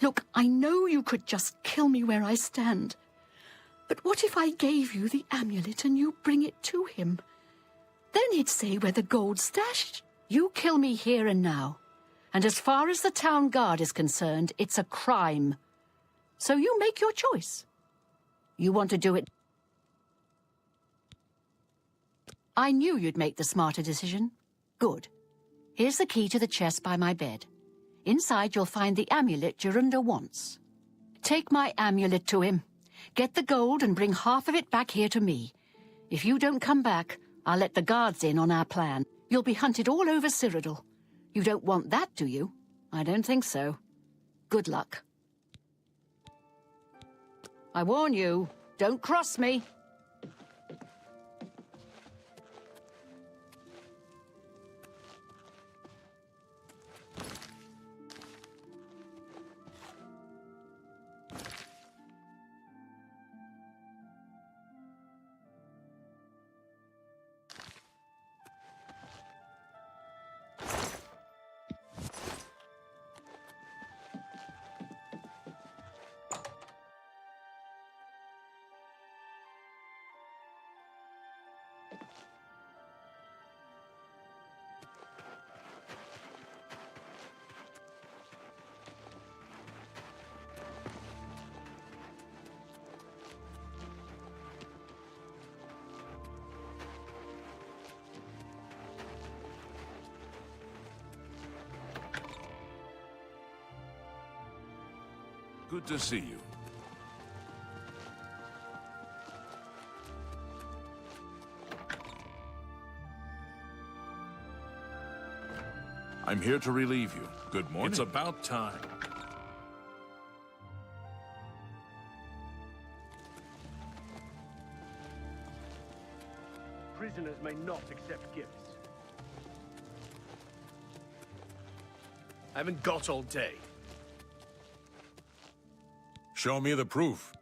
Look, I know you could just kill me where I stand. But what if I gave you the amulet and you bring it to him? Then he'd say where the gold's stashed. You kill me here and now. And as far as the town guard is concerned, it's a crime. So you make your choice. You want to do it? I knew you'd make the smarter decision. Good. Here's the key to the chest by my bed. Inside you'll find the amulet Jorunda wants. Take my amulet to him. Get the gold and bring half of it back here to me. If you don't come back, I'll let the guards in on our plan. You'll be hunted all over Cyrodiil. You don't want that, do you? I don't think so. Good luck. I warn you, don't cross me. Good to see you. I'm here to relieve you. Good morning. It's about time. Prisoners may not accept gifts. I haven't got all day. Show me the proof.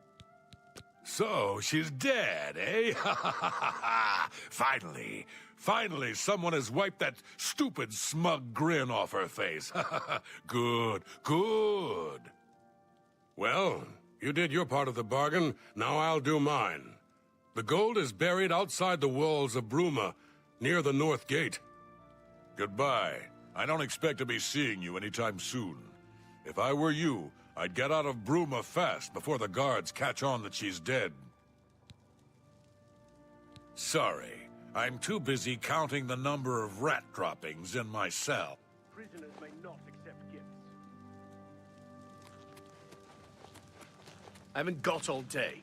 So, she's dead, eh? Finally. Finally, someone has wiped that stupid, smug grin off her face. Good, good. Well, you did your part of the bargain, now I'll do mine. The gold is buried outside the walls of Bruma, near the North Gate. Goodbye. I don't expect to be seeing you anytime soon. If I were you, I'd get out of Bruma fast before the guards catch on that she's dead. Sorry, I'm too busy counting the number of rat droppings in my cell. Prisoners may not accept gifts. I haven't got all day.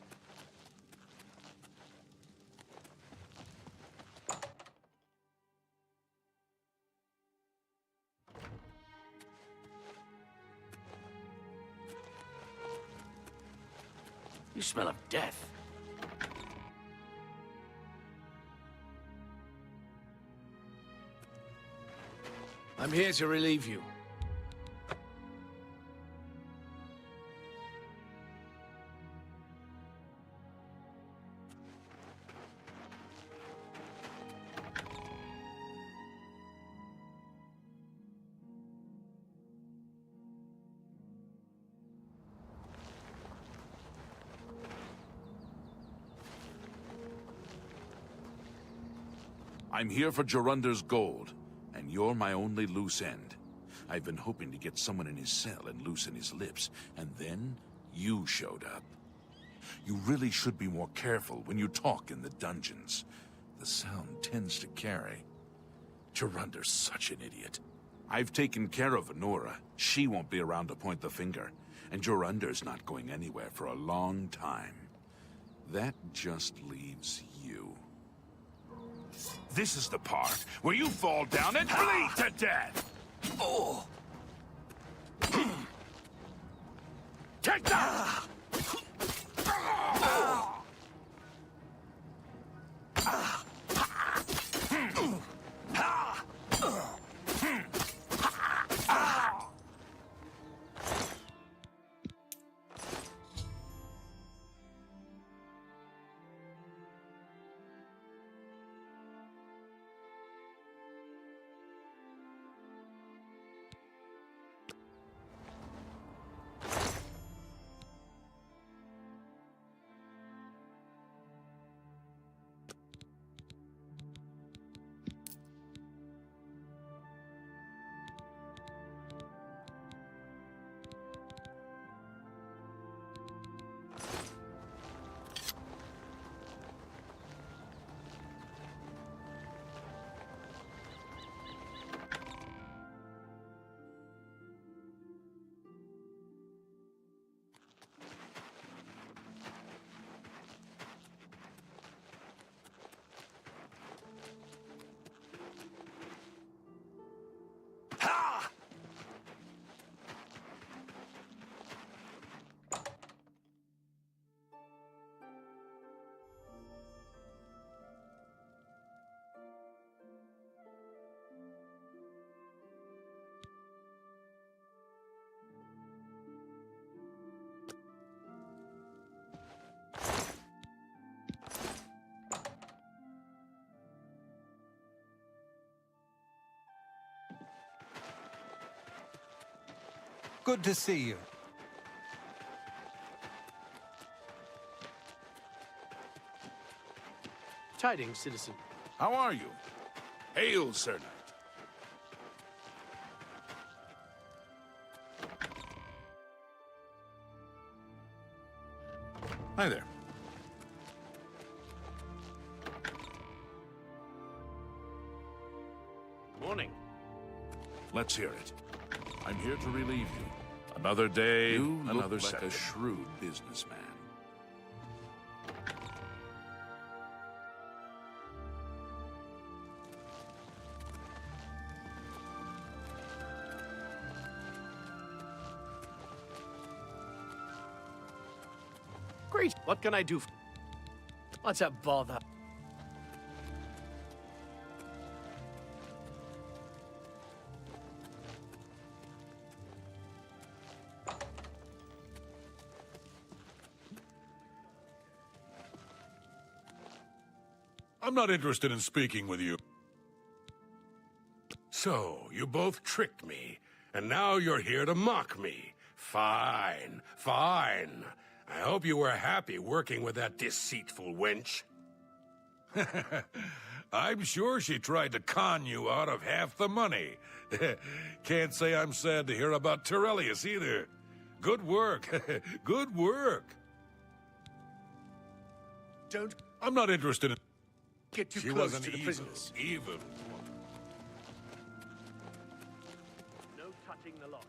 You smell of death. I'm here to relieve you. I'm here for Jorunda's gold, and you're my only loose end. I've been hoping to get someone in his cell and loosen his lips, and then you showed up. You really should be more careful when you talk in the dungeons. The sound tends to carry. Jorunda's such an idiot. I've taken care of Honora. She won't be around to point the finger, and Jorunda's not going anywhere for a long time. That just leaves you. This is the part where you fall down and bleed to death! Oh! Take that! Good to see you. Tidings, citizen. How are you? Hail, Sir Knight. Hi there. Morning. Let's hear it. I'm here to relieve you. Another day, You another look like second. a shrewd businessman. Great. What can I do? What's a bother? I'm not interested in speaking with you. So, you both tricked me, and now you're here to mock me. Fine, fine. I hope you were happy working with that deceitful wench. I'm sure she tried to con you out of half the money. Can't say I'm sad to hear about Terrellius either. Good work. Good work. Don't I'm not interested in... get too She close wasn't to the evil, prisoners. evil. No touching the lock.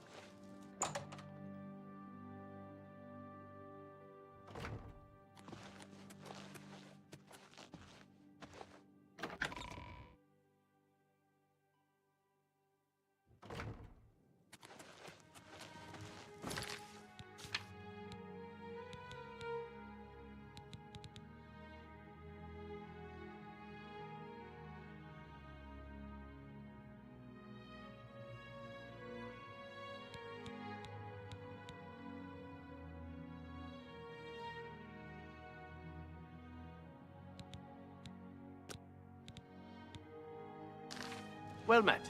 Well met.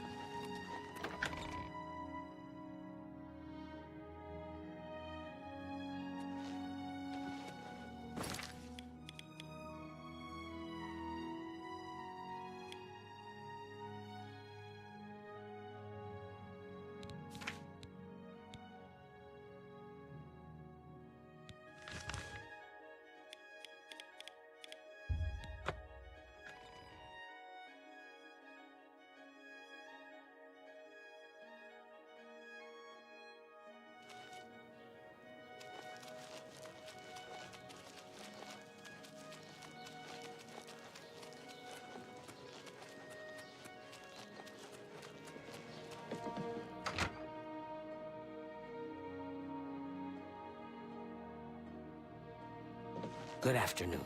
Good afternoon.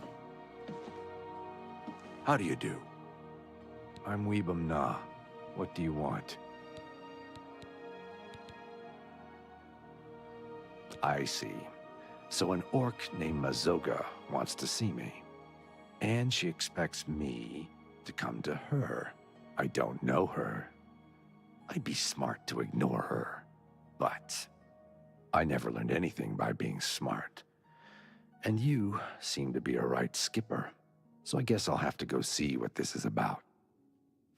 How do you do? I'm Weebum Na. What do you want? I see. So an orc named Mazoga wants to see me. And she expects me to come to her. I don't know her. I'd be smart to ignore her. But I never learned anything by being smart. And you seem to be a right skipper. So I guess I'll have to go see what this is about.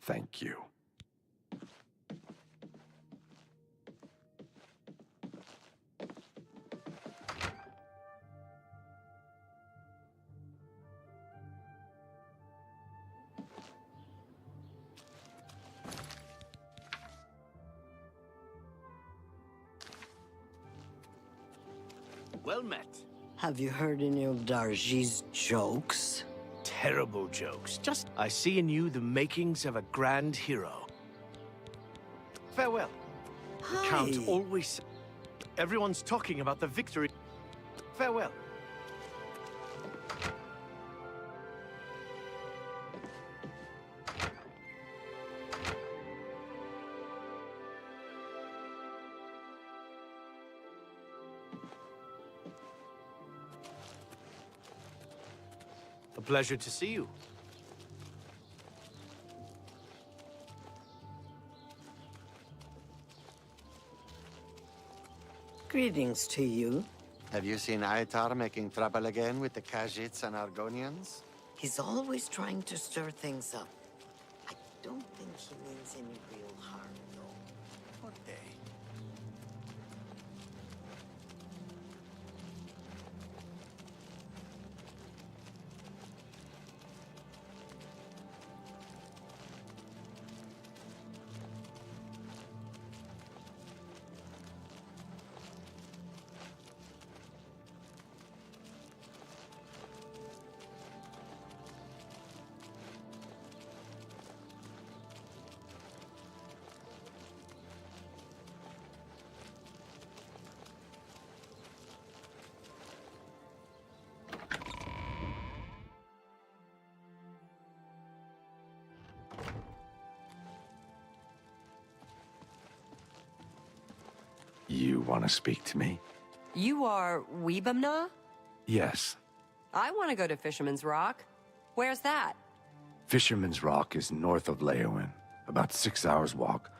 Thank you. Well met. Have you heard any of Darji's jokes? Terrible jokes. I see in you the makings of a grand hero. Farewell. The Count always... Everyone's talking about the victory. Farewell. A pleasure to see you. Greetings to you. Have you seen Aitar making trouble again with the Khajiits and Argonians? He's always trying to stir things up. I don't think he means any real harm, though. What day? You want to speak to me? You are Weebumna? Yes. I want to go to Fisherman's Rock. Where's that? Fisherman's Rock is north of Leowin, about 6 hours' walk,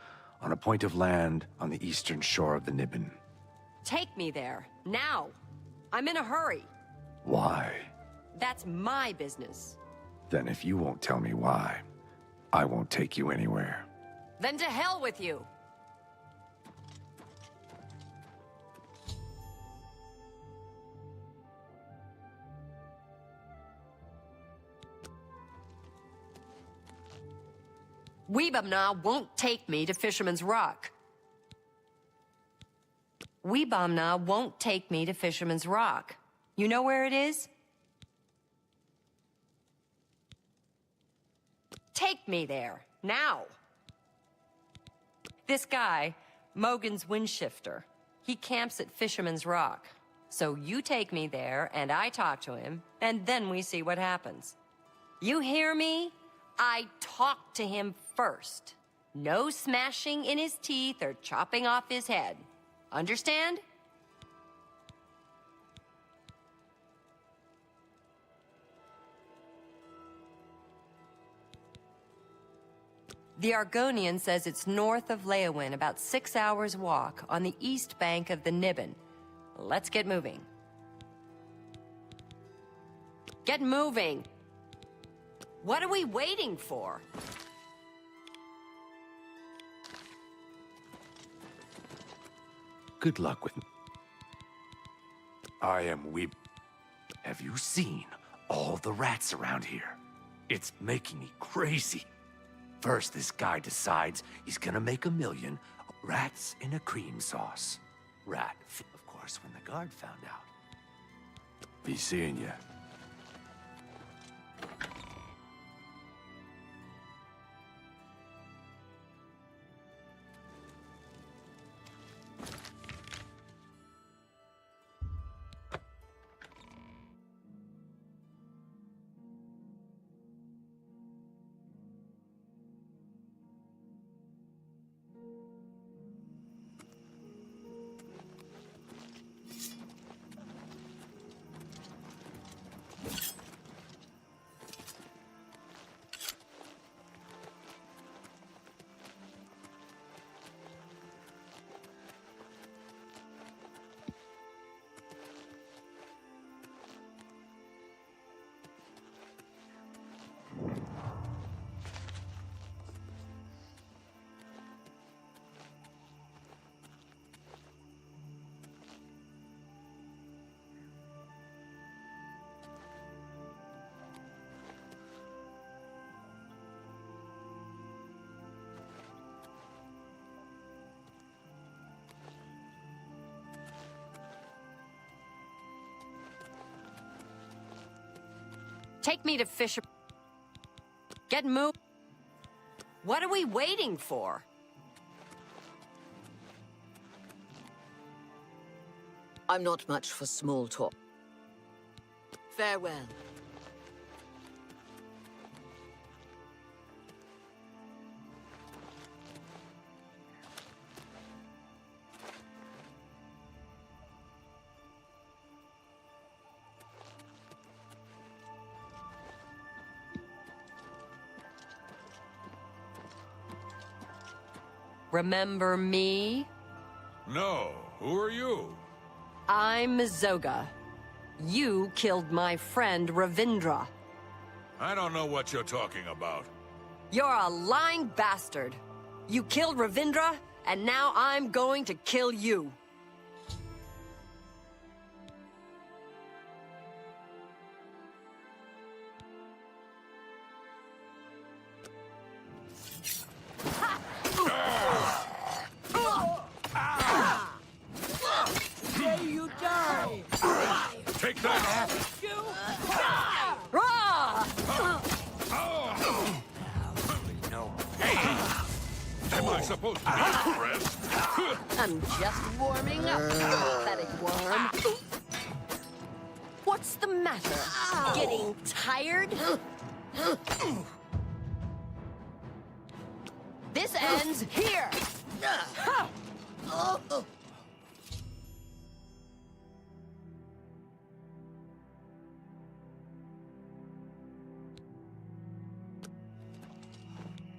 on a point of land on the eastern shore of the Niben. Take me there, now. I'm in a hurry. Why? That's my business. Then if you won't tell me why, I won't take you anywhere. Then to hell with you. Weebumna won't take me to Fisherman's Rock. Weebumna won't take me to Fisherman's Rock. You know where it is? Take me there, now. This guy, Mogan's Windshifter, he camps at Fisherman's Rock. So you take me there, and I talk to him, and then we see what happens. You hear me? I talk to him first. No smashing in his teeth or chopping off his head. Understand? The Argonian says it's north of Leowin, about 6 hours' walk, on the east bank of the Niben. Let's get moving. Get moving! What are we waiting for? Good luck with me. I am Weeb. Have you seen all the rats around here? It's making me crazy. First, this guy decides he's gonna make $1 million rats in a cream sauce. Rat, of course, when the guard found out. Be seeing ya. Take me to Fisher... Get moved. What are we waiting for? I'm not much for small talk. Farewell. Remember me? No, who are you? I'm Mazoga. You killed my friend Ravindra. I don't know what you're talking about. You're a lying bastard. You killed Ravindra, and now I'm going to kill you. May you die! Take that! No. Am I supposed to be impressed? I'm just warming up, pathetic worm. What's the matter? Getting tired? This ends here!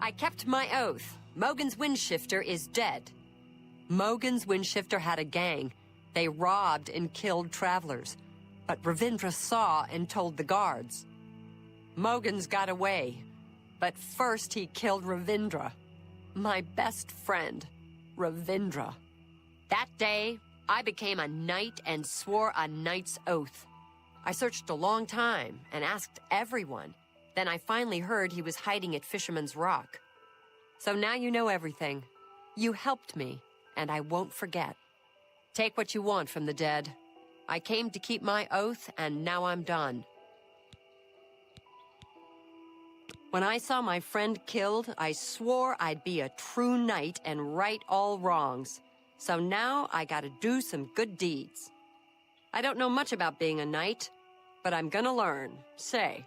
I kept my oath. Mogan's Windshifter is dead. Mogan's Windshifter had a gang. They robbed and killed travelers. But Ravindra saw and told the guards. Mogan's got away. But first he killed Ravindra. My best friend, Ravindra. That day, I became a knight and swore a knight's oath. I searched a long time and asked everyone. Then I finally heard he was hiding at Fisherman's Rock. So now you know everything. You helped me, and I won't forget. Take what you want from the dead. I came to keep my oath, and now I'm done. When I saw my friend killed, I swore I'd be a true knight and right all wrongs. So now I gotta do some good deeds. I don't know much about being a knight, but I'm gonna learn. Say,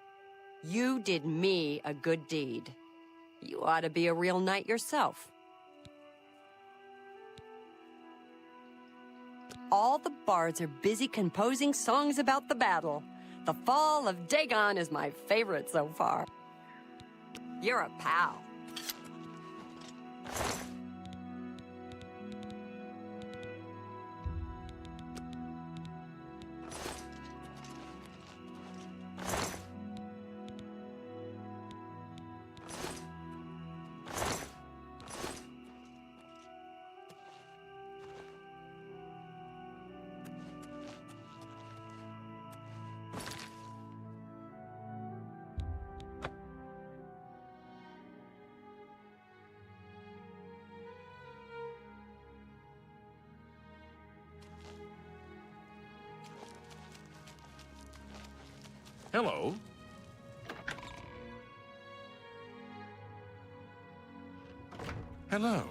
you did me a good deed. You ought to be a real knight yourself. All the bards are busy composing songs about the battle. The fall of Dagon is my favorite so far. You're a pal. Hello. Hello.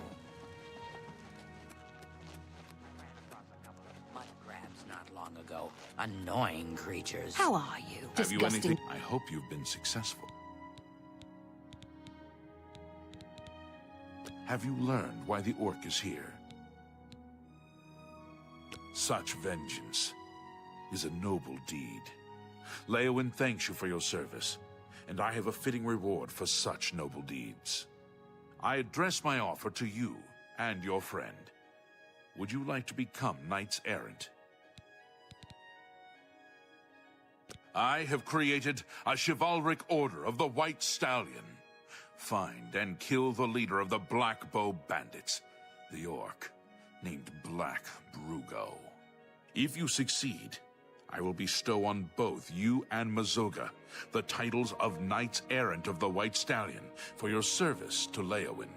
Mud crabs not long ago. Annoying creatures. How are you? Have you anything? I hope you've been successful. Have you learned why the orc is here? Such vengeance is a noble deed. Leowyn thanks you for your service, and I have a fitting reward for such noble deeds. I address my offer to you and your friend. Would you like to become knights errant? I have created a chivalric order of the White Stallion. Find and kill the leader of the Black Bow Bandits, the orc, named Black Brugo. If you succeed, I will bestow on both you and Mazoga the titles of Knights Errant of the White Stallion for your service to Leowyn.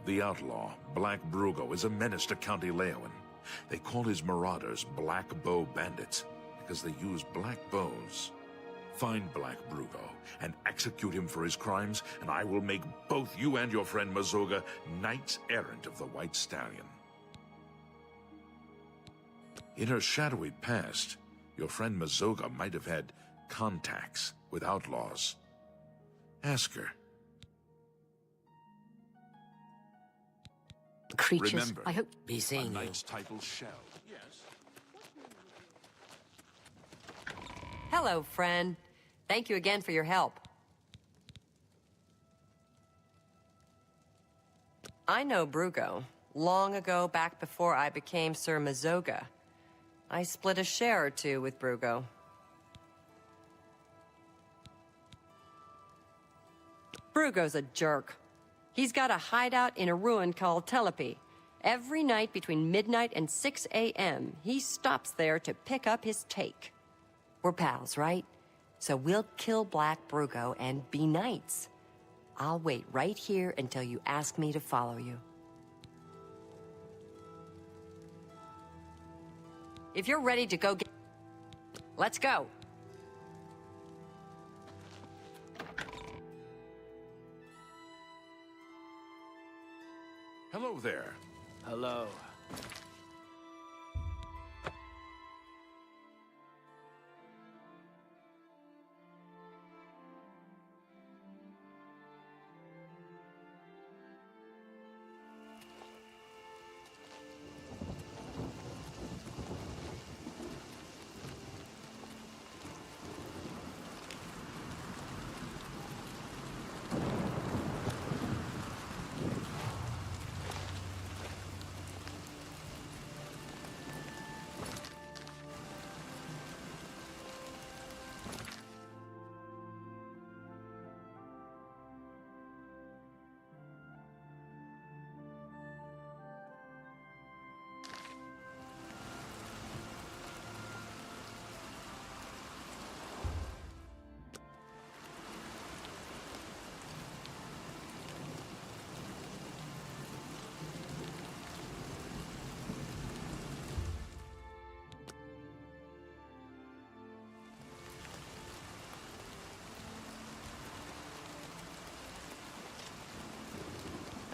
The outlaw, Black Brugo, is a menace to County Leowyn. They call his marauders Black Bow Bandits because they use black bows. Find Black Brugo and execute him for his crimes, and I will make both you and your friend Mazoga knights errant of the White Stallion. In her shadowy past, your friend Mazoga might have had contacts with outlaws. Ask her. Creatures, Remember, I hope... Be seeing a you. knight's title shall. Hello, friend. Thank you again for your help. I know Brugo. Long ago, back before I became Sir Mazoga. I split a share or two with Brugo. Brugo's a jerk. He's got a hideout in a ruin called Telepi. Every night between midnight and 6 a.m., he stops there to pick up his take. We're pals, right? So we'll kill Black Brugo and be knights. I'll wait right here until you ask me to follow you. If you're ready to go get... Let's go! Hello there. Hello.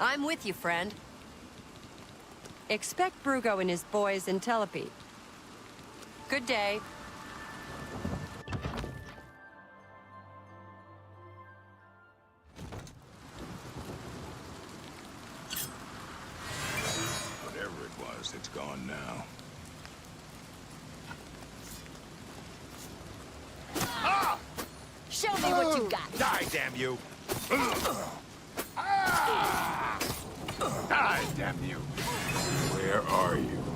I'm with you, friend. Expect Brugo and his boys in Telepi. Good day. Whatever it was, it's gone now. Ah! Show me what you got. Die, damn you! Die, damn you! Where are you?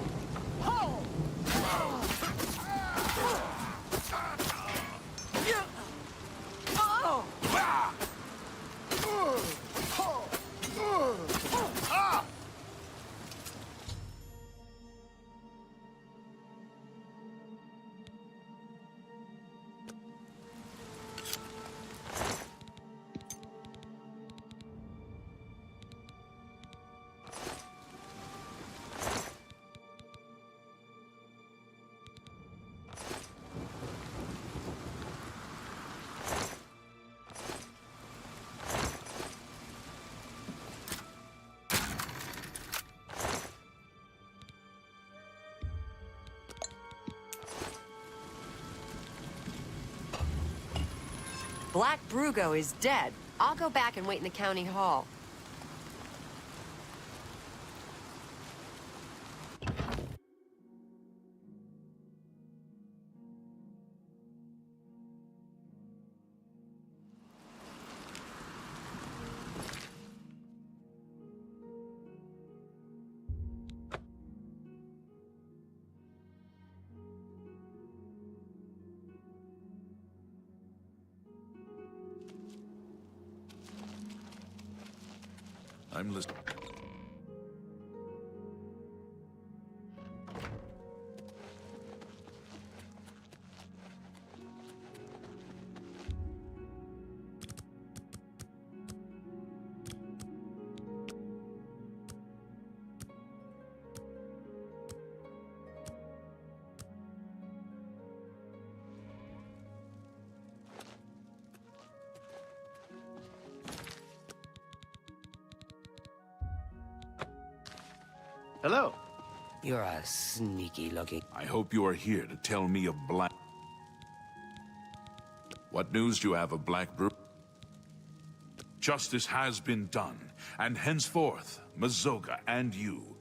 Black Brugo is dead. I'll go back and wait in the county hall. I'm listening. Hello. You're a sneaky looking... I hope you are here to tell me of Black... What news do you have of Black Brew? Justice has been done, and henceforth, Mazoga and you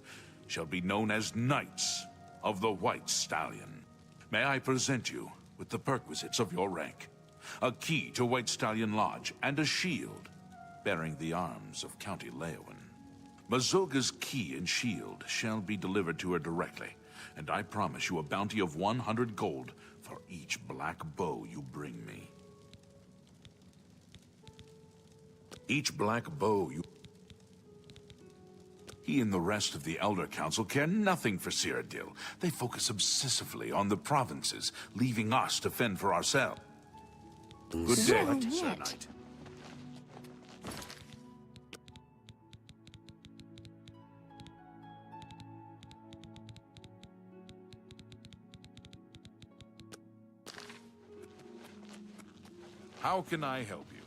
shall be known as Knights of the White Stallion. May I present you with the perquisites of your rank, a key to White Stallion Lodge, and a shield bearing the arms of County Leowin. Mazoga's key and shield shall be delivered to her directly, and I promise you a bounty of 100 gold for each black bow you bring me. Each black bow you... He and the rest of the Elder Council care nothing for Cyrodiil. They focus obsessively on the provinces, leaving us to fend for ourselves. Good day, Sir Knight. How can I help you?